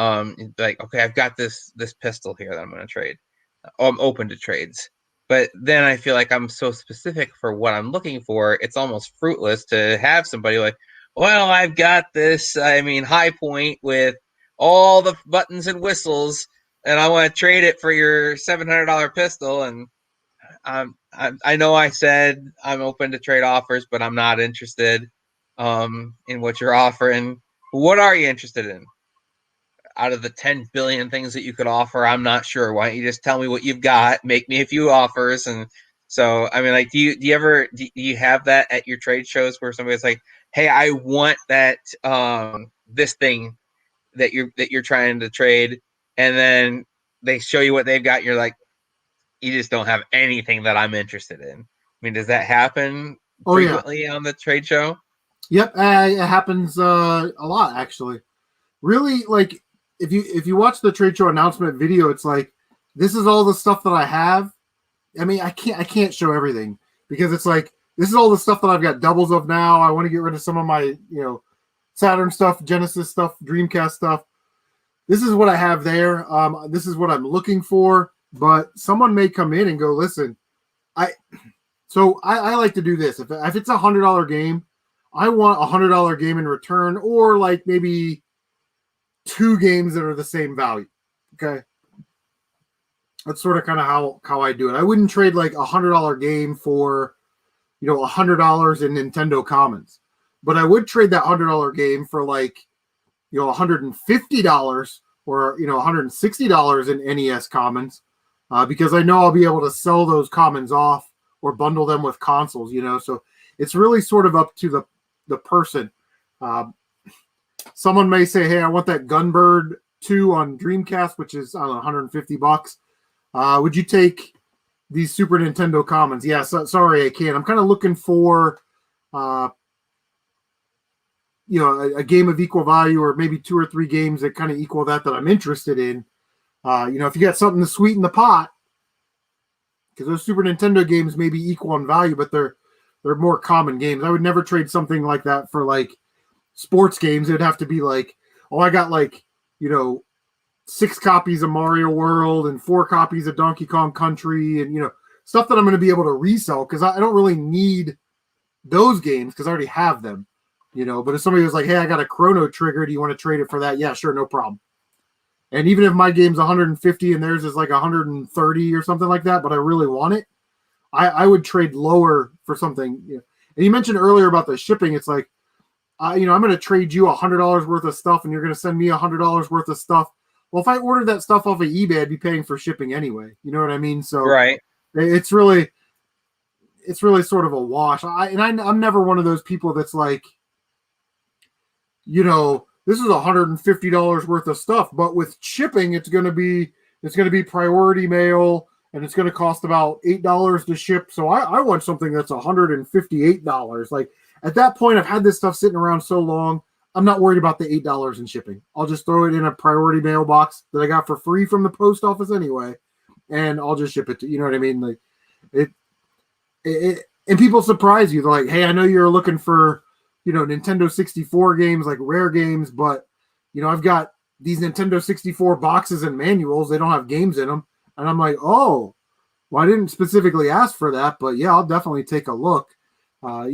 like, okay, I've got this pistol here that I'm going to trade. I'm open to trades. But then I feel like I'm so specific for what I'm looking for, it's almost fruitless to have somebody like, well, I've got this, high point with all the buttons and whistles, and I want to trade it for your $700 pistol. And I know I said I'm open to trade offers, but I'm not interested in what you're offering. What are you interested in? Out of the 10 billion things that you could offer, I'm not sure. Why don't you just tell me what you've got, make me a few offers? And so, I mean, like, do you have that at your trade shows where somebody's like, hey, I want that this thing that you're trying to trade, and then they show you what they've got, and you're like, you just don't have anything that I'm interested in. I mean, does that happen frequently on the trade show? Yep, it happens a lot, actually. Really, like, if you watch the trade show announcement video, it's like, this is all the stuff that I have. I mean, I can't show everything because it's like, this is all the stuff that I've got doubles of now. I want to get rid of some of my, Saturn stuff, Genesis stuff, Dreamcast stuff. This is what I have there. This is what I'm looking for. But someone may come in and go, listen, I like to do this. If it's $100 game, I want $100 game in return, or like maybe 2 games that are the same value. Okay. That's sort of kind of how I do it. I wouldn't trade like $100 game for, $100 in Nintendo Commons, but I would trade that $100 game for like, $150 or, $160 in NES Commons, because I know I'll be able to sell those Commons off or bundle them with consoles, so it's really sort of up to the person. Someone may say, hey, I want that Gunbird 2 on Dreamcast, which is, I don't know, $150. Would you take these Super Nintendo Commons? Yeah, sorry, I can't. I'm kind of looking for, a game of equal value, or maybe 2 or 3 games that kind of equal that I'm interested in. If you got something to sweeten the pot, because those Super Nintendo games may be equal in value, but they're more common games. I would never trade something like that for like sports games. It would have to be like, oh, I got like, 6 copies of Mario World and 4 copies of Donkey Kong Country, and stuff that I'm going to be able to resell, because I don't really need those games because I already have them. But if somebody was like, hey, I got a Chrono Trigger, do you want to trade it for that? Yeah, sure, no problem. And even if my game's 150 and theirs is like 130 or something like that, but I really want it, I would trade lower for something. And you mentioned earlier about the shipping. It's like, I'm going to trade you $100 worth of stuff, and you're going to send me $100 worth of stuff. Well, if I ordered that stuff off of eBay, I'd be paying for shipping anyway. You know what I mean? So right. It's really sort of a wash. I'm never one of those people that's like, this is $150 worth of stuff, but with shipping, it's going to be priority mail, and it's going to cost about $8 to ship. So I want something that's $158. Like, at that point, I've had this stuff sitting around so long, I'm not worried about the $8 in shipping. I'll just throw it in a priority mailbox that I got for free from the post office anyway, and I'll just ship it to you know what I mean? Like it and people surprise you. They're like, hey, I know you're looking for, Nintendo 64 games, like rare games, but I've got these Nintendo 64 boxes and manuals. They don't have games in them. And I'm like, oh, well, I didn't specifically ask for that, but yeah, I'll definitely take a look. I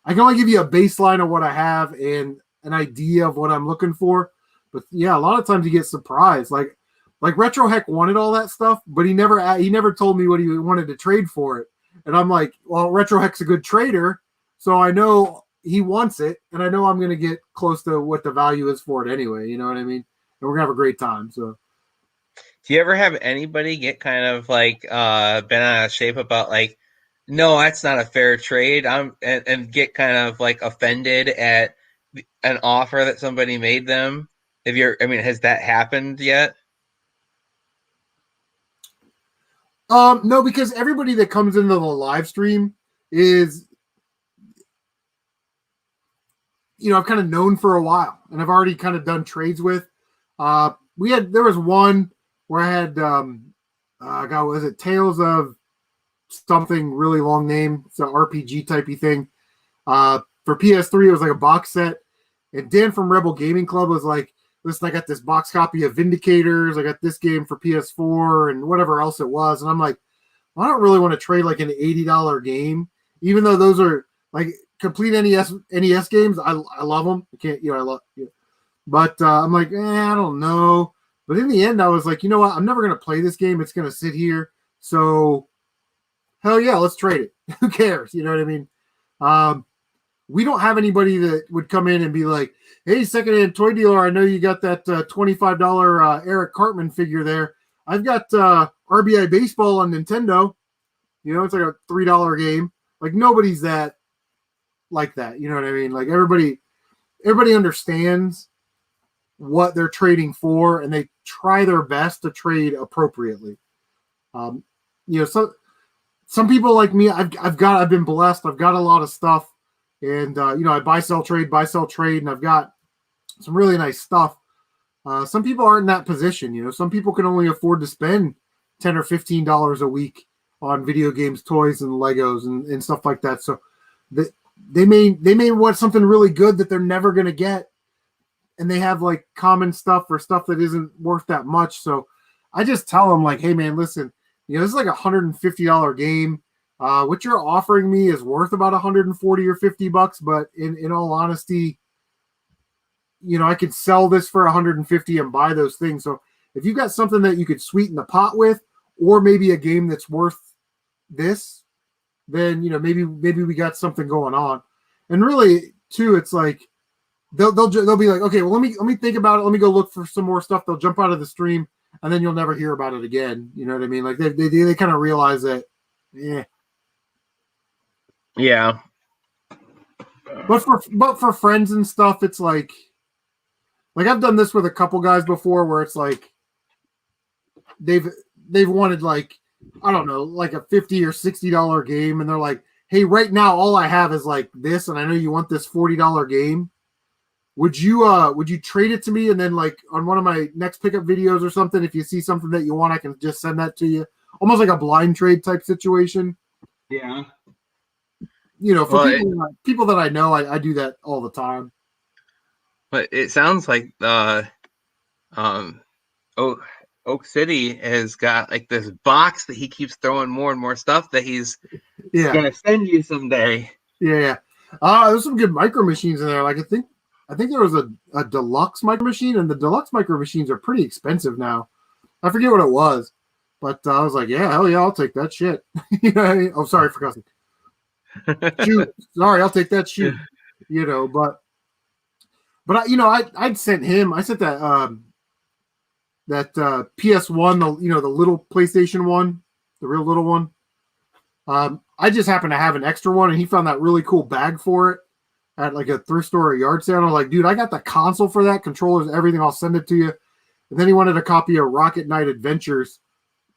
can only give you a baseline of what I have and an idea of what I'm looking for. But yeah, a lot of times you get surprised. Like Retro Heck wanted all that stuff, but he never told me what he wanted to trade for it. And I'm like, well, Retro Heck's a good trader, so I know he wants it, and I know I'm going to get close to what the value is for it anyway. You know what I mean? And we're going to have a great time. So, do you ever have anybody get kind of like been out of shape about like, no, that's not a fair trade? And get kind of like offended at an offer that somebody made them? Has that happened yet? No, because everybody that comes into the live stream is, I've kind of known for a while, and I've already kind of done trades with. There was one where I had, God, was it Tales of something really long name? It's an RPG typey thing. For PS3, it was like a box set, and Dan from Rebel Gaming Club was like, listen, I got this box copy of Vindicators. I got this game for PS4 and whatever else it was. And I'm like, well, I don't really want to trade like an $80 game, even though those are like complete NES games. I love them. I can't, I love, but I'm like, I don't know. But in the end, I was like, you know what? I'm never going to play this game. It's going to sit here. So hell yeah, let's trade it. Who cares? You know what I mean? We don't have anybody that would come in and be like, hey, secondhand toy dealer, I know you got that $25 Eric Cartman figure there. I've got RBI Baseball on Nintendo. It's like a $3 game. Like nobody's that like that. You know what I mean? Like everybody understands what they're trading for, and they try their best to trade appropriately. Some people like me, I've been blessed. I've got a lot of stuff. And, I buy, sell, trade, and I've got some really nice stuff. Some people aren't in that position. Some people can only afford to spend $10 or $15 a week on video games, toys, and Legos and stuff like that. So they may want something really good that they're never going to get. And they have like common stuff or stuff that isn't worth that much. So I just tell them like, hey man, listen, this is like a $150 game. What you're offering me is worth about 140 or 50 bucks, but in all honesty, I could sell this for 150 and buy those things. So if you've got something that you could sweeten the pot with, or maybe a game that's worth this, then maybe we got something going on. And really, too, it's like they'll be like, okay, well let me think about it. Let me go look for some more stuff. They'll jump out of the stream, and then you'll never hear about it again. You know what I mean? Like they kind of realize that, yeah. Yeah. But for friends and stuff, it's like I've done this with a couple guys before where it's like they've wanted like, I don't know, like a $50 or $60 game, and they're like, hey, right now all I have is like this, and I know you want this $40 game. Would you trade it to me? And then like on one of my next pickup videos or something, if you see something that you want, I can just send that to you. Almost like a blind trade type situation. Yeah. For people that I know, I do that all the time. But it sounds like Oak City has got like this box that he keeps throwing more and more stuff that he's gonna send you someday. Yeah. There's some good micro machines in there. Like I think there was a deluxe micro machine, and the deluxe micro machines are pretty expensive now. I forget what it was, but I was like, yeah, hell yeah, I'll take that shit. Oh, sorry for cussing. Shoot, sorry, I'll take that shoot. But I'd sent him. I sent that PS1, the little PlayStation 1, the real little one. I just happened to have an extra one, and he found that really cool bag for it at like a thrift store or yard sale. I was like, dude, I got the console for that, controllers, everything. I'll send it to you. And then he wanted a copy of Rocket Knight Adventures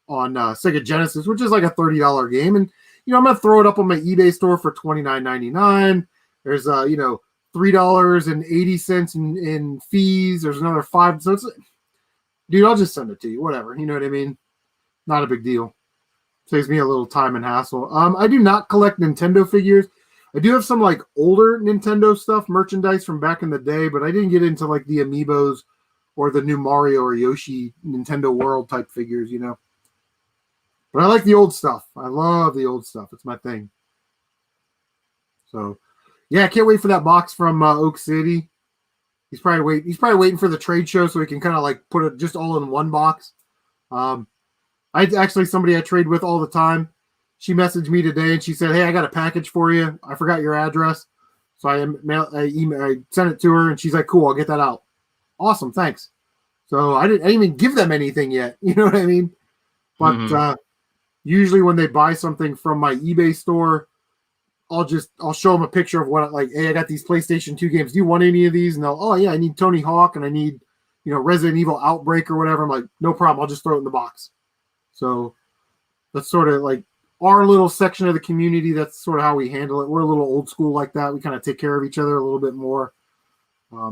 on Sega Genesis, which is like a $30 game. And I'm going to throw it up on my eBay store for $29.99. There's $3.80 in fees. There's another $5. So it's, dude, I'll just send it to you. Whatever. You know what I mean? Not a big deal. Saves me a little time and hassle. I do not collect Nintendo figures. I do have some like older Nintendo stuff, merchandise from back in the day, but I didn't get into like the Amiibos or the new Mario or Yoshi Nintendo World type figures, you know. But I like the old stuff. I love the old stuff. It's my thing. So, yeah, I can't wait for that box from Oak City. He's probably waiting for the trade show so he can kind of like put it just all in one box. Somebody I trade with all the time. She messaged me today and she said, "Hey, I got a package for you. I forgot your address." So I sent it to her and she's like, "Cool, I'll get that out." Awesome, thanks. So I didn't even give them anything yet. You know what I mean? But usually when they buy something from my eBay store, I'll show them a picture of what, like, hey, I got these PlayStation 2 games. Do you want any of these? And they'll, oh yeah, I need Tony Hawk and I need, Resident Evil Outbreak or whatever. I'm like, no problem. I'll just throw it in the box. So that's sort of like our little section of the community. That's sort of how we handle it. We're a little old school like that. We kind of take care of each other a little bit more. I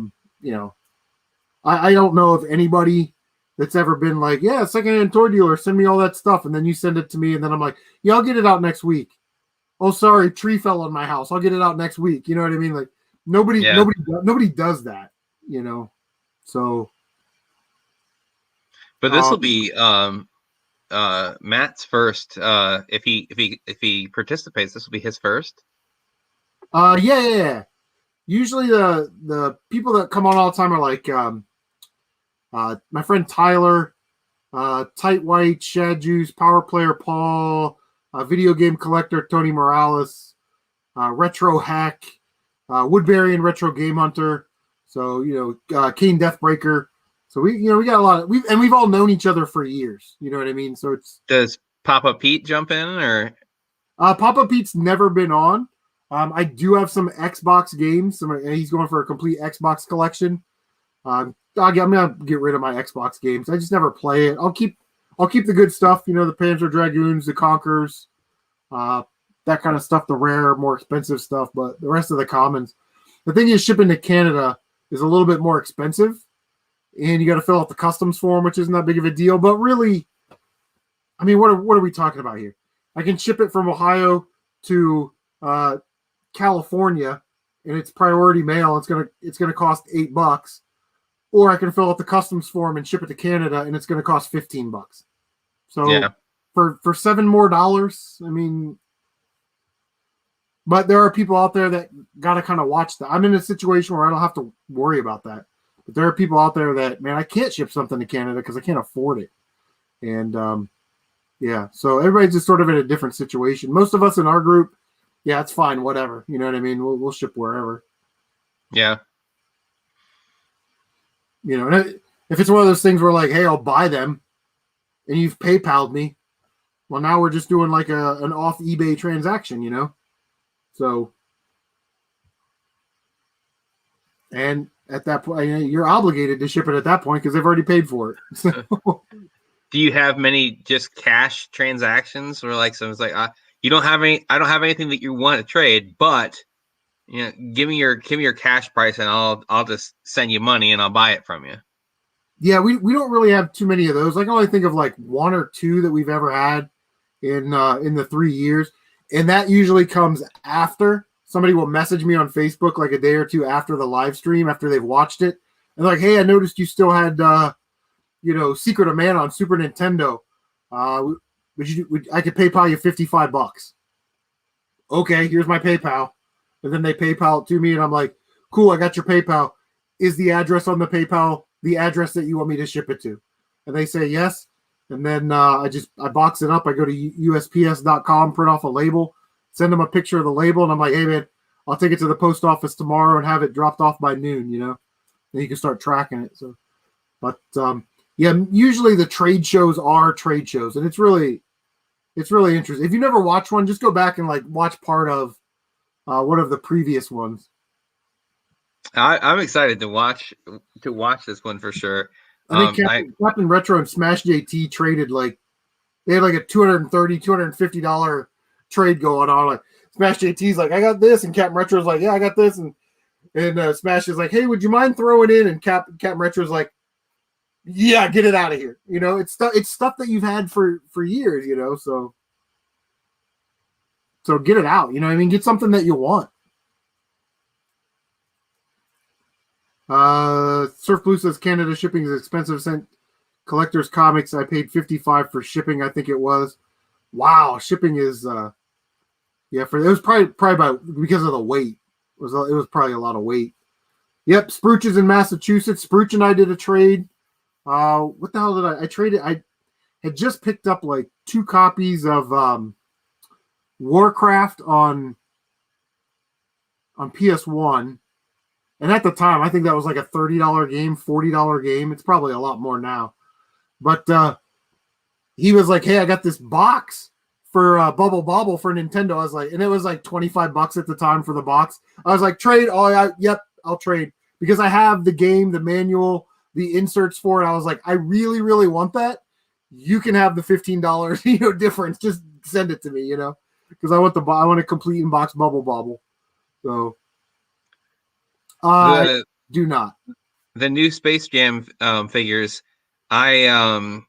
don't know of anybody that's ever been like, yeah, secondhand toy dealer, send me all that stuff. And then you send it to me. And then I'm like, yeah, I'll get it out next week. Oh, sorry, tree fell on my house. I'll get it out next week. You know what I mean? Like nobody does that, So, but this will be Matt's first. If he participates, this will be his first. Yeah. Usually the people that come on all the time are like my friend Tyler, Tight White, Shad Juice, Power Player Paul, Video Game Collector Tony Morales, Retro Hack, Woodbury and Retro Game Hunter. So Kane Deathbreaker. So we got a lot of we've all known each other for years. You know what I mean? So does Papa Pete jump in or? Papa Pete's never been on. I do have some Xbox games. He's going for a complete Xbox collection. I'm gonna get rid of my Xbox games. I just never play it. I'll keep the good stuff. The Panzer Dragoons, the Conquers, that kind of stuff. The rare, more expensive stuff. But the rest of the commons. The thing is, shipping to Canada is a little bit more expensive, and you got to fill out the customs form, which isn't that big of a deal. But really, I mean, what are we talking about here? I can ship it from Ohio to California, and it's priority mail. It's gonna cost $8, or I can fill out the customs form and ship it to Canada, and it's gonna cost $15. So yeah. for $7 more, I mean, but there are people out there that gotta kind of watch that. I'm in a situation where I don't have to worry about that, but there are people out there that, man, I can't ship something to Canada because I can't afford it, and yeah. So everybody's just sort of in a different situation. Most of us in our group, yeah, it's fine, whatever. You know what I mean? We'll ship wherever. Yeah. And if it's one of those things where like, hey, I'll buy them, and you've PayPal'd me, well, now we're just doing like an off eBay transaction, So, and at that point, you're obligated to ship it at that point because they've already paid for it. So. Do you have many just cash transactions where like someone's like, you don't have any? I don't have anything that you want to trade, but give me your cash price and I'll just send you money and I'll buy it from you. Yeah, we don't really have too many of those. I can only think of like one or two that we've ever had in the 3 years, and that usually comes after somebody will message me on Facebook like a day or two after the live stream, after they've watched it, and like, hey, I noticed you still had Secret of Mana on Super Nintendo. I could PayPal you $55. Okay, here's my PayPal. And then they PayPal it to me, and I'm like, cool, I got your PayPal. Is the address on the PayPal the address that you want me to ship it to? And they say yes. And then I box it up. I go to USPS.com, print off a label, send them a picture of the label, and I'm like, hey, man, I'll take it to the post office tomorrow and have it dropped off by noon, Then you can start tracking it. So, but yeah, usually the trade shows are trade shows, and it's really interesting. If you never watched one, just go back and like watch part of one of the previous ones. I'm excited to watch this one for sure. I think Captain Retro and Smash JT traded they had like a $230, $250 trade going on. Like Smash JT's like, I got this, and Captain Retro's like, yeah, I got this, and Smash is like, hey, would you mind throwing in? And Captain Retro's like, yeah, get it out of here. You know, it's stuff that you've had for years. You know, so get it out. You know what I mean? Get something that you want. Surf Blue says Canada shipping is expensive. Sent collector's comics. I paid $55 for shipping. I think it was. Wow, shipping is it was probably about because of the weight. It was probably a lot of weight. Yep, Spruch is in Massachusetts. Spruch and I did a trade. What the hell did I traded? I had just picked up like 2 copies of Warcraft on PS1. And at the time, I think that was like a $30 game, $40 game. It's probably a lot more now. But he was like, hey, I got this box for Bubble Bobble for Nintendo. I was like, and it was like $25 at the time for the box. I was like, trade. Oh, yep, I'll trade. Because I have the game, the manual, the inserts for it. I was like, I really, really want that. You can have the $15, difference. Just send it to me, because I want a complete in-box Bubble Bobble. So. Do not. The new Space Jam figures. I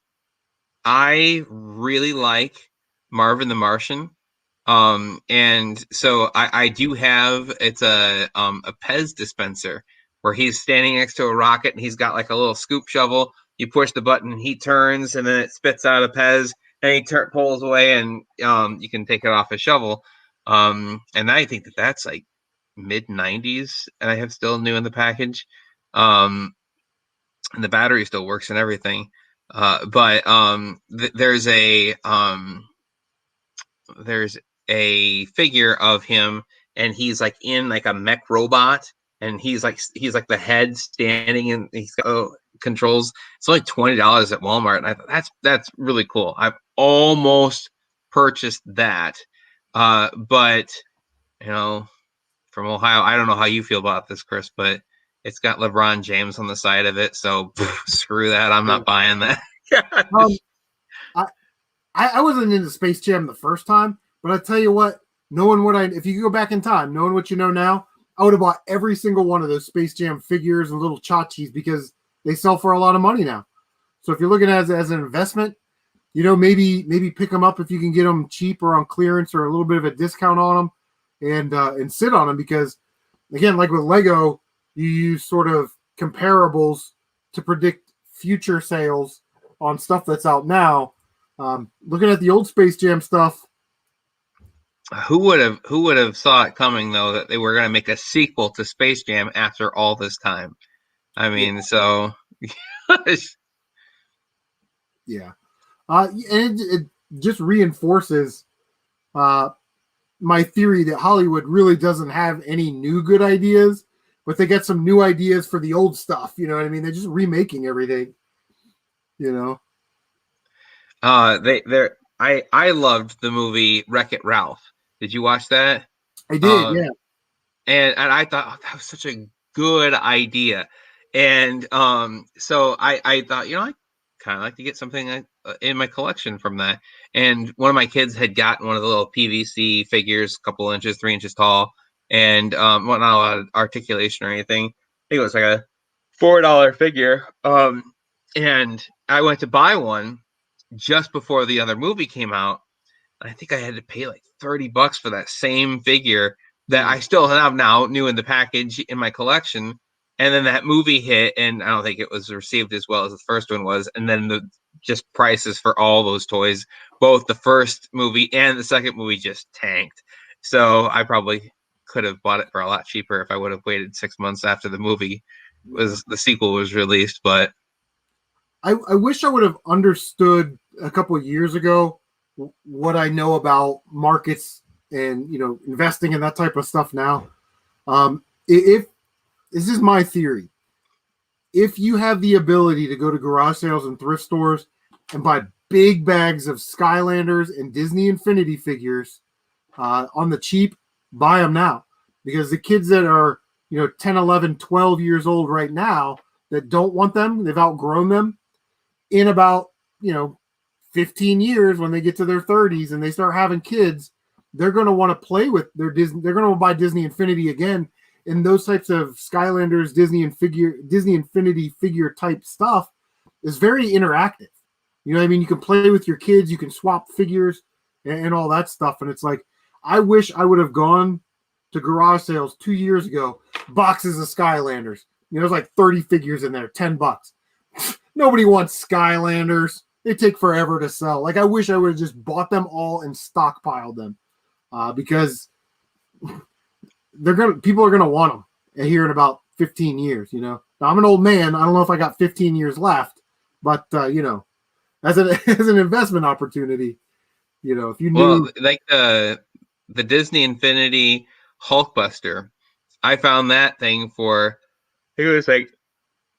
really like Marvin the Martian. And so I do have a Pez dispenser where he's standing next to a rocket and he's got like a little scoop shovel. You push the button and he turns and then it spits out a Pez and he pulls away and you can take it off a shovel. And I think that's like mid 90s and I have still new in the package. And the battery still works and everything. But there's a figure of him and he's like in like a mech robot and he's like the head standing and he's got controls. It's only $20 at Walmart and I thought that's really cool. I've almost purchased that. But from Ohio, I don't know how you feel about this, Chris, but it's got LeBron James on the side of it, so screw that. I'm not buying that. I wasn't into Space Jam the first time, but I tell you what, if you could go back in time, knowing what you know now, I would have bought every single one of those Space Jam figures and little tchotchkes because they sell for a lot of money now. So if you're looking at it as an investment, maybe pick them up if you can get them cheap or on clearance or a little bit of a discount on them, and sit on them because, again, like with Lego, you use sort of comparables to predict future sales on stuff that's out now. Looking at the old Space Jam stuff. Who would have saw it coming though that they were going to make a sequel to Space Jam after all this time? I mean, so yeah, and it just reinforces my theory that Hollywood really doesn't have any new good ideas, but they get some new ideas for the old stuff. You know what I mean? They're just remaking everything. I loved the movie Wreck-It Ralph. Did you watch that? I did, yeah. And I thought that was such a good idea. And so I thought, I kind of like to get something in my collection from that. And one of my kids had gotten one of the little PVC figures, a couple inches, 3 inches tall, and not a lot of articulation or anything. I think it was like a $4 figure. And I went to buy one just before the other movie came out. I think I had to pay like $30 for that same figure that I still have now, new in the package in my collection. And then that movie hit, and I don't think it was received as well as the first one was. And then the just prices for all those toys, both the first movie and the second movie, just tanked. So I probably could have bought it for a lot cheaper if I would have waited 6 months after the sequel was released. But I wish I would have understood a couple of years ago what I know about markets and investing in that type of stuff now. If this is my theory, if you have the ability to go to garage sales and thrift stores and buy big bags of Skylanders and Disney Infinity figures on the cheap, buy them now, because the kids that are 10, 11, 12 years old right now that don't want them, they've outgrown them. In about 15 years, when they get to their 30s and they start having kids, they're going to want to play with their Disney. They're going to buy Disney Infinity again, and those types of Skylanders, Disney Infinity figure type stuff is very interactive. You know what I mean? You can play with your kids, you can swap figures and all that stuff. And it's like, I wish I would have gone to garage sales 2 years ago, boxes of Skylanders. You know, there's like 30 figures in there, $10. Nobody wants Skylanders. They take forever to sell. Like, I wish I would have just bought them all and stockpiled them because people are gonna want them here in about 15 years. You know, now, I'm an old man. I don't know if I got 15 years left, but you know, as an investment opportunity, you know, if you knew, like the Disney Infinity Hulkbuster, I found that thing for, I think it was like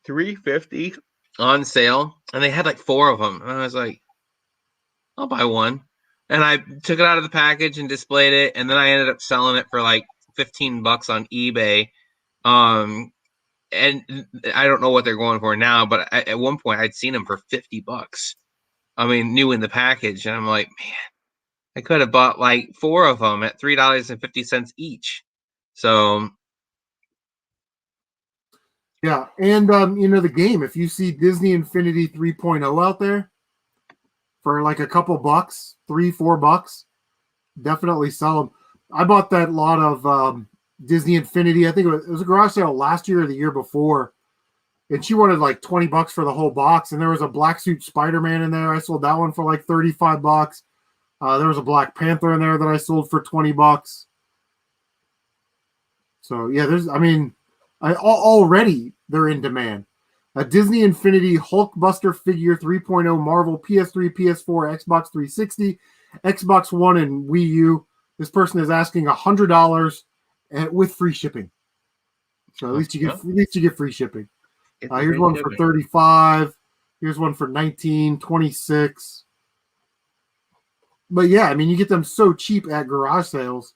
$350 on sale, and they had like 4 of them, and I was like, I'll buy one. And I took it out of the package and displayed it, and then I ended up selling it for like $15 on eBay. And I don't know what they're going for now, but at one point I'd seen them for $50. I mean, new in the package, and I'm like, man, I could have bought like 4 of them at $3.50 each. So yeah, and you know, the game. If you see Disney Infinity 3.0 out there for like a couple bucks, $3-4, definitely sell them. I bought that lot of Disney Infinity. I think it was a garage sale last year or the year before, and she wanted like $20 for the whole box. And there was a black suit Spider-Man in there. I sold that one for like $35. There was a Black Panther in there that I sold for $20. So yeah, already they're in demand. A Disney Infinity Hulkbuster figure 3.0 Marvel PS3, PS4, Xbox 360, Xbox One, and Wii U. This person is asking $100 with free shipping. So at least you get free shipping. Here's one for $35. Here's one for $19, $26. But yeah, I mean, you get them so cheap at garage sales.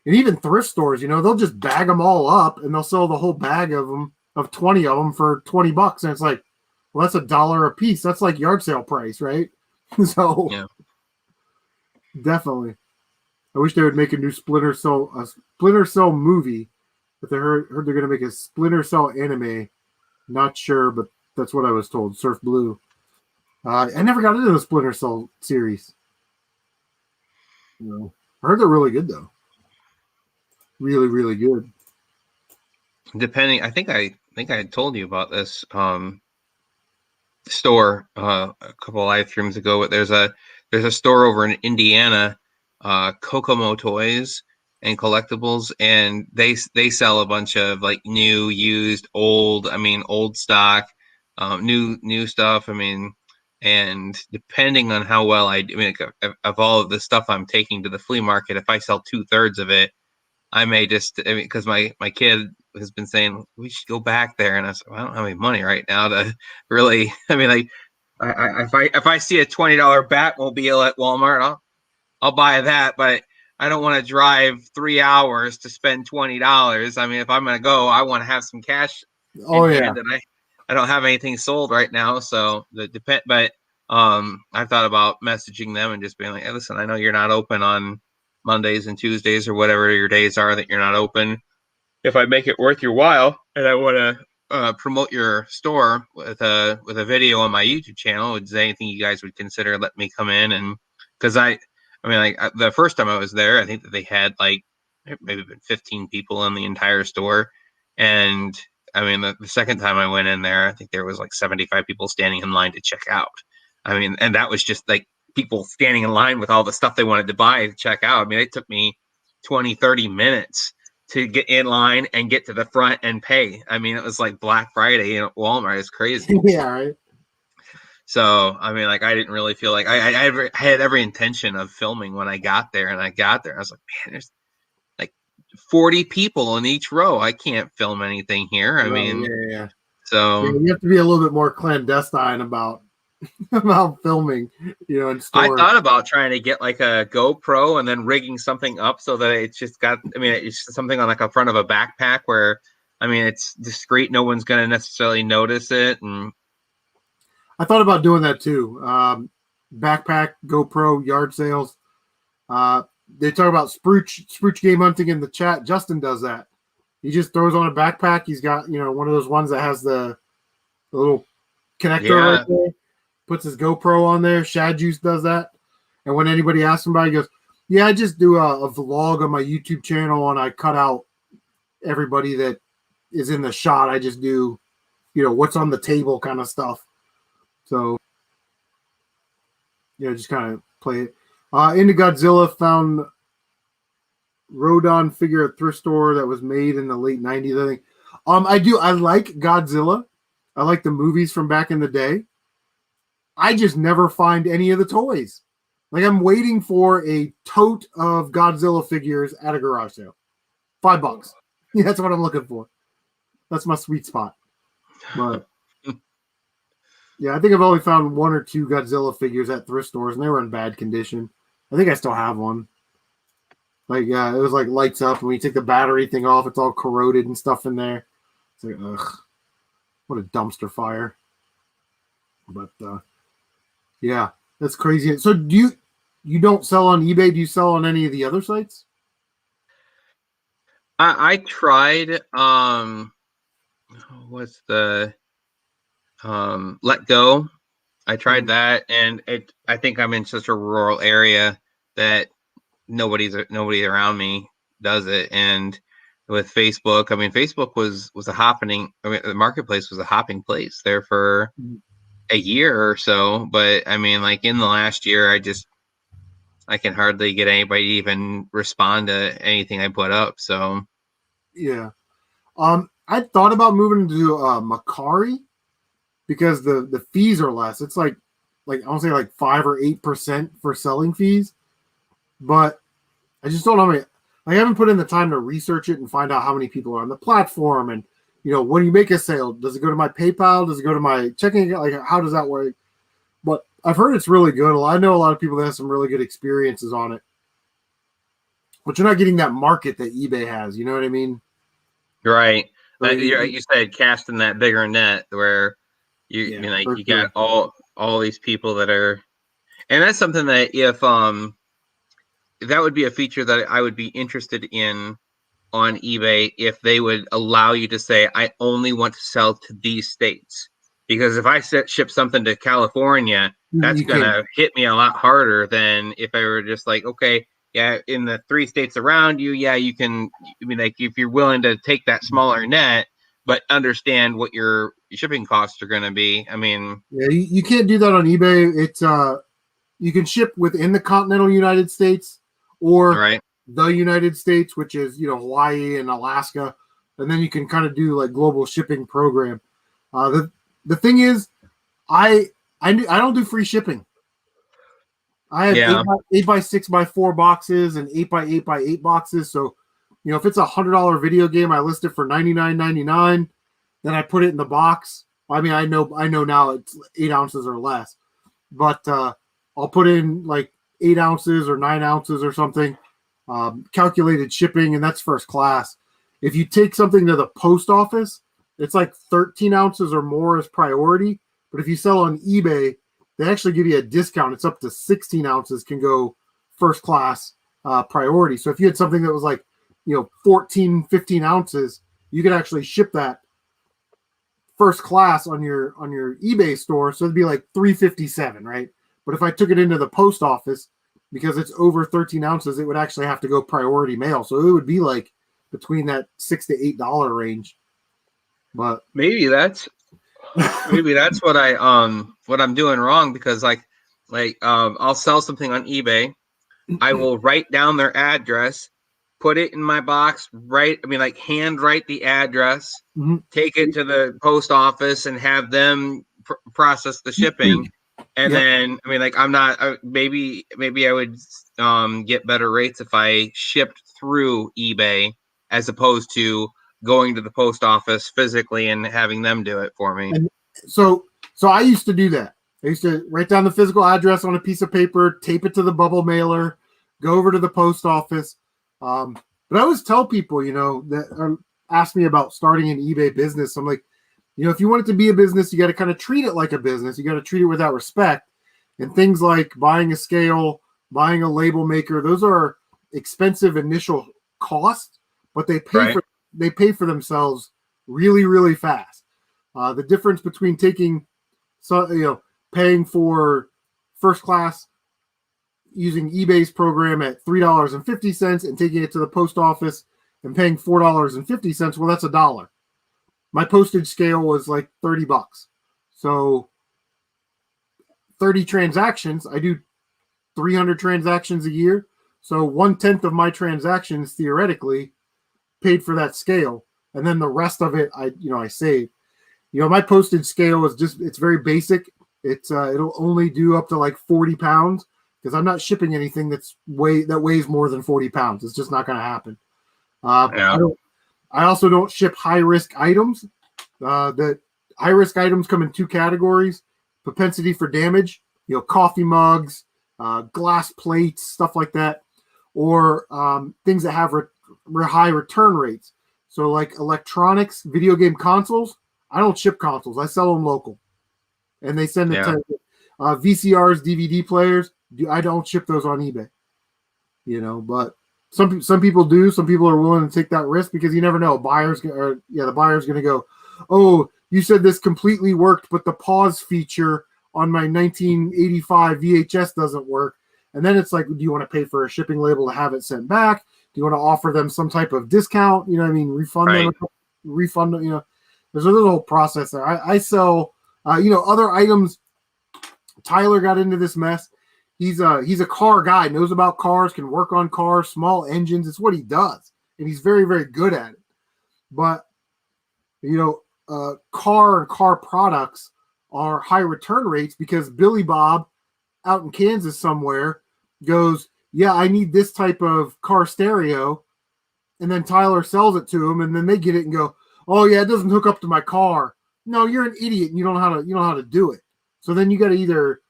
And even thrift stores, you know, they'll just bag them all up and they'll sell the whole bag of them, of 20 of them for $20. And it's like, well, that's $1 a piece. That's like yard sale price, right? So yeah, definitely. I wish they would make a new Splinter Cell movie, but they heard they're going to make a Splinter Cell anime. Not sure, but that's what I was told. Surf Blue. I never got into the Splinter Cell series. You know, I heard they're really good though. Really, really good. Depending, I think I had told you about this store a couple of live streams ago. But there's a store over in Indiana, Kokomo Toys and Collectibles, and they sell a bunch of like new, used, old stock, new stuff. I mean, and depending on how well of all of the stuff I'm taking to the flea market, if I sell 2/3 of it, I may just, because my kid has been saying we should go back there, and I said, well, I don't have any money right now to really. I mean, like, if I see a $20 Batmobile at Walmart, I'll buy that, but I don't want to drive 3 hours to spend $20. I mean, if I'm gonna go, I want to have some cash. Oh yeah. And I don't have anything sold right now, so But I thought about messaging them and just being like, hey, listen, I know you're not open on Mondays and Tuesdays or whatever your days are that you're not open. If I make it worth your while and I want to promote your store with a video on my YouTube channel, is there anything you guys would consider letting me come in? And because the first time I was there, I think that they had like maybe 15 people in the entire store, and I mean the second time I went in there, I think there was like 75 people standing in line to check out. I mean, and that was just like people standing in line with all the stuff they wanted to buy to check out. I mean, it took me 20-30 minutes to get in line and get to the front and pay. I mean, it was like Black Friday at Walmart. It's crazy. Yeah, right. So, I mean, like, I didn't really feel like I had every intention of filming when I got there. And I got there, I was like, man, there's like 40 people in each row. I can't film anything here. I mean, yeah. So yeah, you have to be a little bit more clandestine about filming, you know, in stores. I thought about trying to get like a GoPro and then rigging something up so that it's just got, it's something on like a front of a backpack where, it's discreet. No one's going to necessarily notice it. And I thought about doing that too. Backpack, GoPro, yard sales. They talk about spruce game hunting in the chat. Justin does that. He just throws on a backpack. He's got, one of those ones that has the little connector right there. Puts his GoPro on there. Shad Juice does that. And when anybody asks him about it, he goes, yeah, I just do a vlog on my YouTube channel, and I cut out everybody that is in the shot. I just do, what's on the table kind of stuff. So, just kind of play it. Into Godzilla found Rodon figure at thrift store that was made in the late 90s, I think. I like Godzilla. I like the movies from back in the day. I just never find any of the toys. Like, I'm waiting for a tote of Godzilla figures at a garage sale. $5. Yeah, that's what I'm looking for. That's my sweet spot. But yeah, I think I've only found 1 or 2 Godzilla figures at thrift stores, and they were in bad condition. I think I still have one. Like, it was like lights up, and when you take the battery thing off, it's all corroded and stuff in there. It's like, ugh, what a dumpster fire. But yeah, that's crazy. So you don't sell on eBay? Do you sell on any of the other sites? I tried. What's the Let Go? I tried that, and I think I'm in such a rural area that nobody around me does it. And with Facebook, I mean, Facebook was a hopping. I mean, the marketplace was a hopping place there for a year or so. But I mean, like in the last year, I can hardly get anybody to even respond to anything I put up. So yeah, I thought about moving to Macari because the fees are less. It's like I want to say like 5 or 8% for selling fees, but I just don't know. I haven't put in the time to research it and find out how many people are on the platform, and when you make a sale, does it go to my PayPal? Does it go to my checking account? Like, how does that work? But I've heard it's really good. I know a lot of people that have some really good experiences on it, but you're not getting that market that eBay has. You know what I mean? Right. So You said casting that bigger net where you got all these people that are, and that's something that if that would be a feature that I would be interested in on eBay, if they would allow you to say, I only want to sell to these states. Because if I ship something to California, that's going to hit me a lot harder than if I were just like, okay, yeah, in the 3 states around you, yeah, you can, I mean, like if you're willing to take that smaller net, but understand what your shipping costs are going to be. I mean, yeah, you can't do that on eBay. It's you can ship within the continental United States or the United States, which is Hawaii and Alaska, and then you can kind of do like global shipping program. The thing is, I don't do free shipping. I have 8x6x4 boxes and 8x8x8 boxes. So, if it's $100 video game, I list it for $99.99. Then I put it in the box. I mean, I know now it's 8 ounces or less, but I'll put in like 8 ounces or 9 ounces or something, calculated shipping, and that's first class. If you take something to the post office, it's like 13 ounces or more as priority. But if you sell on eBay, they actually give you a discount. It's up to 16 ounces can go first class priority. So if you had something that was like, 14, 15 ounces, you could actually ship that first class on your eBay store. So it'd be like $357, right? But if I took it into the post office, because it's over 13 ounces, it would actually have to go priority mail. So it would be like between that $6 to $8 range. But maybe that's what I'm doing wrong, because I'll sell something on eBay. I will write down their address, put it in my box, hand write the address, take it to the post office and have them process the shipping. And then, I'm not, maybe I would get better rates if I shipped through eBay as opposed to going to the post office physically and having them do it for me. And so I used to do that. I used to write down the physical address on a piece of paper, tape it to the bubble mailer, go over to the post office. But I always tell people, that ask me about starting an eBay business. I'm like, if you want it to be a business, you got to kind of treat it like a business. You got to treat it with that respect. And things like buying a scale, buying a label maker. Those are expensive initial costs, but they pay for themselves really, really fast. The difference between paying for first class using eBay's program at $3.50 and taking it to the post office and paying $4.50, well, that's $1. My postage scale was like $30. So 30 transactions, I do 300 transactions a year. So 1/10 of my transactions theoretically paid for that scale. And then the rest of it, I save. My postage scale is it's very basic. It'll only do up to like 40 pounds because I'm not shipping anything that weighs more than 40 pounds. It's just not going to happen. I also don't ship high risk items. The high risk items come in two categories: propensity for damage, coffee mugs, glass plates, stuff like that, or things that have high return rates. So like electronics, video game consoles, I don't ship consoles. I sell them local, and they send it to VCRs, DVD players. I don't ship those on eBay. But some people do. Some people are willing to take that risk because you never know. The buyer's going to go, "Oh, you said this completely worked, but the pause feature on my 1985 VHS doesn't work." And then it's like, do you want to pay for a shipping label to have it sent back? Do you want to offer them some type of discount? Refund them. There's a little process there. I sell, other items. Tyler got into this mess. He's a car guy, knows about cars, can work on cars, small engines. It's what he does, and he's very, very good at it. But car and car products are high return rates because Billy Bob out in Kansas somewhere goes, "Yeah, I need this type of car stereo," and then Tyler sells it to him, and then they get it and go, "Oh yeah, it doesn't hook up to my car." No, you're an idiot, and you don't know how to do it. So then you got to either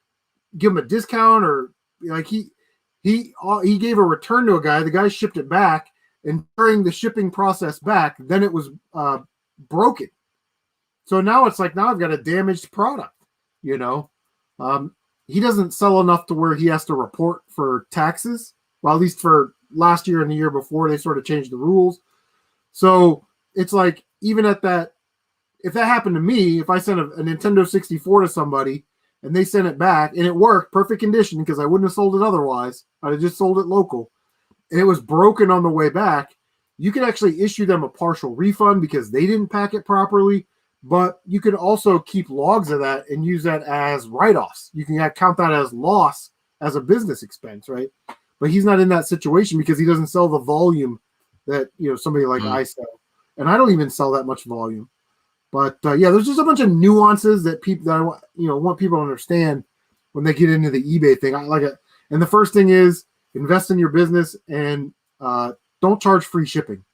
give him a discount or like he gave a return to a guy. The guy shipped it back, and during the shipping process back, then it was broken. So now it's like, now I've got a damaged product. He doesn't sell enough to where he has to report for taxes. Well, at least for last year and the year before, they sort of changed the rules. So it's like, even at that, if that happened to me, if I sent a Nintendo 64 to somebody and they sent it back and it worked, perfect condition, because I wouldn't have sold it otherwise, I'd have just sold it local, and it was broken on the way back, you could actually issue them a partial refund because they didn't pack it properly. But you could also keep logs of that and use that as write-offs. You can count that as loss as a business expense, right? But he's not in that situation because he doesn't sell the volume that somebody like I sell, and I don't even sell that much volume. But there's just a bunch of nuances that I want people to understand when they get into the eBay thing. And the first thing is invest in your business and don't charge free shipping.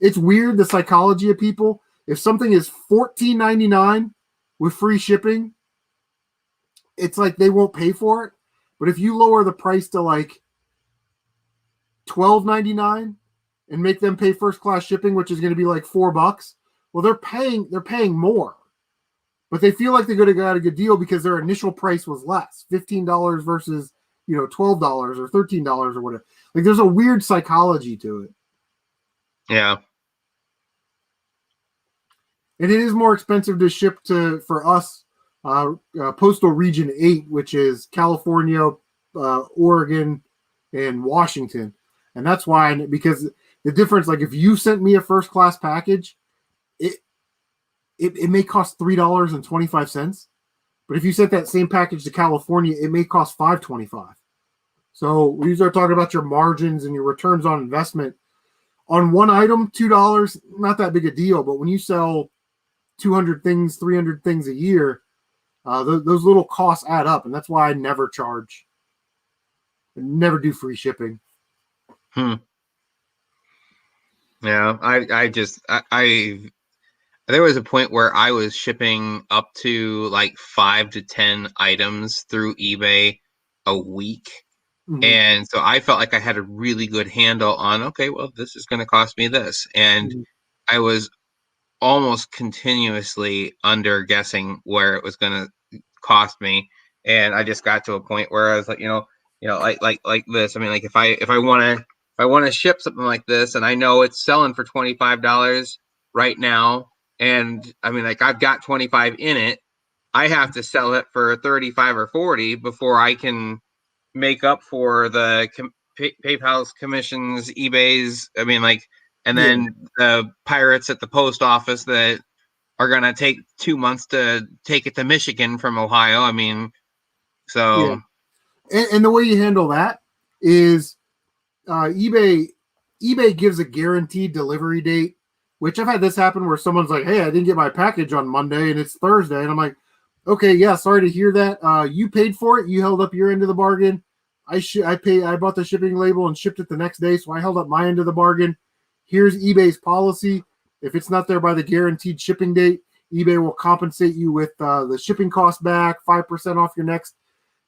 It's weird, the psychology of people. If something is $14.99 with free shipping, it's like they won't pay for it. But if you lower the price to like $12.99 and make them pay first class shipping, which is going to be like $4, well, they're paying more. But they feel like they could have got a good deal because their initial price was less, $15 versus $12 or $13 or whatever. Like, there's a weird psychology to it. Yeah. And it is more expensive to ship for us, Postal Region 8, which is California, Oregon, and Washington. And that's why, because the difference, like if you sent me a first class package, it may cost $3.25. But if you sent that same package to California, it may cost $5.25. So when you start talking about your margins and your returns on investment, on one item, $2, not that big a deal. But when you sell 200 things, 300 things a year, those little costs add up. And that's why I never charge. I never do free shipping. Yeah, there was a point where I was shipping up to like 5 to 10 items through eBay a week. Mm-hmm. And so I felt like I had a really good handle on, okay, well, this is going to cost me this. And I was almost continuously under guessing where it was going to cost me. And I just got to a point where I was like, like this. I mean, like if I want to ship something like this, and I know it's selling for $25 right now, and I mean, like I've got 25 in it, I have to sell it for 35 or 40 before I can make up for the PayPal's commissions, eBay's. I mean, like, and Yeah. then the pirates at the post office that are gonna take 2 months to take it to Michigan from Ohio. I mean, Yeah. so And the way you handle that is eBay gives a guaranteed delivery date, which I've had this happen where someone's like, "Hey, I didn't get my package on Monday and it's Thursday," and I'm like, "Okay, yeah, sorry to hear that. You paid for it. You held up your end of the bargain. I bought the shipping label and shipped it the next day, so I held up my end of the bargain. Here's eBay's policy. If it's not there by the guaranteed shipping date, eBay will compensate you with the shipping cost back, 5% off your next,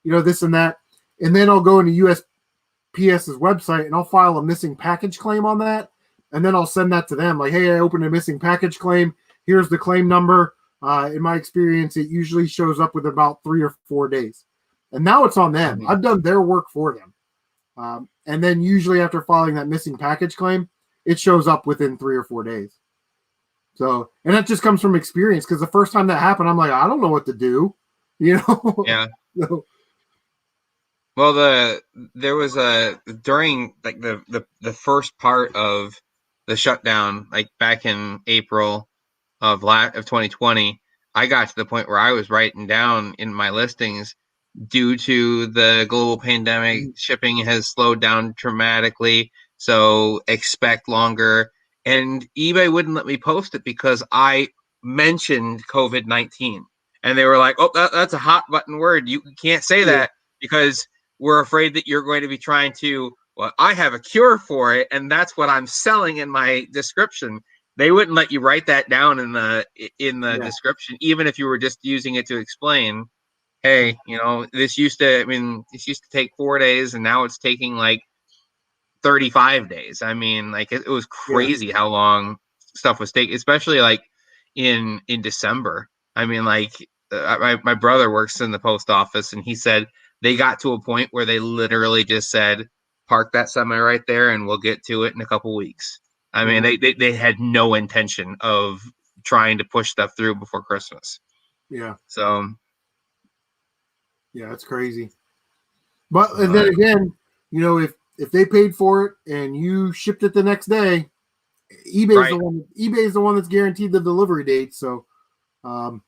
this and that." And then I'll go into USPS's website and I'll file a missing package claim on that. And then I'll send that to them like, "Hey, I opened a missing package claim. Here's the claim number." In my experience, it usually shows up with about 3 or 4 days. And now it's on them. Mhm. I've done their work for them. And then usually after filing that missing package claim, it shows up within 3 or 4 days. So, and that just comes from experience, because the first time that happened, I'm like, I don't know what to do. Yeah. So, Well, there was during like the first part of the shutdown, like back in April of 2020, I got to the point where I was writing down in my listings, due to the global pandemic, shipping has slowed down dramatically, so expect longer. And eBay wouldn't let me post it because I mentioned COVID-19, and they were like, "Oh, that's a hot button word. You can't say yeah, that because we're afraid that you're going to be trying to." Well, I have a cure for it, and that's what I'm selling in my description. They wouldn't let you write that down in the yeah, description, even if you were just using it to explain, "Hey, this used to take 4 days, and now it's taking like 35 days." I mean, like it was yeah. crazy how long stuff was taking, especially like in December. I mean, like my brother works in the post office, and he said they got to a point where they literally just said, "Park that semi right there, and we'll get to it in a couple weeks." I mean, Mhm. they had no intention of trying to push stuff through before Christmas. Yeah, So, yeah, it's crazy. But and then uh, again, if they paid for it and you shipped it the next day, right. eBay is the one that's guaranteed the delivery date. So, um,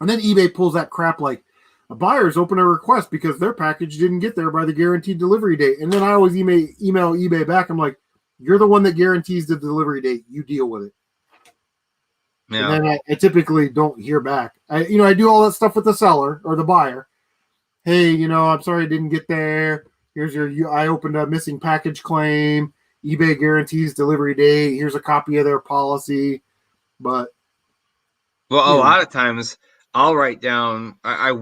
and then eBay pulls that crap like a buyer's open a request because their package didn't get there by the guaranteed delivery date. And then I always email eBay back. I'm like, "You're the one that guarantees the delivery date. You deal with it." And Yeah. then I typically don't hear back. I do all that stuff with the seller or the buyer. "Hey, I'm sorry I didn't get there. Here's I opened a missing package claim. eBay guarantees delivery date. Here's a copy of their policy." But, Well, a you know, lot of times I'll write down, I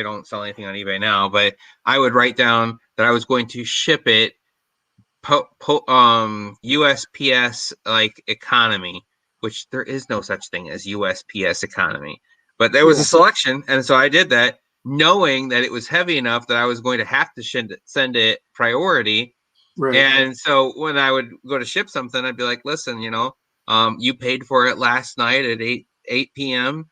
don't sell anything on eBay now, but I would write down that I was going to ship it USPS like economy, which there is no such thing as USPS economy, but there was yeah, a selection. And so I did that knowing that it was heavy enough that I was going to have to send it priority. right. And so when I would go to ship something, I'd be like, "Listen, you paid for it last night at 8 p.m.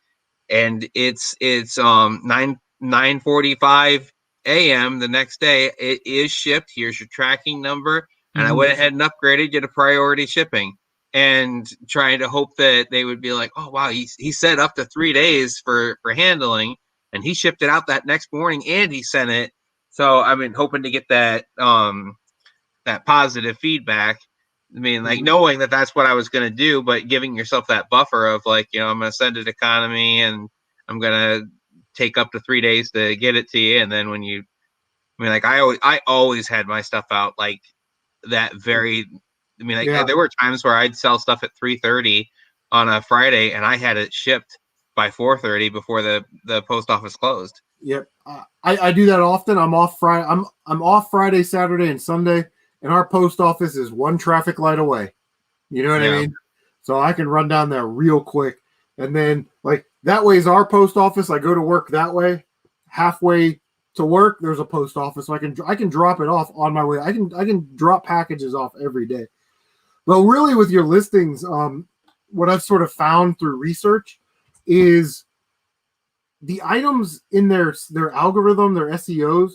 and it's 9:45 a.m. the next day. It is shipped. Here's your tracking number." And I Mhm. went ahead and upgraded you to priority shipping, and trying to hope that they would be like, "Oh wow, he said up to 3 days for handling, and he shipped it out that next morning, and he sent it." So I mean, hoping to get that positive feedback. I mean, like Mhm. knowing that that's what I was going to do, but giving yourself that buffer of like, I'm going to send it economy, and I'm going to take up to 3 days to get it to you. And then I mean, like I always had my stuff out like that I mean, like Yeah. there were times where I'd sell stuff at 3:30 on a Friday, and I had it shipped by 4:30 before the post office closed. Yep. I do that often. I'm off Friday. I'm off Friday, Saturday, and Sunday, and our post office is one traffic light away. You know what I Yeah. mean? So I can run down there real quick. And then like that way is our post office. I go to work that way. Halfway to work, there's a post office, so I can drop it off on my way. I can drop packages off every day. But really, with your listings, what I've sort of found through research is the items in their algorithm, their SEOs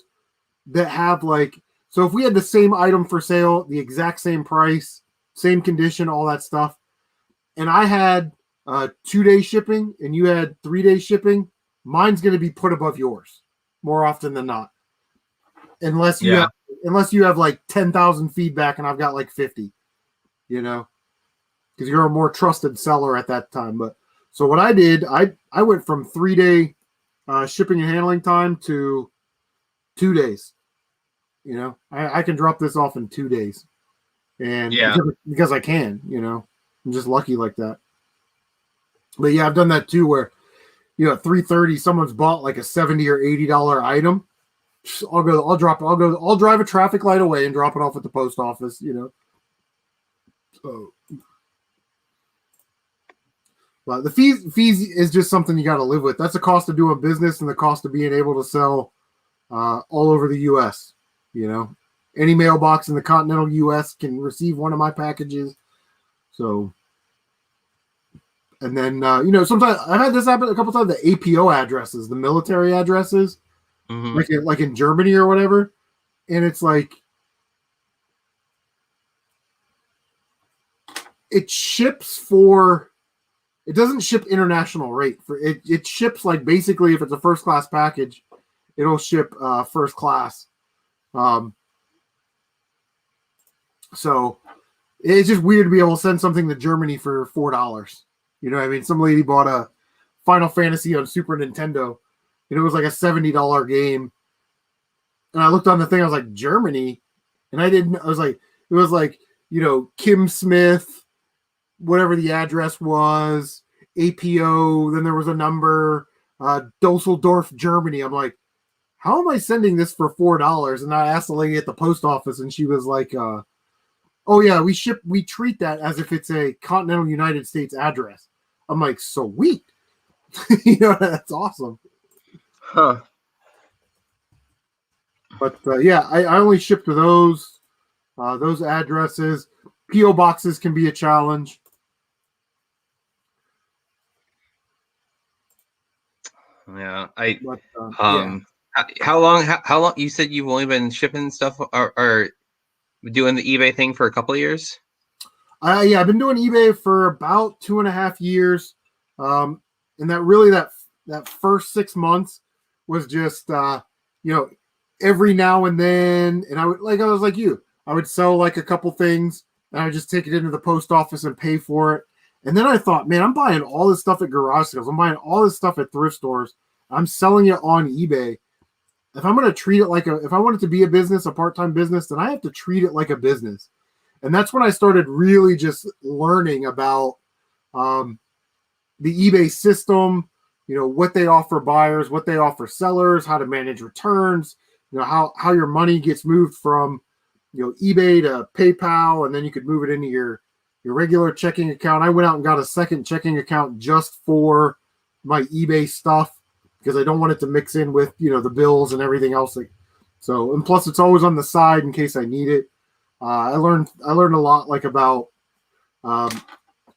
that have like, so if we had the same item for sale, the exact same price, same condition, all that stuff, and I had 2-day shipping and you had 3-day shipping, mine's going to be put above yours more often than not, unless you have like 10,000 feedback and I've got like 50, because you're a more trusted seller at that time. But so what I did, I went from 3-day shipping and handling time to 2 days. I can drop this off in 2 days, and because I can, I'm just lucky like that. But yeah, I've done that too, where at 3:30 someone's bought like a $70 or $80 item. I'll drive a traffic light away and drop it off at the post office. So, but the fees is just something you got to live with. That's the cost of doing business and the cost of being able to sell all over the U.S. Any mailbox in the continental U.S. can receive one of my packages. So, and then sometimes I've had this happen a couple times. The APO addresses, the military addresses, like in Germany or whatever, and it's like it ships for. It doesn't ship international rate for it. It ships like basically if it's a first class package, it'll ship first class. So it's just weird to be able to send something to Germany for $4. You know what I mean? Some lady bought a Final Fantasy on Super Nintendo, and it was like a $70 game. And I looked on the thing, I was like, Germany? And it was like, Kim Smith, whatever the address was, APO, then there was a number, Dusseldorf, Germany. I'm like, how am I sending this for $4? And I asked the lady at the post office, and she was like, oh yeah, we treat that as if it's a continental United States address. I'm like, sweet. That's awesome. Huh. But yeah, I only ship to those addresses. PO boxes can be a challenge. Yeah, Yeah. How long you said you've only been shipping stuff or doing the eBay thing for a couple of years? Yeah, I've been doing eBay for about 2.5 years. And that first 6 months was just every now and then, and I was like you. I would sell like a couple things and I would just take it into the post office and pay for it. And then I thought, man, I'm buying all this stuff at garage sales. I'm buying all this stuff at thrift stores. I'm selling it on eBay. If I'm going to treat it if I want it to be a business, a part-time business, then I have to treat it like a business. And that's when I started really just learning about the eBay system, what they offer buyers, what they offer sellers, how to manage returns, how your money gets moved from, eBay to PayPal, and then you could move it into your regular checking account. I went out and got a second checking account just for my eBay stuff because I don't want it to mix in with, the bills and everything else. And plus it's always on the side in case I need it. I learned a lot about,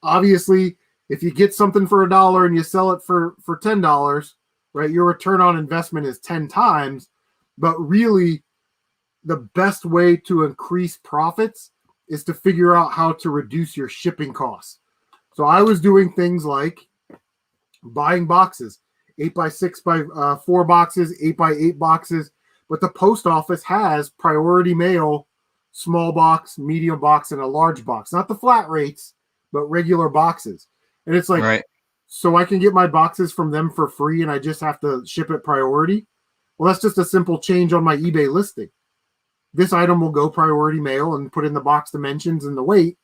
obviously if you get something for $1 and you sell it for $10, right, your return on investment is 10 times, but really the best way to increase profits is to figure out how to reduce your shipping costs. So I was doing things like buying boxes, 8x6x4 boxes, 8x8 boxes, but the post office has priority mail, small box, medium box, and a large box, not the flat rates, but regular boxes. And it's like, right. So I can get my boxes from them for free and I just have to ship it priority. Well, that's just a simple change on my eBay listing. This item will go priority mail and put in the box dimensions and the weight,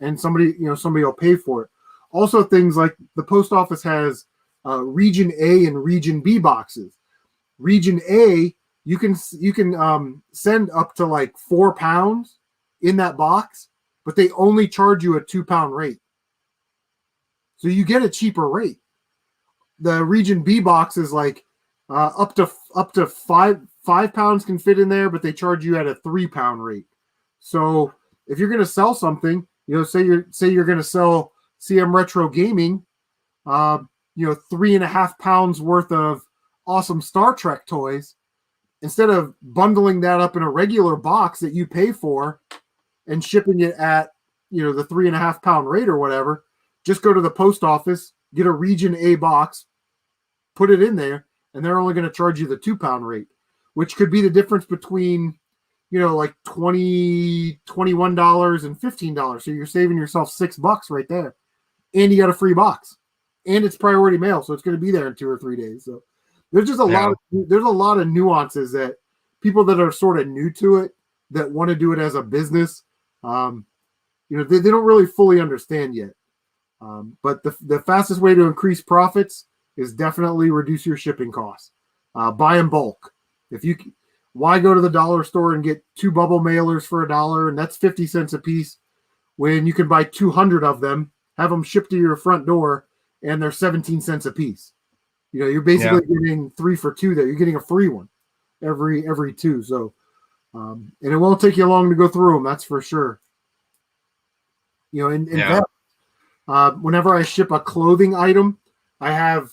and somebody will pay for it. Also, things like the post office has region A and region B boxes. Region A, you can send up to like 4 pounds in that box, but they only charge you a 2-pound rate. So you get a cheaper rate. The region B box is like up to up to 5 pounds can fit in there, but they charge you at a 3-pound rate. So if you're going to sell something, say you're going to sell CM Retro Gaming, 3.5 pounds worth of awesome Star Trek toys, instead of bundling that up in a regular box that you pay for and shipping it at, the 3.5 pound rate or whatever, just go to the post office, get a region A box, put it in there, and they're only going to charge you the 2-pound rate, which could be the difference between, like $21 and $15. So you're saving yourself $6 right there. And you got a free box. And it's priority mail, so it's going to be there in 2 or 3 days. So there's just a lot of nuances that people that are sort of new to it, that want to do it as a business, they don't really fully understand yet. But the fastest way to increase profits is definitely reduce your shipping costs. Buy in bulk. Why go to the dollar store and get 2 bubble mailers for $1, and that's 50 cents a piece, when you can buy 200 of them, have them shipped to your front door, and they're 17 cents a piece. You're basically getting 3 for 2 there. You're getting a free one every 2. So, and it won't take you long to go through them. That's for sure. In fact, whenever I ship a clothing item, I have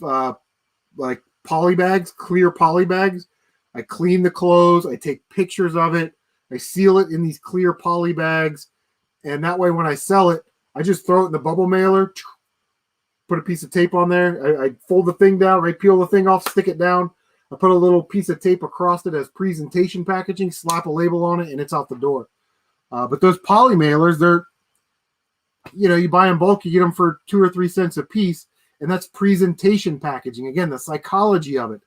like poly bags, clear poly bags. I clean the clothes. I take pictures of it. I seal it in these clear poly bags. And that way, when I sell it, I just throw it in the bubble mailer, put a piece of tape on there. I fold the thing down, right, peel the thing off, stick it down. I put a little piece of tape across it as presentation packaging, slap a label on it, and it's out the door. But those poly mailers, they're, you buy in bulk, you get them for 2 or 3 cents a piece, and that's presentation packaging. Again, the psychology of it.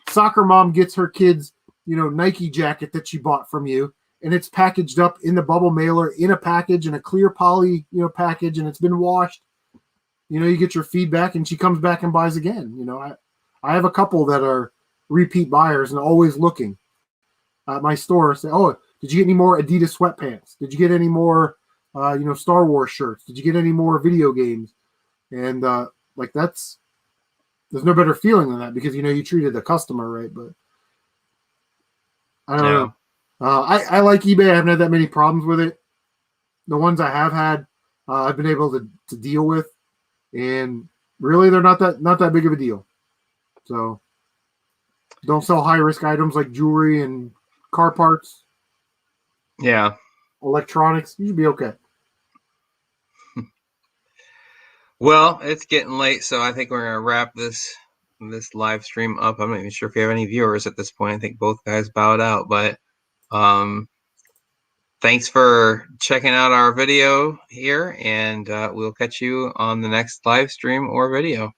Soccer mom gets her kids, Nike jacket that she bought from you, and it's packaged up in the bubble mailer in a package, in a clear poly, package, and it's been washed. You get your feedback, and she comes back and buys again. I have a couple that are repeat buyers and always looking at my store. Say, oh, did you get any more Adidas sweatpants? Did you get any more, Star Wars shirts? Did you get any more video games? And there's no better feeling than that, because you treated the customer right. But I don't know. I like eBay. I haven't had that many problems with it. The ones I have had, I've been able to deal with, and really they're not that big of a deal. So don't sell high risk items like jewelry and car parts. Yeah. Electronics. You should be okay. Well, it's getting late, so I think we're going to wrap this live stream up. I'm not even sure if we have any viewers at this point. I think both guys bowed out, but thanks for checking out our video here, and we'll catch you on the next live stream or video.